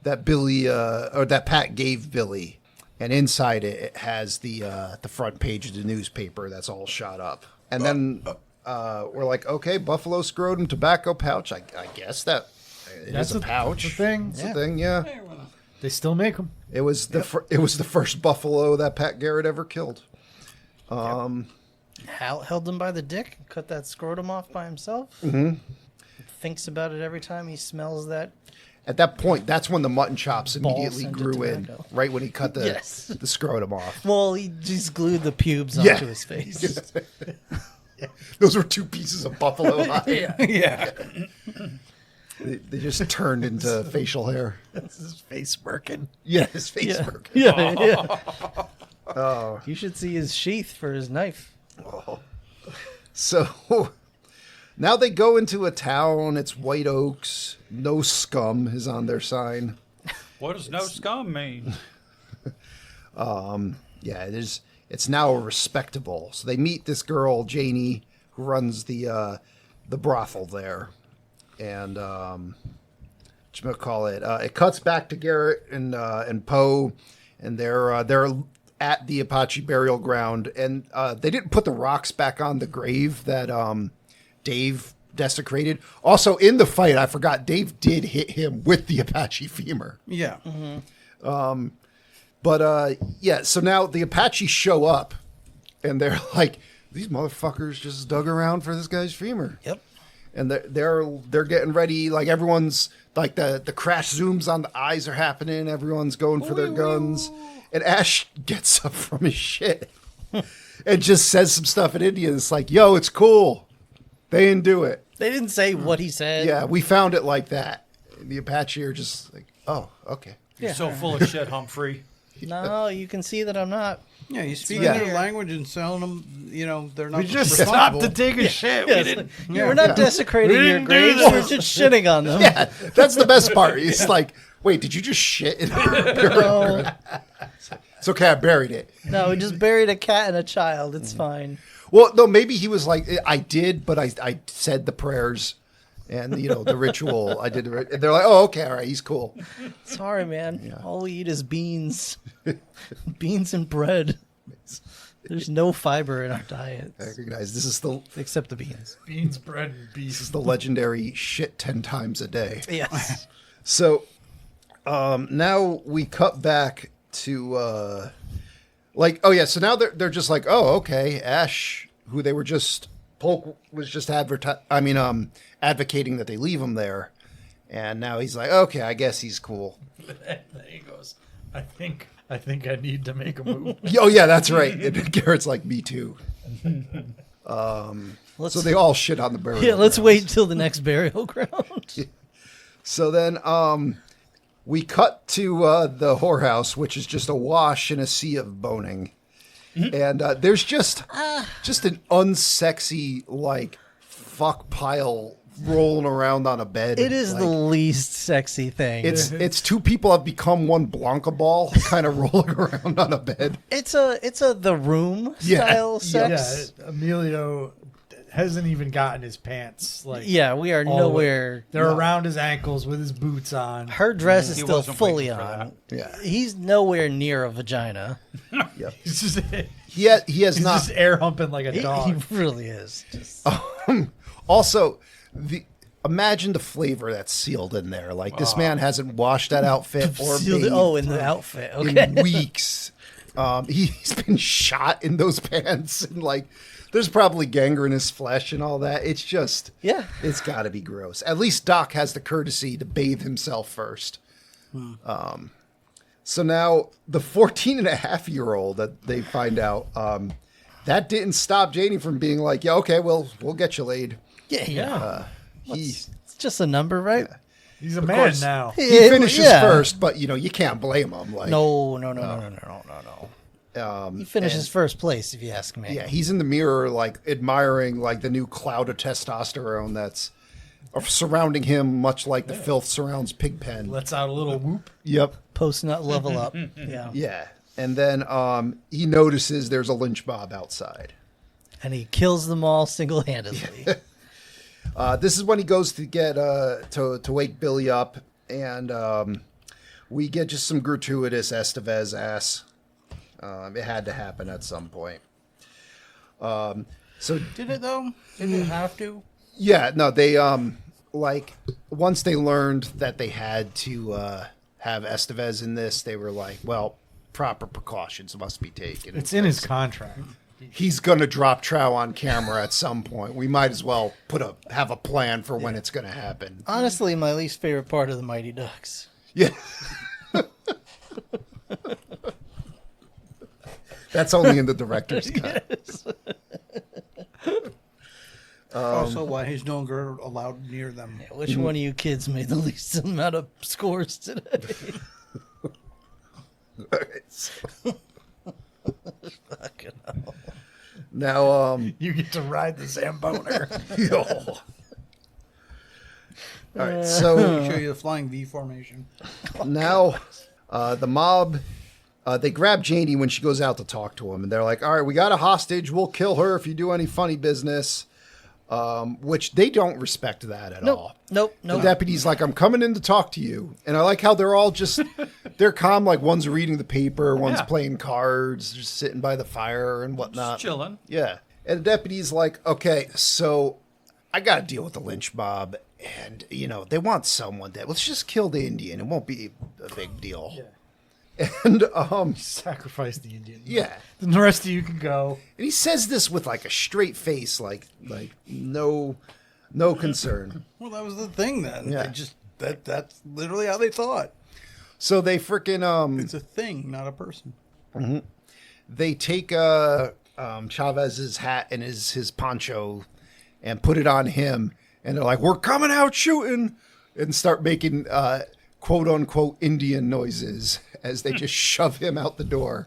Speaker 1: that that Pat gave Billy. And inside it has the front page of the newspaper that's all shot up. And then we're like, okay, buffalo scrotum tobacco pouch. I guess that it is a pouch.
Speaker 6: That's a thing.
Speaker 1: It's a thing, yeah.
Speaker 6: They still make them.
Speaker 1: It was the first buffalo that Pat Garrett ever killed.
Speaker 2: Hal held him by the dick, cut that scrotum off by himself. Mm-hmm. Thinks about it every time he smells that.
Speaker 1: At that point, that's when the mutton chops immediately
Speaker 2: scented
Speaker 1: grew in,
Speaker 2: tobacco.
Speaker 1: right when he cut the
Speaker 2: Yes.
Speaker 1: the scrotum off.
Speaker 2: Well, he just glued the pubes
Speaker 1: Yeah.
Speaker 2: onto his face.
Speaker 1: Those were two pieces of buffalo hide.
Speaker 3: Yeah.
Speaker 1: They just turned into facial hair.
Speaker 6: This is face smirking.
Speaker 1: Yeah, his face
Speaker 2: Yeah.
Speaker 1: work.
Speaker 2: Yeah. You should see his sheath for his knife.
Speaker 1: So now they go into a town. It's White Oaks. No scum is on their sign.
Speaker 4: What does no scum mean?
Speaker 1: Yeah, it's now respectable. So they meet this girl, Janie, who runs the brothel there. And it cuts back to Garrett and Poe, and they're at the Apache burial ground, and they didn't put the rocks back on the grave that Dave desecrated. Also, in the fight, I forgot Dave did hit him with the Apache femur.
Speaker 3: Yeah.
Speaker 1: But so now the Apache show up, and they're like, these motherfuckers just dug around for this guy's femur.
Speaker 2: Yep.
Speaker 1: And they're getting ready. Like everyone's like the crash zooms on the eyes are happening. Everyone's going for their guns, and Ash gets up from his shit and just says some stuff in Indian. It's like, yo, it's cool. They didn't do it.
Speaker 2: They didn't say what he said.
Speaker 1: Yeah, we found it like that. And the Apache are just like, oh, okay.
Speaker 4: You're so full of shit, Humphrey.
Speaker 2: No, you can see that I'm not.
Speaker 3: Yeah, you speak
Speaker 1: Yeah.
Speaker 3: their language and telling them, they're not
Speaker 6: We just
Speaker 3: responsible.
Speaker 6: stopped to take a shit.
Speaker 2: Yeah,
Speaker 6: We
Speaker 2: it's
Speaker 6: didn't.
Speaker 2: like, we're not desecrating
Speaker 6: We
Speaker 2: your
Speaker 6: didn't do
Speaker 2: graves.
Speaker 6: this.
Speaker 2: We're just shitting on them.
Speaker 1: Yeah, that's the best part. It's like, wait, did you just shit in her burial ground? It's okay, I buried it.
Speaker 2: No, we just buried a cat and a child. It's fine.
Speaker 1: Well, no, maybe he was like, I did, but I said the prayers and, the ritual. I did. And they're like, oh, okay, all right, he's cool.
Speaker 2: Sorry, man. All we eat is beans. Beans and bread. There's no fiber in our diet.
Speaker 1: I recognize this is the
Speaker 2: Except the beans.
Speaker 6: Beans, bread, and
Speaker 1: this is
Speaker 6: beef.
Speaker 1: the legendary shit 10 times a day.
Speaker 2: Yes.
Speaker 1: So now we cut back to so now they're just like, oh, okay, Ash, who they were just Polk was just advocating that they leave him there, and now he's like, okay, I guess he's cool.
Speaker 6: Then he goes, I think I need to make a move.
Speaker 1: Oh yeah, that's right. And Garrett's like, me too.
Speaker 2: Let's,
Speaker 1: So they all shit on the burial.
Speaker 2: yeah, let's
Speaker 1: grounds.
Speaker 2: wait till the next burial ground.
Speaker 1: So then we cut to the whorehouse, which is just awash in a sea of boning. And there's just an unsexy, like, fuck pile rolling around on a bed.
Speaker 2: It is
Speaker 1: like,
Speaker 2: the least sexy thing.
Speaker 1: It's two people have become one Blanca ball kind of rolling around on a bed.
Speaker 2: It's a The Room
Speaker 1: Yeah.
Speaker 2: style
Speaker 6: Yeah,
Speaker 2: sex.
Speaker 6: Emilio hasn't even gotten his pants. Like,
Speaker 2: Yeah, we are
Speaker 6: all the way-
Speaker 2: nowhere.
Speaker 6: They're around his ankles with his boots on.
Speaker 2: Her dress is
Speaker 4: He
Speaker 2: still
Speaker 4: wasn't
Speaker 2: fully
Speaker 4: waiting for
Speaker 2: on.
Speaker 1: Yeah.
Speaker 2: He's nowhere near a vagina.
Speaker 6: He's just,
Speaker 1: He has
Speaker 6: he's
Speaker 1: not.
Speaker 6: just air humping like a
Speaker 2: He
Speaker 6: dog.
Speaker 2: really is. Just,
Speaker 1: Also, imagine the flavor that's sealed in there. Like, this man hasn't washed that outfit or
Speaker 2: sealed
Speaker 1: bathed
Speaker 2: it- in the outfit. Okay.
Speaker 1: in weeks. He's been shot in those pants, and like, there's probably gangrenous flesh and all that. It's just,
Speaker 2: Yeah.
Speaker 1: it's got to be gross. At least Doc has the courtesy to bathe himself first. So now the 14-and-a-half-year-old that they find out, that didn't stop Janie from being like, yeah, okay, well, we'll get you laid.
Speaker 2: Yeah.
Speaker 1: He
Speaker 2: It's just a number, right?
Speaker 6: He's a man
Speaker 1: course.
Speaker 6: now.
Speaker 1: he finishes
Speaker 2: Yeah.
Speaker 1: first, but you can't blame him. Like,
Speaker 2: No. He finishes first place, if you ask me.
Speaker 1: yeah, he's in the mirror, like admiring like the new cloud of testosterone that's surrounding him, much like the filth surrounds Pigpen.
Speaker 6: Lets out a little whoop.
Speaker 1: Yep.
Speaker 2: Post nut level up. Yeah.
Speaker 1: Yeah. And then he notices there's a lynch mob outside.
Speaker 2: And he kills them all single handedly.
Speaker 1: This is when he goes to get to wake Billy up, and we get just some gratuitous Estevez ass. It had to happen at some point. So
Speaker 3: Did it, though? Did it have to?
Speaker 1: yeah, no, they like once they learned that they had to have Estevez in this, they were like, well, proper precautions must be taken.
Speaker 6: It's in his contract.
Speaker 1: He's gonna drop Trow on camera at some point. We might as well have a plan for when it's gonna happen.
Speaker 2: Honestly, my least favorite part of the Mighty Ducks.
Speaker 1: Yeah. That's only in the director's cut.
Speaker 3: Also, why he's no longer allowed near them.
Speaker 2: Which one of you kids made the least amount of scores today? Fucking hell.
Speaker 1: Now,
Speaker 6: You get to ride the Zamboner.
Speaker 1: all right. So
Speaker 3: Show you the flying V formation.
Speaker 1: now, the mob They grab Janie when she goes out to talk to him, and they're like, all right, we got a hostage. We'll kill her if you do any funny business. Which they don't respect that at all.
Speaker 2: Nope.
Speaker 1: The deputy's like, I'm coming in to talk to you. And I like how they're all just, they're calm. Like one's reading the paper, one's playing cards, just sitting by the fire and whatnot.
Speaker 4: Just chilling.
Speaker 1: Yeah. And the deputy's like, okay, so I got to deal with the lynch mob. And, they want someone that, let's just kill the Indian. It won't be a big deal.
Speaker 6: Yeah.
Speaker 1: And,
Speaker 6: Sacrifice the Indian.
Speaker 1: yeah.
Speaker 6: Then the rest of you can go.
Speaker 1: And he says this with like a straight face, like no concern.
Speaker 3: Well, that was the thing then.
Speaker 1: Yeah.
Speaker 3: They just that's literally how they thought.
Speaker 1: So they freaking
Speaker 3: It's a thing, not a person.
Speaker 1: they take Chavez's hat and his poncho and put it on him, and they're like, "We're coming out shooting," and start making quote unquote Indian noises as they just shove him out the door.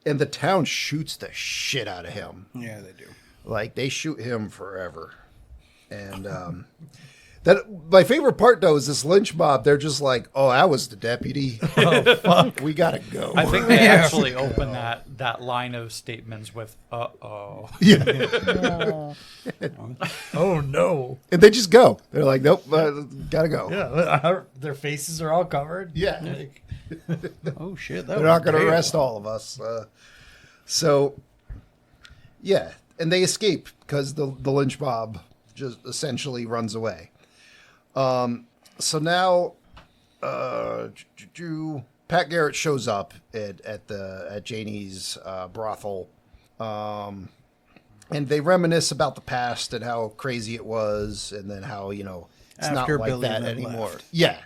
Speaker 1: And the town shoots the shit out of him.
Speaker 3: Yeah, they do.
Speaker 1: Like they shoot him forever. And that my favorite part though is this lynch mob. They're just like, "Oh, that was the deputy. Oh, fuck. We gotta go."
Speaker 4: I think they actually open that line of statements with "uh-oh."
Speaker 1: Yeah.
Speaker 6: Oh no.
Speaker 1: And they just go. They're like, "Nope, gotta go."
Speaker 6: Yeah, their faces are all covered.
Speaker 1: Yeah.
Speaker 6: Like,
Speaker 3: Oh shit!
Speaker 1: They're not going to arrest all of us. So, yeah. And they escape because the lynch mob just essentially runs away. So now, Pat Garrett shows up at Janie's brothel. And they reminisce about the past and how crazy it was, and then how, it's
Speaker 3: After
Speaker 1: not like
Speaker 3: Billy
Speaker 1: that
Speaker 3: Lynn
Speaker 1: anymore.
Speaker 3: left.
Speaker 1: Yeah.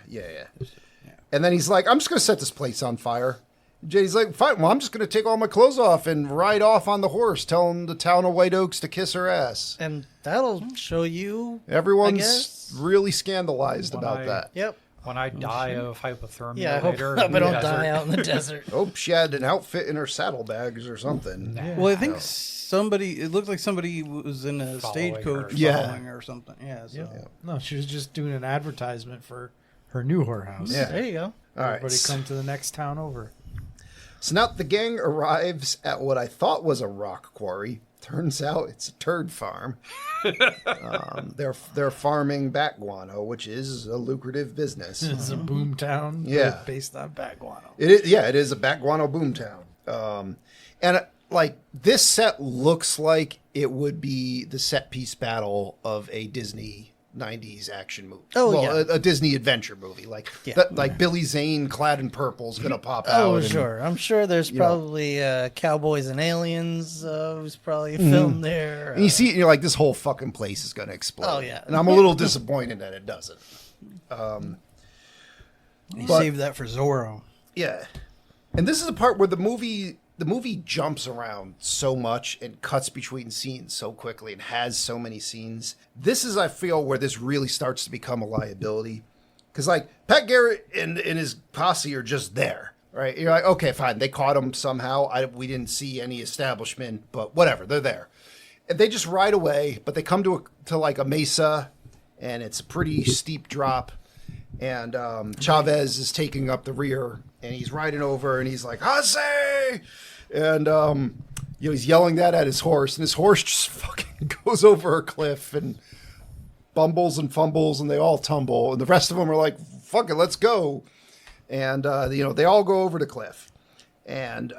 Speaker 1: And then he's like, I'm just going to set this place on fire. Janie's like, fine, well, I'm just going to take all my clothes off and ride off on the horse, telling the town of White Oaks to kiss her ass.
Speaker 2: And that'll show you. I
Speaker 1: Everyone's
Speaker 2: guess.
Speaker 1: really scandalized about that.
Speaker 2: Yep.
Speaker 4: When I die of hypothermia
Speaker 2: Yeah, I hope
Speaker 4: later,
Speaker 2: I
Speaker 4: in the
Speaker 2: don't
Speaker 4: desert.
Speaker 2: die out in the desert.
Speaker 1: Hope she had an outfit in her saddlebags or something.
Speaker 3: Well, I think it looked like somebody was in a
Speaker 4: Following
Speaker 3: stagecoach
Speaker 4: her.
Speaker 1: Yeah.
Speaker 3: following her or something. Yeah. So.
Speaker 6: no, she was just doing an advertisement for her new whorehouse.
Speaker 1: Yeah.
Speaker 2: There you go.
Speaker 1: All right.
Speaker 6: Everybody come to the next town over.
Speaker 1: So now the gang arrives at what I thought was a rock quarry. Turns out it's a turd farm. They're farming bat guano, which is a lucrative business.
Speaker 6: It's a boom town.
Speaker 1: Yeah.
Speaker 6: Based on bat guano.
Speaker 1: It is, yeah, it is a bat guano boomtown. And this set looks like it would be the set piece battle of a Disney 90s action movie.
Speaker 2: Oh,
Speaker 1: well,
Speaker 2: yeah.
Speaker 1: a Disney adventure movie. Like Billy Zane clad in purple is going to pop out.
Speaker 2: Oh,
Speaker 1: and-
Speaker 2: sure. I'm sure there's probably Cowboys and Aliens who's probably filmed there.
Speaker 1: And you see it, and you're like, this whole fucking place is going to explode.
Speaker 2: Oh, yeah.
Speaker 1: And I'm a little disappointed that it doesn't.
Speaker 3: He
Speaker 1: But-
Speaker 3: saved that for Zorro.
Speaker 1: Yeah. And this is the part where the movie jumps around so much and cuts between scenes so quickly and has so many scenes. This is, I feel, where this really starts to become a liability. Because, Pat Garrett and his posse are just there, right? You're like, okay, fine. They caught him somehow. We didn't see any establishment, but whatever. They're there. And they just ride away, but they come to a mesa, and it's a pretty steep drop. And Chavez is taking up the rear, and he's riding over, and he's like, Jose! And, he's yelling that at his horse, and his horse just fucking goes over a cliff and bumbles and fumbles, and they all tumble. And the rest of them are like, fuck it, let's go. And, they all go over the cliff. And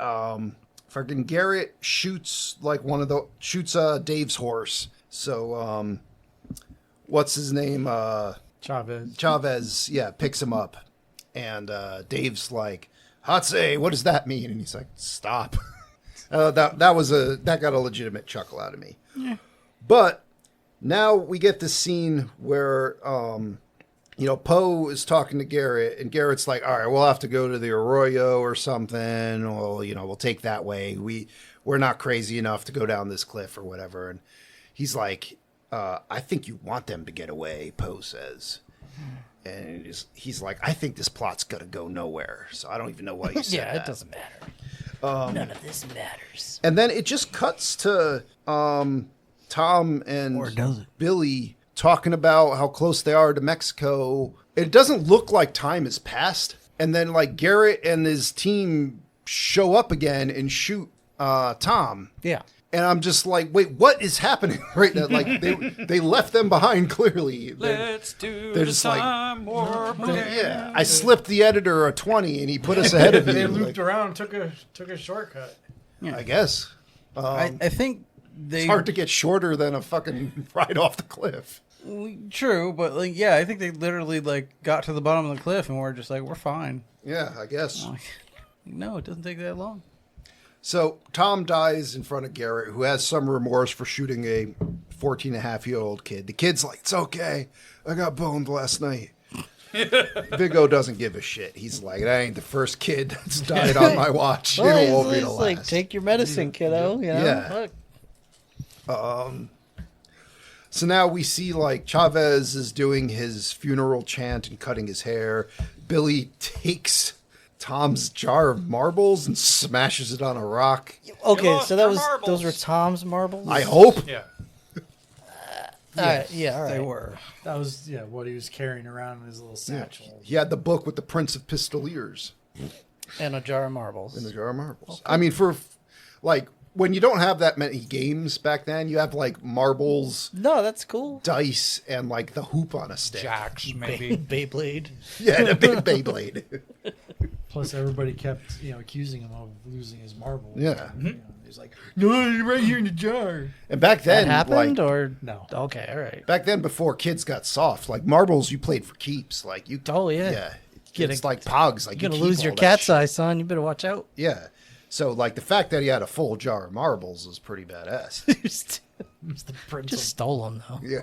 Speaker 1: fucking Garrett shoots, Dave's horse. So, what's his name?
Speaker 6: Chavez.
Speaker 1: Picks him up. And Dave's like, Hatse, what does that mean? And he's like, stop. That got a legitimate chuckle out of me. Yeah. But now we get this scene where, Poe is talking to Garrett, and Garrett's like, all right, we'll have to go to the Arroyo or something. Well, we'll take that way. We're not crazy enough to go down this cliff or whatever. And he's like, I think you want them to get away, Poe says. And he's like, I think this plot's going to go nowhere. So I don't even know why you said
Speaker 2: Yeah,
Speaker 1: that.
Speaker 2: it doesn't matter. None of this matters.
Speaker 1: And then it just cuts to Tom and
Speaker 3: Or does it?
Speaker 1: Billy talking about how close they are to Mexico. It doesn't look like time has passed. And then Garrett and his team show up again and shoot Tom.
Speaker 2: Yeah.
Speaker 1: And I'm just like, wait, what is happening right now? Like they left them behind clearly.
Speaker 4: Let's do
Speaker 1: they're
Speaker 4: the
Speaker 1: just like,
Speaker 4: time warp again.
Speaker 1: yeah, I slipped the editor a 20 and he put us ahead of you.
Speaker 6: They looped
Speaker 1: Like,
Speaker 6: around, took a shortcut.
Speaker 1: I guess.
Speaker 3: I think they
Speaker 1: It's hard to get shorter than a fucking ride off the cliff.
Speaker 3: true, but like yeah, I think they literally like got to the bottom of the cliff and we're just like we're fine.
Speaker 1: Yeah, I guess.
Speaker 3: No, it doesn't take that long.
Speaker 1: So Tom dies in front of Garrett, who has some remorse for shooting a 14-and-a-half-year-old kid. The kid's like, it's okay. I got boned last night. Vigo doesn't give a shit. He's like, that ain't the first kid that's died on my watch.
Speaker 2: Well,
Speaker 1: it won't be
Speaker 2: he's
Speaker 1: the
Speaker 2: like,
Speaker 1: last.
Speaker 2: take your medicine, kiddo. You know?
Speaker 1: Yeah.
Speaker 2: Look.
Speaker 1: So now we see like Chavez is doing his funeral chant and cutting his hair. Billy takes Tom's jar of marbles and smashes it on a rock.
Speaker 2: Okay,
Speaker 4: lost
Speaker 2: so that
Speaker 4: your
Speaker 2: was
Speaker 4: marbles.
Speaker 2: those were Tom's marbles.
Speaker 1: I hope.
Speaker 4: Yeah.
Speaker 2: All right, yeah, all right.
Speaker 3: They were.
Speaker 6: That was what he was carrying around in his little satchel.
Speaker 1: He had the book with the Prince of Pistoliers
Speaker 2: And a jar of marbles.
Speaker 1: in the jar of marbles. I mean, for like when you don't have that many games back then, you have like marbles,
Speaker 2: No, that's cool.
Speaker 1: dice, and like the hoop on a stick.
Speaker 4: Jacks, maybe.
Speaker 2: Beyblade.
Speaker 1: Yeah, the big Beyblade.
Speaker 6: Plus, everybody kept accusing him of losing his marbles.
Speaker 1: Yeah.
Speaker 6: He's like, no, you're right here in the jar.
Speaker 1: And back
Speaker 2: That
Speaker 1: then,
Speaker 2: happened,
Speaker 1: like,
Speaker 2: or
Speaker 6: No.
Speaker 2: Okay, all right.
Speaker 1: back then before kids got soft, like marbles, you played for keeps. Like you,
Speaker 2: Oh, yeah.
Speaker 1: yeah.
Speaker 2: Get
Speaker 1: It's
Speaker 2: a-
Speaker 1: like Pogs. Like
Speaker 2: You're gonna
Speaker 1: keep
Speaker 2: lose
Speaker 1: all
Speaker 2: your
Speaker 1: that
Speaker 2: cat's
Speaker 1: shit.
Speaker 2: eye, son. You better watch out.
Speaker 1: Yeah. So like the fact that he had a full jar of marbles is pretty badass.
Speaker 2: Just
Speaker 6: It's the prince
Speaker 2: stole them though.
Speaker 1: Yeah.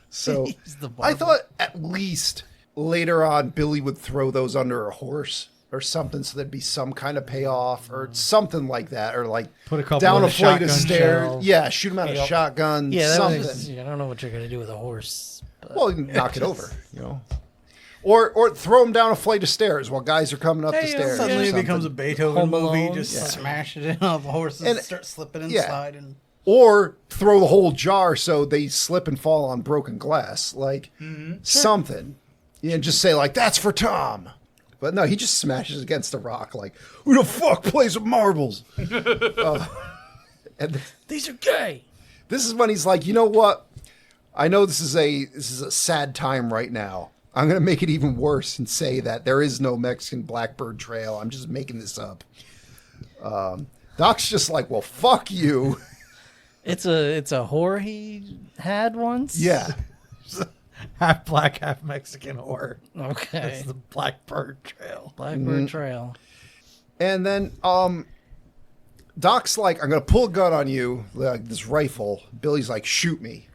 Speaker 1: So
Speaker 2: He's the
Speaker 1: I
Speaker 2: marble.
Speaker 1: thought at least later on Billy would throw those under a horse or something, so there'd be some kind of payoff or something like that, or like
Speaker 6: Put a couple
Speaker 1: down
Speaker 6: of
Speaker 1: a flight of
Speaker 6: shotgun
Speaker 1: stairs.
Speaker 6: shells.
Speaker 1: Yeah, shoot him out of a shotgun.
Speaker 2: Yeah, that
Speaker 1: something.
Speaker 2: was, I don't know what you're gonna do with a horse. But
Speaker 1: Well, knock it over, or throw him down a flight of stairs while guys are coming up the
Speaker 2: Hey,
Speaker 1: stairs. or
Speaker 3: Suddenly it
Speaker 1: something.
Speaker 3: becomes a Beethoven
Speaker 2: Home
Speaker 3: movie.
Speaker 2: Alone.
Speaker 3: Just
Speaker 2: Yeah.
Speaker 3: smash it in off the horses
Speaker 1: And-
Speaker 3: and start slipping and
Speaker 1: yeah.
Speaker 3: sliding.
Speaker 1: Or throw the whole jar so they slip and fall on broken glass, like something. Yeah, and just say like that's for Tom. But no, he just smashes against the rock like, who the fuck plays with marbles? And
Speaker 2: these are gay.
Speaker 1: this is when he's like, you know what? I know this is a sad time right now. I'm gonna make it even worse and say that there is no Mexican Blackbird Trail. I'm just making this up. Doc's just like, well, fuck you.
Speaker 2: It's a whore he had once.
Speaker 1: Yeah.
Speaker 6: half black, half Mexican whore.
Speaker 2: Okay.
Speaker 6: That's the Blackbird Trail.
Speaker 2: Blackbird Trail.
Speaker 1: And then Doc's like, I'm going to pull a gun on you, like this rifle. Billy's like, shoot me.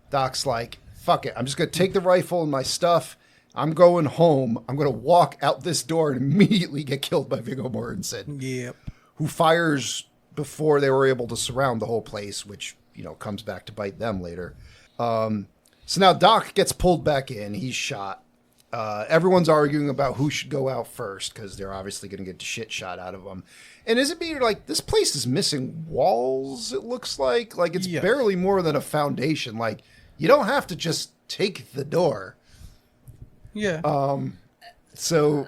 Speaker 1: Doc's like, fuck it. I'm just going to take the rifle and my stuff. I'm going home. I'm going to walk out this door and immediately get killed by Viggo Mortensen,
Speaker 3: Yep.
Speaker 1: who fires before they were able to surround the whole place, which, comes back to bite them later. So now Doc gets pulled back in. He's shot. Everyone's arguing about who should go out first because they're obviously going to get the shit shot out of them. And is it being like this place is missing walls? It looks like it's
Speaker 3: Yes.
Speaker 1: barely more than a foundation. Like you don't have to just take the door.
Speaker 3: Yeah.
Speaker 1: So,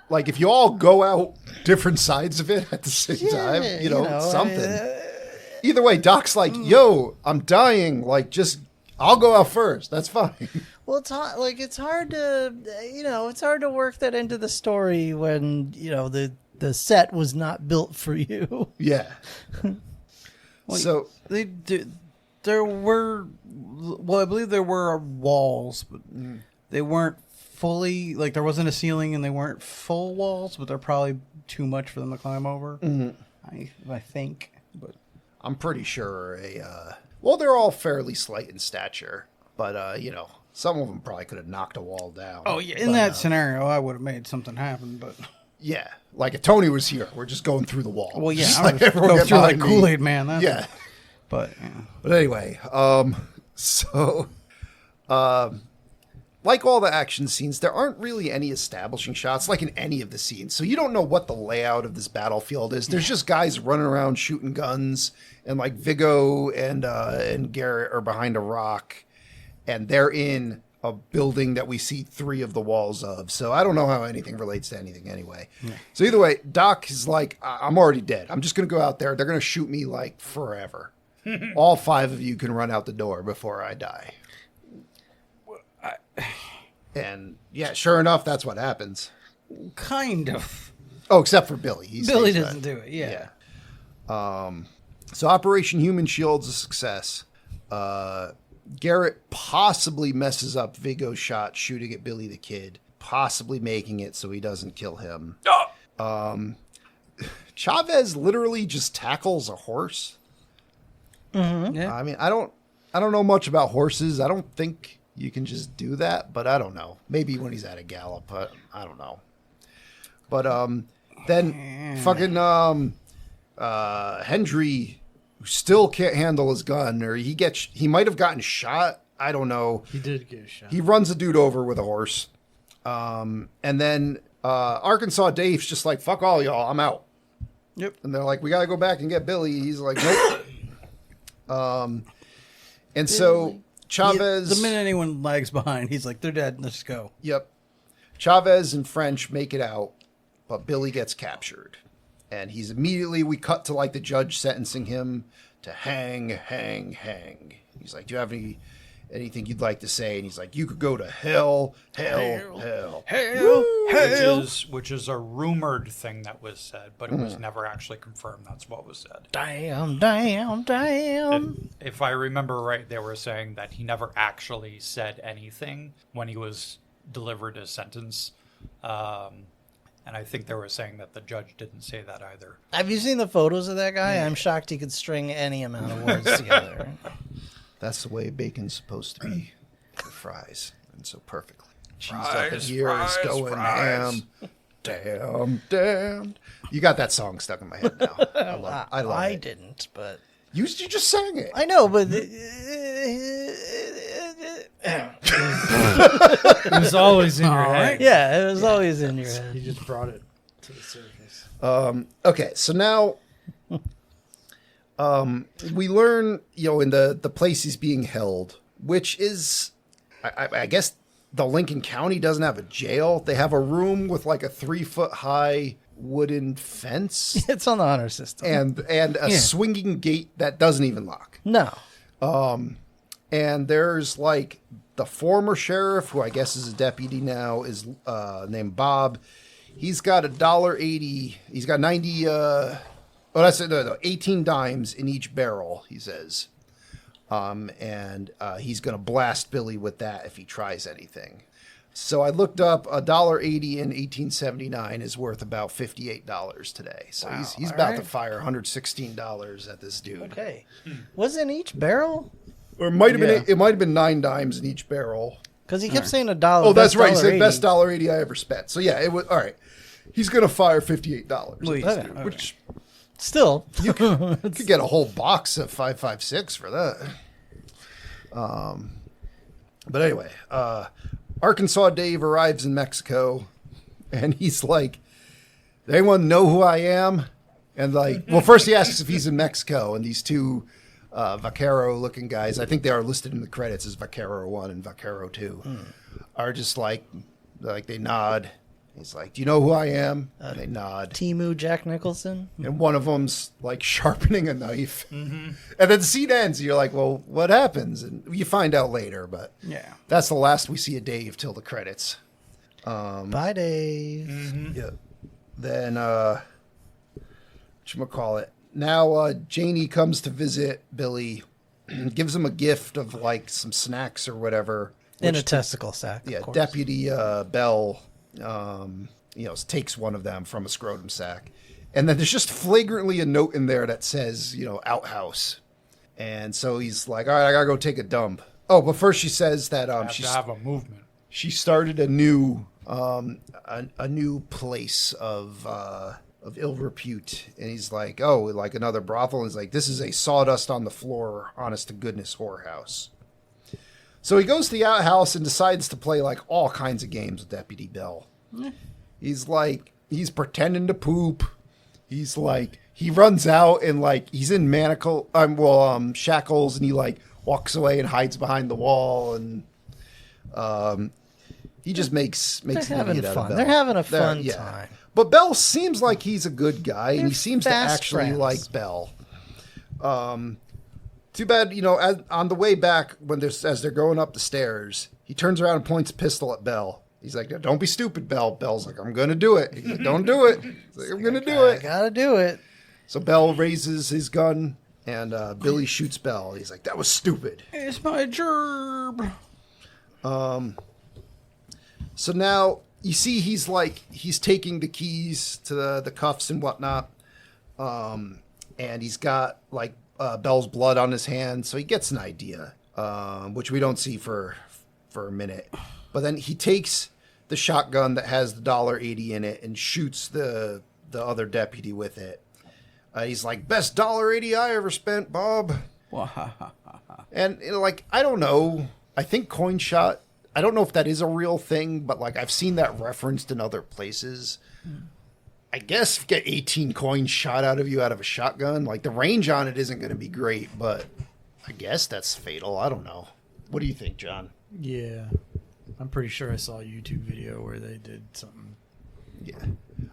Speaker 1: like if you all go out different sides of it at the same time, something. Either way, Doc's like, "Yo, I'm dying. Like just." I'll go out first. That's fine.
Speaker 2: Well, it's hard. Like it's hard to, it's hard to work that into the story when the set was not built for you.
Speaker 1: Yeah. So
Speaker 3: they do. There were, I believe there were walls, but they weren't fully like there wasn't a ceiling and they weren't full walls, but they're probably too much for them to climb over. I think, but
Speaker 1: I'm pretty sure well, they're all fairly slight in stature, but some of them probably could have knocked a wall down.
Speaker 3: oh yeah, in
Speaker 1: But,
Speaker 3: that scenario, I would have made something happen, but
Speaker 1: yeah, like if Tony was here, we're just going through the wall.
Speaker 3: well, yeah,
Speaker 1: Just
Speaker 3: I
Speaker 1: like
Speaker 3: would
Speaker 1: everyone
Speaker 3: go
Speaker 1: get
Speaker 3: through like
Speaker 1: behind me.
Speaker 3: Kool-Aid Man. That's
Speaker 1: Yeah.
Speaker 3: but yeah.
Speaker 1: But anyway, so like all the action scenes, there aren't really any establishing shots like in any of the scenes. So you don't know what the layout of this battlefield is. There's just guys running around shooting guns, and like Viggo and Garrett are behind a rock, and they're in a building that we see 3 of the walls of. So I don't know how anything relates to anything anyway. So either way, Doc is like, I'm already dead. I'm just going to go out there. They're going to shoot me like forever. All 5 of you can run out the door before I die. And yeah, sure enough, that's what happens.
Speaker 3: Kind of.
Speaker 1: Oh, except for Billy.
Speaker 3: Billy doesn't do it. Yeah.
Speaker 1: So Operation Human Shield's a success. Garrett possibly messes up Vigo's shot shooting at Billy the Kid, possibly making it so he doesn't kill him. Chavez literally just tackles a horse.
Speaker 3: Yeah.
Speaker 1: I mean, I don't know much about horses. I don't think you can just do that, but I don't know. Maybe when he's at a gallop, but I don't know. But then fucking Hendry still can't handle his gun, or he might have gotten shot. I don't know.
Speaker 6: He did get shot.
Speaker 1: He runs a dude over with a horse. And then Arkansas Dave's just like, fuck all y'all, I'm out.
Speaker 3: Yep.
Speaker 1: And they're like, we got to go back and get Billy. He's like, nope. And so Chavez...
Speaker 3: The minute anyone lags behind, he's like, they're dead, let's go.
Speaker 1: Yep. Chavez and French make it out, but Billy gets captured. And we cut to like the judge sentencing him to hang. He's like, do you have anything you'd like to say? And he's like, you could go to hell.
Speaker 4: Which is a rumored thing that was said, but it was never actually confirmed. That's what was said.
Speaker 2: Damn.
Speaker 4: And if I remember right, they were saying that he never actually said anything when he was delivered his sentence. And I think they were saying that the judge didn't say that either.
Speaker 2: Have you seen the photos of that guy? I'm shocked he could string any amount of words together.
Speaker 1: That's the way bacon's supposed to be for fries. And so perfectly. Cheese
Speaker 5: Fries,
Speaker 1: up in here is
Speaker 5: fries,
Speaker 1: going
Speaker 5: fries.
Speaker 1: ham. Damned. You got that song stuck in my head now. I love
Speaker 2: I
Speaker 1: it.
Speaker 2: didn't, but...
Speaker 1: You just sang it.
Speaker 2: I know, but...
Speaker 6: It was always in your head.
Speaker 2: yeah, it was always in your head.
Speaker 6: He just brought it to the surface.
Speaker 1: Okay, so now we learn, in the place he's being held, which is, I guess the Lincoln County doesn't have a jail. They have a room with like a 3-foot high wooden fence
Speaker 2: It's on the honor system.
Speaker 1: and a swinging gate that doesn't even lock.
Speaker 2: No.
Speaker 1: And there's like the former sheriff, who I guess is a deputy now, is named Bob. He's got $1.80. He's got 18 dimes in each barrel, he says. And he's going to blast Billy with that if he tries anything. So I looked up $1.80 in 1879 is worth about $58 today. So he's about to fire $116 at this dude.
Speaker 2: Okay. Was it in each barrel?
Speaker 1: Or it might have been 9 dimes in each barrel.
Speaker 2: Because he kept saying $1.
Speaker 1: Oh, that's right. He
Speaker 2: $1.80.
Speaker 1: said best $1.80 I ever spent. So yeah, it was all right. He's gonna fire $58,
Speaker 2: Okay.
Speaker 1: which
Speaker 2: Still.
Speaker 1: you could get a whole box of 5.56 for that. But anyway, Arkansas Dave arrives in Mexico, and he's like, "Does anyone know who I am?" And like, well, first he asks if he's in Mexico, and these two Vaquero-looking guys, I think they are listed in the credits as Vaquero 1 and Vaquero 2, are just like they nod. He's like, "Do you know who I am?" And they nod.
Speaker 2: Timu Jack Nicholson.
Speaker 1: And one of them's like sharpening a knife. And then the scene ends. And you're like, well, what happens? And you find out later, but that's the last we see of Dave till the credits.
Speaker 2: Bye, Dave.
Speaker 1: Yeah. Then, whatchamacallit. Now, Janie comes to visit Billy, gives him a gift of like some snacks or whatever.
Speaker 2: In a testicle sack.
Speaker 1: Yeah,
Speaker 2: of course.
Speaker 1: Deputy Bell, takes one of them from a scrotum sack. And then there's just flagrantly a note in there that says, outhouse. And so he's like, all right, I gotta go take a dump. Oh, but first she says that
Speaker 4: Have to have a movement.
Speaker 1: she started a new place of ill repute. And he's like, oh, like another brothel. And he's like, this is a sawdust on the floor, honest to goodness whorehouse. So he goes to the outhouse and decides to play like all kinds of games with Deputy Bell. He's pretending to poop. He's like, he runs out and like, he's in shackles, and he like walks away and hides behind the wall. And He just makes
Speaker 2: They're
Speaker 1: an
Speaker 2: having
Speaker 1: idiot out of
Speaker 2: fun.
Speaker 1: Bell.
Speaker 2: They're having a fun time.
Speaker 1: But Bell seems like he's a good guy, and
Speaker 2: They're
Speaker 1: he seems to
Speaker 2: fast
Speaker 1: actually
Speaker 2: friends.
Speaker 1: like Bell. Too bad, on the way back as they're going up the stairs, he turns around and points a pistol at Bell. He's like, "Don't be stupid, Bell." Bell's like, "I'm going to do it." He's like, "Don't do it." He's like, "I'm going to do
Speaker 2: I
Speaker 1: it."
Speaker 2: gotta do it.
Speaker 1: So Bell raises his gun, and Billy shoots Bell. He's like, "That was stupid."
Speaker 3: It's my gerb.
Speaker 1: So now you see he's taking the keys to the cuffs and whatnot, and he's got Bell's blood on his hand, so he gets an idea, which we don't see for a minute. But then he takes the shotgun that has the $1.80 in it and shoots the other deputy with it. He's like, "Best $1.80 I ever spent, Bob." And I don't know. I think coin shot. I don't know if that is a real thing, but I've seen that referenced in other places. I guess get 18 coins shot out of you out of a shotgun. The range on it isn't going to be great, but I guess that's fatal. I don't know. What do you think, John?
Speaker 6: Yeah. I'm pretty sure I saw a YouTube video where they did something.
Speaker 1: Yeah.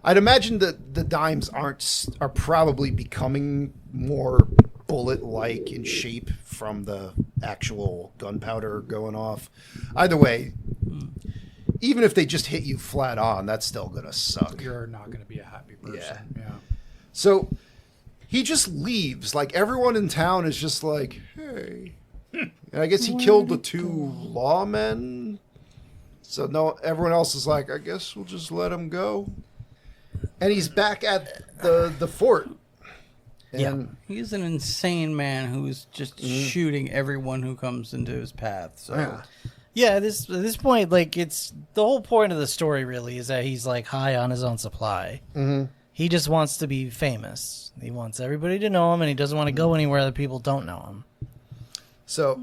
Speaker 1: I'd imagine that the dimes are probably becoming more bullet-like in shape from the actual gunpowder going off. Either way, even if they just hit you flat on, that's still going to suck.
Speaker 4: You're not going to be a happy person. Yeah.
Speaker 1: So he just leaves. Everyone in town is just like, "Hey." And I guess he killed the 2 lawmen. So no, everyone else is like, "I guess we'll just let him go." And he's back at the fort. And
Speaker 3: He's an insane man who's just shooting everyone who comes into his path. So
Speaker 2: Yeah, at this point, it's the whole point of the story really is that he's high on his own supply. Mm-hmm. He just wants to be famous. He wants everybody to know him, and he doesn't want to go anywhere that people don't know him.
Speaker 1: So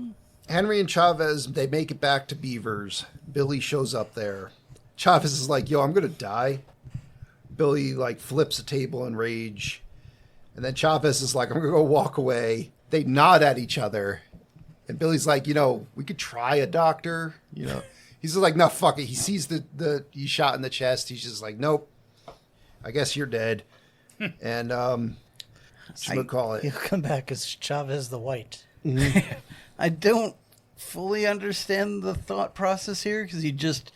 Speaker 1: Henry and Chavez, they make it back to Beavers. Billy shows up there. Chavez is like, "Yo, I'm going to die." Billy flips a table in rage. And then Chavez is like, "I'm going to go walk away." They nod at each other. And Billy's like, "We could try a doctor." He's just like, "No, fuck it." He sees he's shot in the chest. He's just like, "Nope. I guess you're dead." And, call it.
Speaker 2: He'll come back as Chavez the White.
Speaker 3: I don't fully understand the thought process here because he just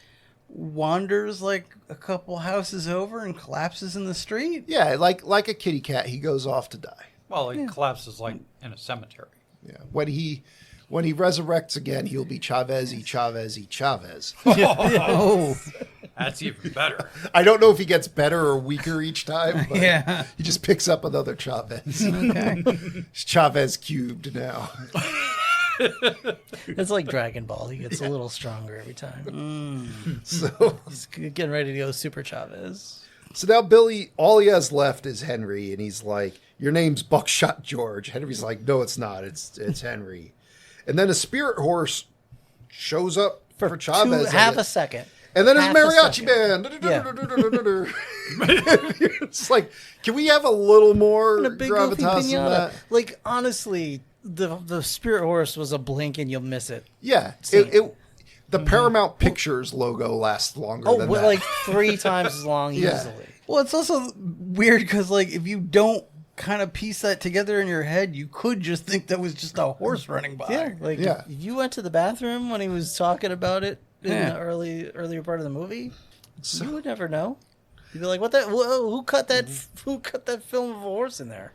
Speaker 3: wanders a couple houses over and collapses in the street.
Speaker 1: Yeah, like a kitty cat, he goes off to die.
Speaker 4: Well, he collapses in a cemetery.
Speaker 1: Yeah. When he resurrects again, he'll be Chavez-y, Chavez-y, Chavez.
Speaker 3: Oh,
Speaker 4: That's even better.
Speaker 1: I don't know if he gets better or weaker each time, but
Speaker 3: yeah.
Speaker 1: he just picks up another Chavez.
Speaker 3: Okay.
Speaker 1: It's Chavez cubed now.
Speaker 2: It's like Dragon Ball. He gets a little stronger every time.
Speaker 1: So
Speaker 2: He's getting ready to go Super Chavez.
Speaker 1: now Billy, all he has left is Henry, and he's like, "Your name's Buckshot George." Henry's like, "No, it's not. It's Henry." And then a spirit horse shows up for Chavez.
Speaker 2: Half a second.
Speaker 1: And then his
Speaker 2: half a
Speaker 1: mariachi
Speaker 2: second.
Speaker 1: band. It's like, can we have a little more
Speaker 2: And a big goofy
Speaker 1: gravitas than
Speaker 2: pinata.
Speaker 1: that?
Speaker 2: Honestly, the spirit horse was a blink and you'll miss it.
Speaker 1: Yeah. The Paramount Pictures logo lasts longer
Speaker 2: Oh,
Speaker 1: than
Speaker 2: but
Speaker 1: that.
Speaker 2: 3 times as long
Speaker 1: Yeah.
Speaker 2: easily.
Speaker 3: Well, it's also weird because, if you don't kind of piece that together in your head, you could just think that was just a horse running by.
Speaker 2: Yeah,
Speaker 1: Yeah.
Speaker 2: if you went to the bathroom when he was talking about it in
Speaker 3: Yeah.
Speaker 2: the earlier part of the movie, you would never know. You'd be like, "What? Who cut that? Who cut that film of a horse in there?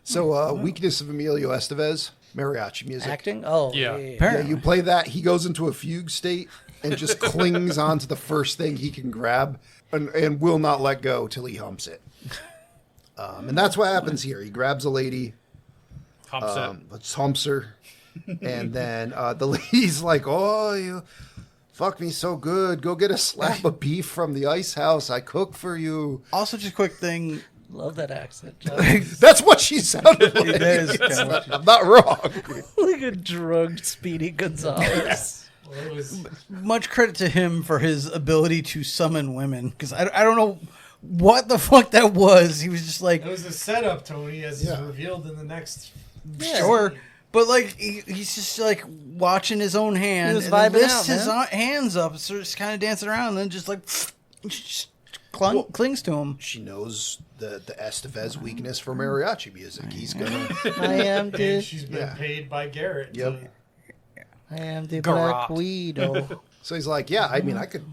Speaker 1: So, weakness of Emilio Estevez, mariachi music.
Speaker 2: Acting? Oh,
Speaker 4: Yeah.
Speaker 1: Yeah, you play that, he goes into a fugue state and just clings onto the first thing he can grab and will not let go till he humps it. And that's what happens here. He grabs a lady, humps her, and then the lady's like, "Oh, you fuck me so good. Go get a slab of beef from the ice house. I cook for you."
Speaker 3: Also, just a quick thing.
Speaker 2: Love that accent.
Speaker 1: That's what she sounded like.
Speaker 3: That is kind of-
Speaker 1: I'm not wrong.
Speaker 2: Like a drugged Speedy Gonzales.
Speaker 6: Well, it was
Speaker 3: Much credit to him for his ability to summon women because I don't know what the fuck that was. He was just like,
Speaker 6: it was a setup, Tony, as is revealed in the next.
Speaker 3: sure. But like he's just like watching his own hand.
Speaker 2: He was
Speaker 3: and then
Speaker 2: vibing
Speaker 3: lifts
Speaker 2: out,
Speaker 3: his
Speaker 2: man.
Speaker 3: hands up, so just kind of dancing around, and then just like just clings to him.
Speaker 1: She knows the Estevez weakness for mariachi music. He's gonna.
Speaker 2: I am
Speaker 6: And
Speaker 2: the
Speaker 6: she's been
Speaker 1: Yeah.
Speaker 6: paid by Garrett.
Speaker 1: Yep.
Speaker 2: Black
Speaker 4: Garrot.
Speaker 2: Widow.
Speaker 1: So he's like, yeah. I mean, I could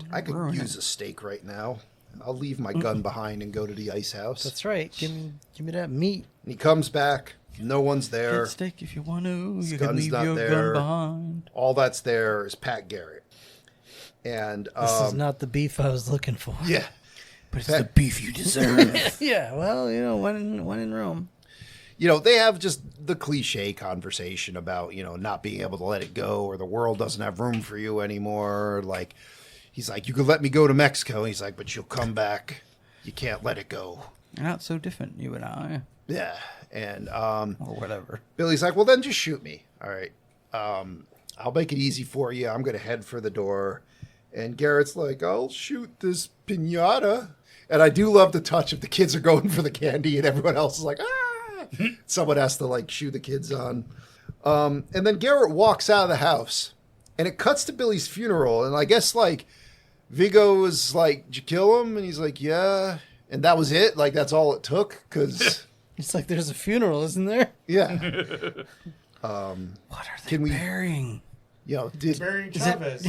Speaker 1: use a steak right now. I'll leave my gun behind and go to the ice house.
Speaker 2: That's right. Give me that meat.
Speaker 1: And he comes back. No one's there.
Speaker 3: Get steak if you want to. You
Speaker 1: gun's
Speaker 3: can leave
Speaker 1: not
Speaker 3: your
Speaker 1: there.
Speaker 3: gun behind.
Speaker 1: All that's there is Pat Garrett. And
Speaker 2: This is not the beef I was looking for.
Speaker 1: yeah.
Speaker 3: But it's the beef you deserve.
Speaker 2: Yeah, well, when in Rome.
Speaker 1: They have just the cliche conversation about, not being able to let it go or the world doesn't have room for you anymore. Like, he's like, you could let me go to Mexico. He's like, but you'll come back. You can't let it go.
Speaker 3: You're not so different, you and I,
Speaker 1: Yeah. And
Speaker 3: or whatever.
Speaker 1: Billy's like, well, then just shoot me. All right. I'll make it easy for you. I'm going to head for the door. And Garrett's like, I'll shoot this piñata. And I do love the touch of the kids are going for the candy and everyone else is like, ah. Someone has to like shoo the kids on. And then Garrett walks out of the house and it cuts to Billy's funeral. And I guess like Vigo was like, did you kill him? And he's like, yeah. And that was it. Like, that's all it took. Because,
Speaker 2: It's like there's a funeral, isn't there?
Speaker 1: yeah.
Speaker 3: What are they
Speaker 1: Can we-
Speaker 3: burying?
Speaker 6: Burying Chavez.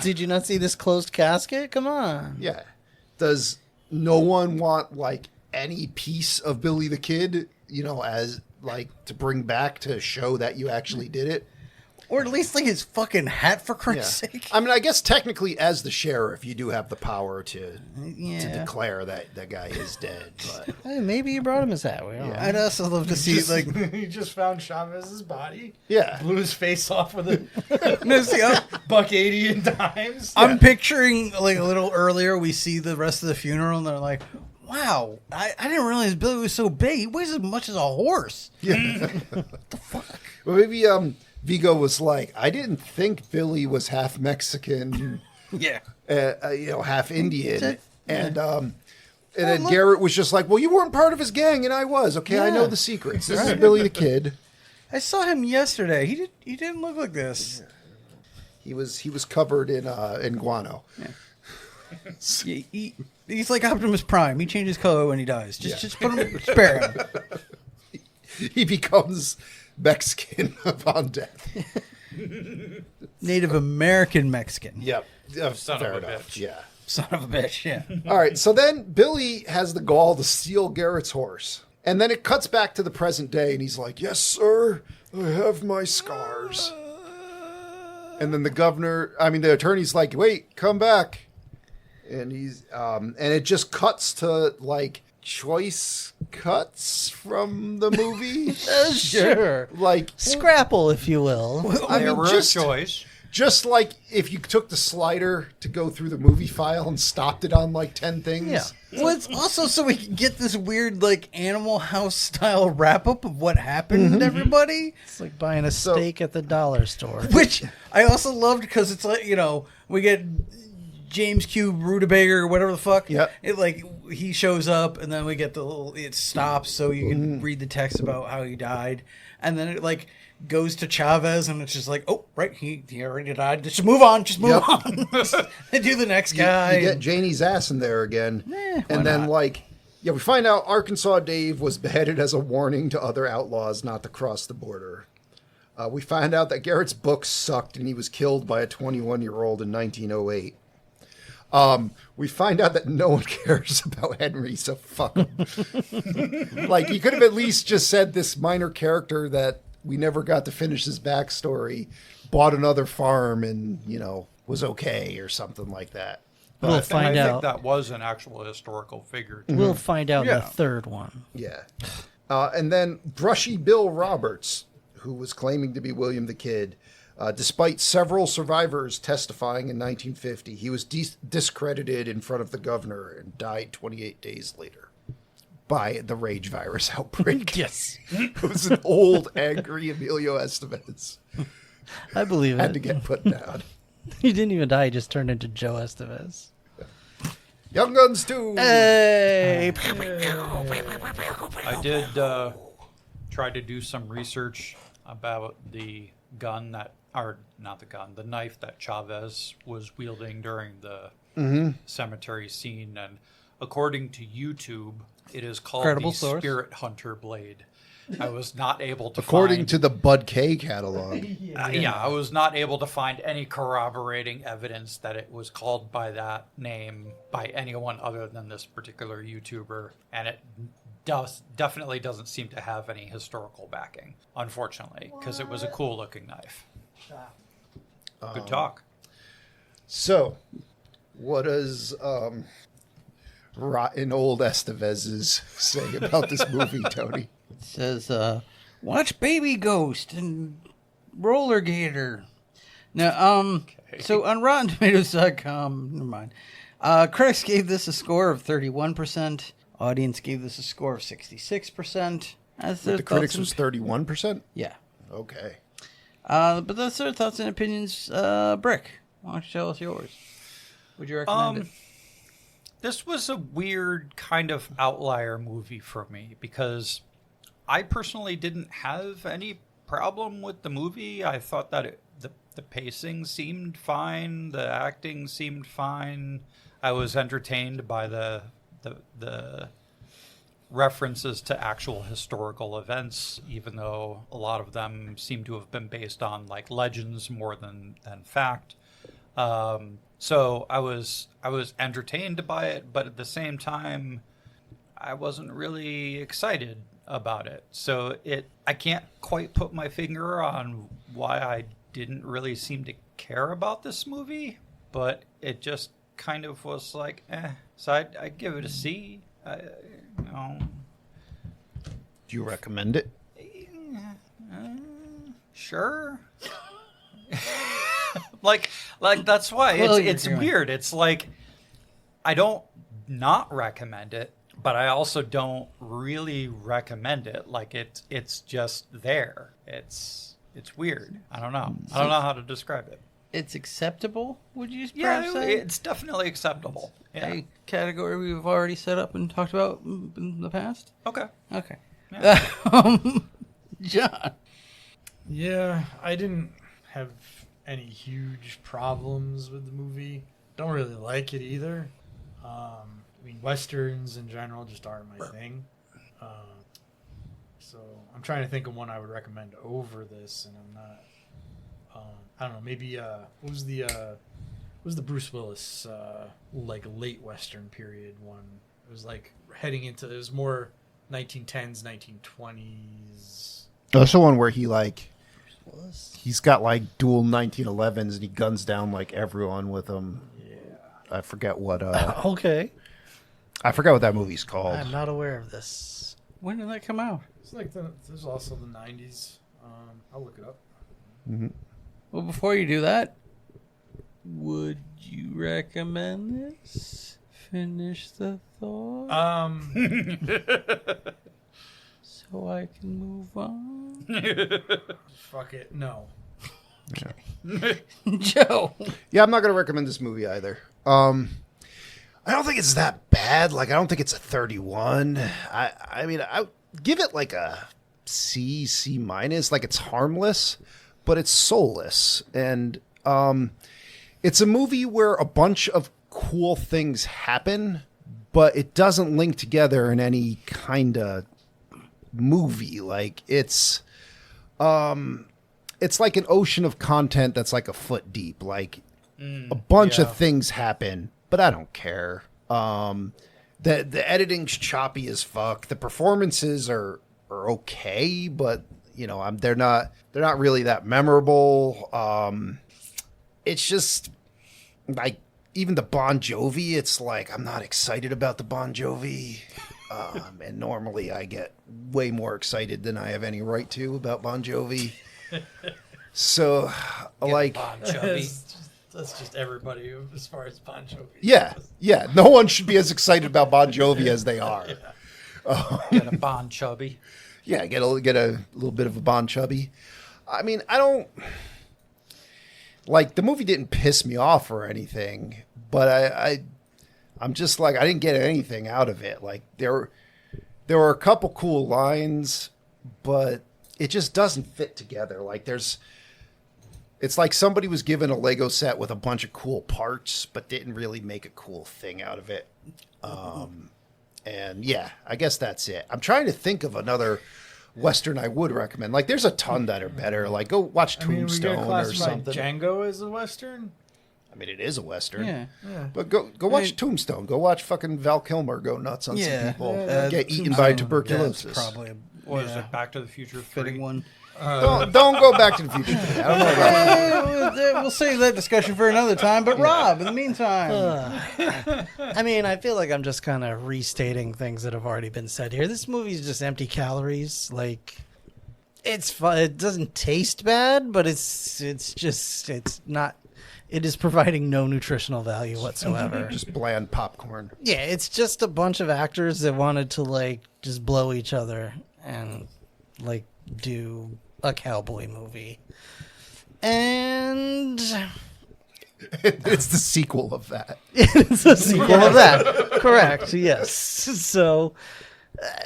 Speaker 2: Did you not see this closed casket? Come on.
Speaker 1: Yeah. Does no one want like any piece of Billy the Kid, as like to bring back to show that you actually did it?
Speaker 3: Or at least like his fucking hat, for Christ's sake.
Speaker 1: I mean, I guess technically as the sheriff, you do have the power to
Speaker 3: Yeah.
Speaker 1: declare that that guy is dead. But
Speaker 2: Hey, maybe you brought him his hat. We don't know.
Speaker 3: I'd also love to see like
Speaker 6: He just found Chavez's body.
Speaker 1: yeah.
Speaker 6: Blew his face off with a
Speaker 3: no, see,
Speaker 6: $1.80 in dimes.
Speaker 3: I'm picturing like a little earlier we see the rest of the funeral and they're like, wow, I didn't realize Billy was so big. He weighs as much as a horse.
Speaker 1: Well, maybe Vigo was like, I didn't think Billy was half Mexican,
Speaker 3: Yeah.
Speaker 1: half Indian. And then
Speaker 3: look-
Speaker 1: Garrett was just like, well, you weren't part of his gang and I was. Okay, I know
Speaker 2: Yeah.
Speaker 1: the secrets. This is Billy the Kid.
Speaker 3: I saw him yesterday. He didn't look like this.
Speaker 1: He was covered in guano.
Speaker 3: He's like Optimus Prime. He changes color when he dies. Just put him, spare him.
Speaker 1: He becomes Mexican upon death.
Speaker 3: Native American Mexican.
Speaker 1: Yep.
Speaker 4: Son
Speaker 1: Fair
Speaker 4: of a
Speaker 1: enough.
Speaker 4: bitch.
Speaker 1: Yeah.
Speaker 3: Son of a bitch, yeah.
Speaker 1: All right. So then Billy has the gall to steal Garrett's horse. And then it cuts back to the present day and he's like, yes, sir, I have my scars. And then the attorney's like, wait, come back. And and it just cuts to like choice cuts from the movie.
Speaker 2: Sure.
Speaker 1: Like,
Speaker 2: Scrapple, if you will.
Speaker 1: I
Speaker 4: There
Speaker 1: mean,
Speaker 4: were
Speaker 1: just,
Speaker 4: a choice.
Speaker 1: just like if you took the slider to go through the movie file and stopped it on like 10 things.
Speaker 2: Yeah.
Speaker 3: Well, it's also so we can get this weird, like, Animal House style wrap up of what happened to everybody.
Speaker 2: It's like buying a steak at the dollar store.
Speaker 3: Which I also loved because it's like, we get James Q. Rutabaga or whatever the fuck.
Speaker 1: Yep.
Speaker 3: It like he shows up and then we get the little it stops so you can read the text about how he died. And then it like goes to Chavez and it's just like, oh, right, he already died. Just move on,
Speaker 1: Yep.
Speaker 3: on. They do the next guy.
Speaker 1: You get Janie's ass in there again.
Speaker 3: why
Speaker 1: and then
Speaker 3: not?
Speaker 1: we find out Arkansas Dave was beheaded as a warning to other outlaws not to cross the border. We find out that Garrett's book sucked and he was killed by a 21-year-old in 1908. We find out that no one cares about Henry, so fuck him. Like, you could have at least just said this minor character that we never got to finish his backstory bought another farm and, was okay or something like that.
Speaker 2: We'll
Speaker 4: I
Speaker 2: find
Speaker 4: think
Speaker 2: out.
Speaker 4: that was an actual historical figure. too.
Speaker 2: We'll find out in
Speaker 3: Yeah.
Speaker 2: the third one.
Speaker 1: Yeah. And then Brushy Bill Roberts, who was claiming to be William the Kid, despite several survivors testifying in 1950, he was discredited in front of the governor and died 28 days later by the rage virus outbreak.
Speaker 2: Yes.
Speaker 1: It was an old, angry Emilio Estevez.
Speaker 2: I believe
Speaker 1: Had to
Speaker 2: it.
Speaker 1: get put down.
Speaker 2: He didn't even die. He just turned into Joe Estevez.
Speaker 1: Young Guns 2.
Speaker 2: Hey.
Speaker 4: I did try to do some research about the gun that, or not the gun, the knife that Chavez was wielding during the cemetery scene. And according to YouTube, it is called
Speaker 3: Credible
Speaker 4: the
Speaker 3: source.
Speaker 4: Spirit Hunter blade. I was not able to
Speaker 1: According
Speaker 4: find...
Speaker 1: to the Bud K catalog.
Speaker 4: I was not able to find any corroborating evidence that it was called by that name by anyone other than this particular YouTuber, and it definitely doesn't seem to have any historical backing, unfortunately, because it was a cool looking knife. Good talk.
Speaker 1: So, what does rotten old Estevez's say about this movie, Tony?
Speaker 3: It says, watch Baby Ghost and Roller Gator. Now, so on RottenTomatoes.com, never mind. Critics gave this a score of 31%. Audience gave this a score of 66%.
Speaker 1: The critics was 31%?
Speaker 3: Yeah.
Speaker 1: Okay.
Speaker 3: But that's their thoughts and opinions. Brick, why don't you tell us yours? Would you recommend it?
Speaker 4: This was a weird kind of outlier movie for me because I personally didn't have any problem with the movie. I thought that the pacing seemed fine, the acting seemed fine. I was entertained by the references to actual historical events, even though a lot of them seem to have been based on like legends more than fact. So I was entertained by it, but at the same time, I wasn't really excited about it. So I can't quite put my finger on why I didn't really seem to care about this movie, but it just kind of was like, So I'd give it a C.
Speaker 1: Do you recommend it?
Speaker 4: Sure. like that's why it's weird. It's like I don't not recommend it, but I also don't really recommend it. Like it's just there. It's weird. I don't know. I don't know how to describe it.
Speaker 3: It's acceptable, would you
Speaker 4: Yeah,
Speaker 3: perhaps say?
Speaker 4: it's definitely acceptable. Yeah.
Speaker 3: A category we've already set up and talked about in the past?
Speaker 4: Okay.
Speaker 3: Okay.
Speaker 4: Yeah.
Speaker 3: John.
Speaker 6: Yeah, I didn't have any huge problems with the movie. Don't really like it either. I mean, westerns in general just aren't my thing. So I'm trying to think of one I would recommend over this, and I'm not. I don't know. Maybe what was the Bruce Willis like late western period one? It was like heading into. It was more 1910s, 1920s.
Speaker 1: That's the one where he's got like dual 1911s and he guns down like everyone with them.
Speaker 6: Yeah.
Speaker 1: I forget what
Speaker 2: Okay.
Speaker 1: I forget what that movie's called.
Speaker 2: I'm not aware of this.
Speaker 3: When did that come out?
Speaker 6: It's like there's also the 90s. I'll look it up.
Speaker 1: Mm-hmm.
Speaker 3: Well, before you do that, would you recommend this? Finish the thought so I can move on.
Speaker 6: Fuck it. No.
Speaker 3: Joe.
Speaker 1: Yeah, I'm not going to recommend this movie either. I don't think it's that bad. Like, I don't think it's a 31. I mean, I give it like a C minus. Like, it's harmless, but it's soulless. And it's a movie where a bunch of cool things happen, but it doesn't link together in any kind of movie. Like, it's like an ocean of content that's like a foot deep. Like, a bunch of things happen, but I don't care. The editing's choppy as fuck. The performances are okay, but you know, they're not really that memorable. It's just like even the Bon Jovi. It's like I'm not excited about the Bon Jovi, and normally I get way more excited than I have any right to about Bon Jovi. So, like,
Speaker 4: Bon Jovi.
Speaker 6: That's just everybody as far as Bon Jovi.
Speaker 1: Yeah. No one should be as excited about Bon Jovi as they are.
Speaker 4: Get a Bon Chubby.
Speaker 1: Yeah, get a little bit of a Bon Chubby. I mean, I don't like the movie didn't piss me off or anything, but I'm just like I didn't get anything out of it. Like there were a couple cool lines, but it just doesn't fit together. Like it's like somebody was given a Lego set with a bunch of cool parts, but didn't really make a cool thing out of it. And yeah, I guess that's it. I'm trying to think of another Western I would recommend. Like, there's a ton that are better. Like, go watch Tombstone or something.
Speaker 6: Django as a Western?
Speaker 1: I mean, it is a Western.
Speaker 3: Yeah.
Speaker 1: But go watch Tombstone. Go watch fucking Val Kilmer go nuts on some people. Get eaten by tuberculosis.
Speaker 3: That's probably
Speaker 4: What is it? Back to the Future 3?
Speaker 3: fitting one.
Speaker 1: Don't go back to the future. I don't know about that.
Speaker 3: We'll save that discussion for another time. But Rob, in the meantime,
Speaker 2: I mean, I feel like I'm just kind of restating things that have already been said here. This movie is just empty calories. Like, it's fun. It doesn't taste bad, but it's not. It is providing no nutritional value whatsoever.
Speaker 1: Just bland popcorn.
Speaker 2: Yeah, it's just a bunch of actors that wanted to like just blow each other and like do a cowboy movie. And
Speaker 1: It's the sequel of that.
Speaker 2: it's a sequel of that. Correct. Yes. So,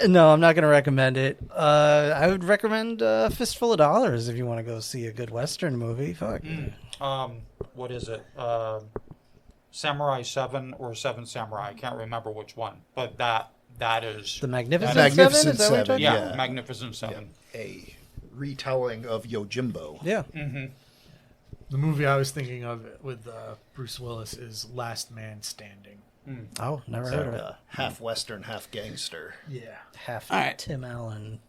Speaker 2: no, I'm not going to recommend it. I would recommend Fistful of Dollars if you want to go see a good Western movie. Fuck.
Speaker 4: What is it? Samurai 7 or 7 Samurai? I can't remember which one. But that is...
Speaker 2: The Magnificent
Speaker 1: Magnificent
Speaker 2: Seven? Is that what you're
Speaker 1: Seven,
Speaker 2: talking
Speaker 4: yeah,
Speaker 1: yeah.
Speaker 4: Magnificent 7.
Speaker 1: A retelling of Yojimbo.
Speaker 2: Yeah.
Speaker 6: The movie I was thinking of with Bruce Willis is Last Man Standing.
Speaker 2: Oh, never
Speaker 1: So,
Speaker 2: heard of it.
Speaker 1: half Western, half gangster.
Speaker 6: Yeah.
Speaker 2: Half
Speaker 3: All right.
Speaker 2: Tim Allen.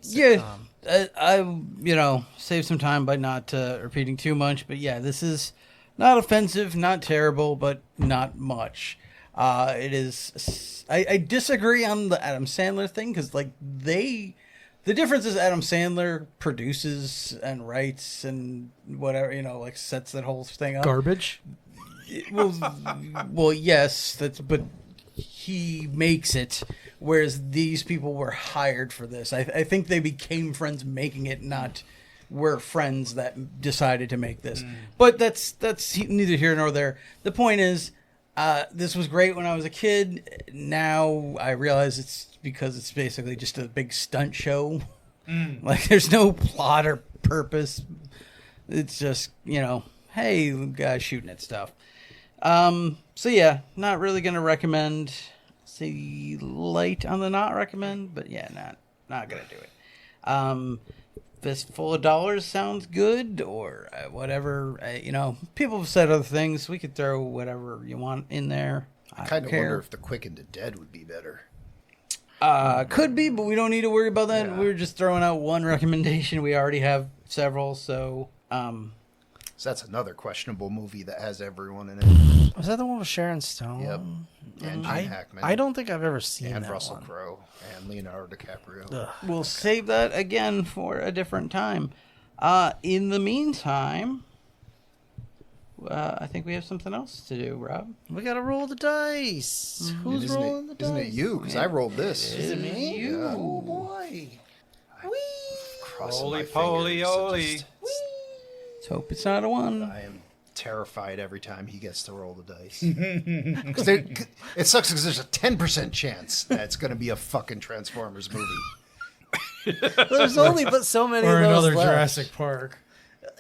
Speaker 3: yeah, I save some time by not repeating too much, but yeah, this is not offensive, not terrible, but not much. It is. I disagree on the Adam Sandler thing because the difference is Adam Sandler produces and writes and whatever, like sets that whole thing up.
Speaker 6: Garbage?
Speaker 3: Well, yes, but he makes it, whereas these people were hired for this. I think they became friends making it, not were friends that decided to make this. But that's neither here nor there. The point is, this was great when I was a kid. Now I realize it's because it's basically just a big stunt show. Like, there's no plot or purpose. It's just, hey, guys shooting at stuff. So yeah, not really gonna recommend. Say light on the not recommend, but yeah, not gonna do it. Fistful of Dollars sounds good, or whatever. People have said other things. We could throw whatever you want in there.
Speaker 1: I kind of wonder if The Quick and the Dead would be better.
Speaker 3: Could be, but we don't need to worry about that.
Speaker 1: Yeah.
Speaker 3: We're just throwing out one recommendation. We already have several, so
Speaker 1: So that's another questionable movie that has everyone in it.
Speaker 2: Was that the one with Sharon Stone?
Speaker 1: Yep. And Gene Hackman.
Speaker 2: I don't think I've ever seen
Speaker 1: and
Speaker 2: that
Speaker 1: Russell
Speaker 2: one.
Speaker 1: Crowe and Leonardo DiCaprio.
Speaker 2: Ugh.
Speaker 3: we'll save that again for a different time. In the meantime, I think we have something else to do, Rob.
Speaker 2: We gotta roll the dice. Who's rolling the dice?
Speaker 1: Isn't it you? Because I rolled this.
Speaker 3: Is it me?
Speaker 1: Yeah.
Speaker 2: Oh boy.
Speaker 1: Crossing
Speaker 4: Holy
Speaker 1: my
Speaker 4: poly
Speaker 1: fingers.
Speaker 4: oly.
Speaker 3: Let's hope it's not a one.
Speaker 1: I am terrified every time he gets to roll the dice. Because it sucks because there's a 10% chance that it's going to be a fucking Transformers movie.
Speaker 2: There's only but so many
Speaker 6: Or
Speaker 2: of those
Speaker 6: another
Speaker 2: left.
Speaker 6: Jurassic Park.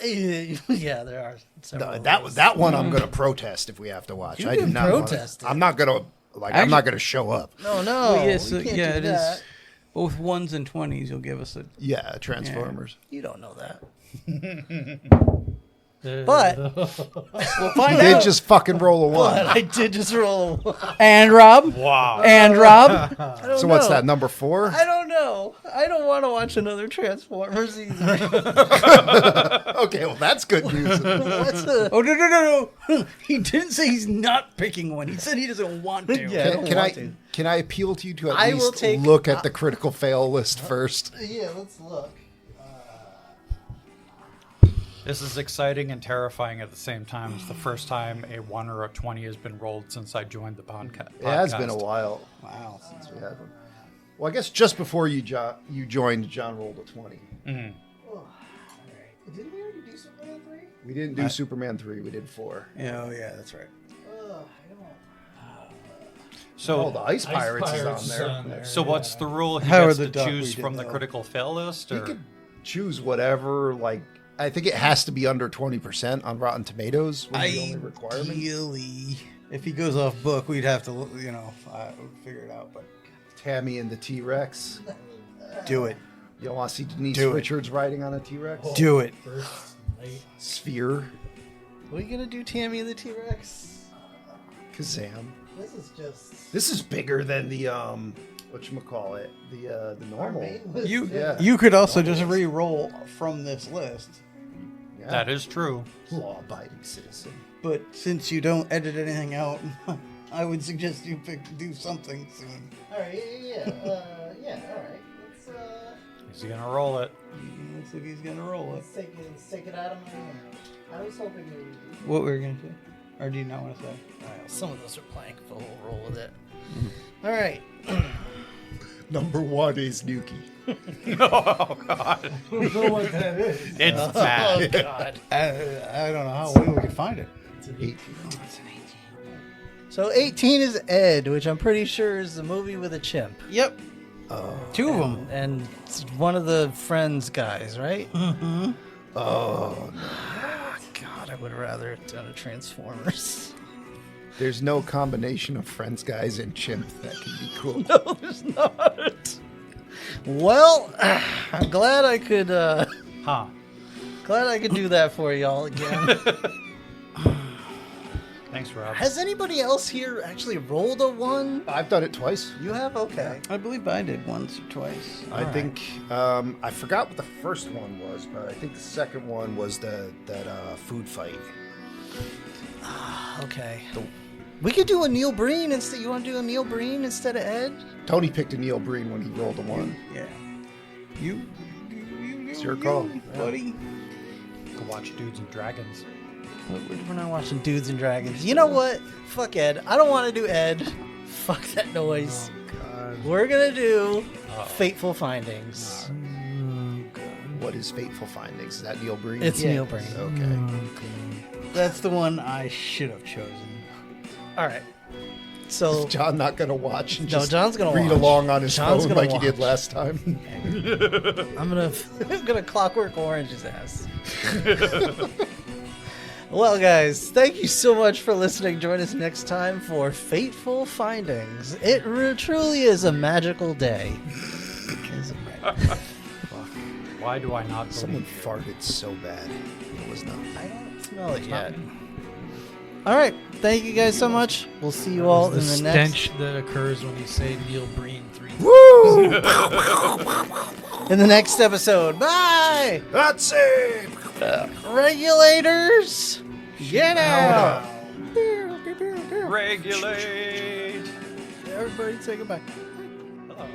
Speaker 2: Yeah, there are. several of those.
Speaker 1: That one I'm going to protest if we have to watch.
Speaker 2: You
Speaker 1: I do
Speaker 2: can
Speaker 1: not wanna-
Speaker 2: protest it.
Speaker 1: I'm not going to I'm not going to show up.
Speaker 2: No,
Speaker 3: Well, yes,
Speaker 2: you can't
Speaker 3: yeah,
Speaker 2: do
Speaker 3: it
Speaker 2: that.
Speaker 3: is. Both ones and 20s. You'll give us a.
Speaker 1: Yeah, Transformers.
Speaker 2: You don't know that.
Speaker 6: But
Speaker 2: But
Speaker 3: We'll
Speaker 1: He
Speaker 3: find
Speaker 1: did
Speaker 3: out.
Speaker 1: just fucking roll a one.
Speaker 2: I did just roll.
Speaker 3: And Rob.
Speaker 4: Wow.
Speaker 3: And Rob.
Speaker 2: I don't
Speaker 1: So what's
Speaker 2: know.
Speaker 1: that, number 4?
Speaker 2: I don't know. I don't want to watch another Transformers either.
Speaker 1: Okay, well that's good news.
Speaker 2: What's the?
Speaker 3: Oh no! He didn't say he's not picking one. He said he doesn't want to.
Speaker 2: Yeah. I don't
Speaker 1: Can
Speaker 2: want
Speaker 1: I
Speaker 2: to.
Speaker 1: can I appeal to you to at
Speaker 2: I will
Speaker 1: least
Speaker 2: take-
Speaker 1: look at the critical fail list first?
Speaker 2: Yeah, let's look.
Speaker 4: This is exciting and terrifying at the same time. It's the first time a 1 or a 20 has been rolled since I joined the podcast.
Speaker 1: It has been a while.
Speaker 3: Wow.
Speaker 1: Since we had one. Well, I guess just before you joined, John rolled a 20.
Speaker 2: Didn't we already do Superman 3?
Speaker 1: We didn't do Superman 3. We did 4.
Speaker 3: Yeah, oh yeah, that's right.
Speaker 4: So,
Speaker 1: Oh, the Ice Pirates is
Speaker 6: Pirates
Speaker 1: on
Speaker 6: is
Speaker 1: there.
Speaker 6: on there.
Speaker 4: so what's the rule? He
Speaker 3: Howard
Speaker 4: gets
Speaker 3: the
Speaker 4: to
Speaker 3: Duck we
Speaker 4: choose
Speaker 3: did
Speaker 4: from the
Speaker 3: know.
Speaker 4: critical fail list?
Speaker 1: He
Speaker 4: Or?
Speaker 1: could choose whatever. Like, I think it has to be under 20% on Rotten Tomatoes. Was the only requirement.
Speaker 3: Ideally, if he goes off book, we'd have to, figure it out. But
Speaker 1: Tammy and the T-Rex.
Speaker 3: do it.
Speaker 1: You don't want to see Denise
Speaker 3: Do it.
Speaker 1: Richards riding on a T-Rex?
Speaker 3: Do it.
Speaker 6: First night.
Speaker 1: Sphere.
Speaker 2: Are we gonna do Tammy and the T-Rex?
Speaker 1: Kazam.
Speaker 2: This is just.
Speaker 1: This is bigger than the whatchamacallit, the normal.
Speaker 3: You
Speaker 1: Yeah.
Speaker 3: you could also just re-roll from this list.
Speaker 1: Yeah.
Speaker 4: That is true.
Speaker 1: Law-abiding citizen.
Speaker 3: But since you don't edit anything out, I would suggest you do something soon.
Speaker 2: All right, yeah. All right.
Speaker 4: Is he gonna roll it?
Speaker 3: Looks like he's gonna roll it.
Speaker 2: Let's take it out of my hand. I was hoping that we.
Speaker 3: What were we gonna say? Or do you not want to say?
Speaker 2: All right, some of those are blank, but we'll roll with it. All right.
Speaker 1: Number 1 is Nuki.
Speaker 4: Oh God,
Speaker 6: I don't know what that is.
Speaker 4: it's
Speaker 2: Oh
Speaker 4: bad.
Speaker 2: God.
Speaker 3: I don't know how we could find it.
Speaker 6: It's an
Speaker 1: 18.
Speaker 2: So 18 is Ed, which I'm pretty sure is the movie with a chimp.
Speaker 3: Yep. Two of them.
Speaker 2: And it's one of the Friends guys, right?
Speaker 3: Mm-hmm.
Speaker 1: Oh, no.
Speaker 2: God, I would have rather it done a Transformers.
Speaker 1: There's no combination of Friends guys and chimp that can be cool.
Speaker 2: No, there's not. Well, I'm glad I could
Speaker 4: Huh?
Speaker 2: do that for y'all again.
Speaker 4: Thanks, Rob.
Speaker 2: Has anybody else here actually rolled a 1?
Speaker 1: I've done it twice.
Speaker 2: You have? Okay.
Speaker 3: I believe I did once or twice.
Speaker 1: I think I forgot what the first one was, but I think the second one was that food fight.
Speaker 2: Okay. We could do a Neil Breen instead. You want to do a Neil Breen instead of Ed?
Speaker 1: Tony picked a Neil Breen when he rolled a 1.
Speaker 3: Yeah. You.
Speaker 1: It's your call,
Speaker 3: buddy.
Speaker 4: Go watch Dudes and Dragons.
Speaker 2: We're not watching Dudes and Dragons. You know what? Fuck Ed. I don't want to do Ed. Fuck that noise.
Speaker 6: God.
Speaker 2: We're gonna do Fateful Findings.
Speaker 1: What is Fateful Findings? Is that Neil Breen?
Speaker 2: It's
Speaker 3: Yeah.
Speaker 2: Neil Breen.
Speaker 1: Okay.
Speaker 3: That's the one I should have chosen.
Speaker 2: All right. So
Speaker 1: Is John not going to watch and
Speaker 2: No,
Speaker 1: just
Speaker 2: John's gonna
Speaker 1: read
Speaker 2: watch.
Speaker 1: along on his
Speaker 2: John's
Speaker 1: phone
Speaker 2: gonna
Speaker 1: like he did
Speaker 2: watch.
Speaker 1: last time?
Speaker 2: I'm gonna Clockwork Orange his ass. Well, guys, thank you so much for listening. Join us next time for Fateful Findings. It truly is a magical day.
Speaker 4: Why do I not
Speaker 1: Someone
Speaker 4: believe you?
Speaker 1: farted so bad. It was not.
Speaker 2: I don't smell it yet. All right, thank you guys so much. We'll see you all in
Speaker 6: the
Speaker 2: the next
Speaker 6: stench that occurs when you say Neil Breen 3 times.
Speaker 1: Woo!
Speaker 2: in the next episode. Bye,
Speaker 1: That's it!
Speaker 2: regulators. Get out.
Speaker 4: Regulate.
Speaker 2: Everybody, say goodbye.
Speaker 4: Hello.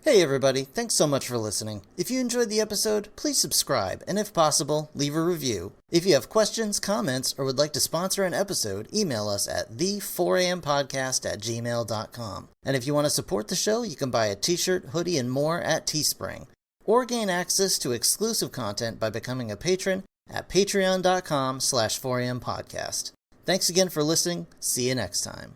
Speaker 2: Hey everybody, thanks so much for listening. If you enjoyed the episode, please subscribe, and if possible, leave a review. If you have questions, comments, or would like to sponsor an episode, email us at the4ampodcast@gmail.com. And if you want to support the show, you can buy a t-shirt, hoodie, and more at Teespring. Or gain access to exclusive content by becoming a patron at patreon.com/4ampodcast. Thanks again for listening. See you next time.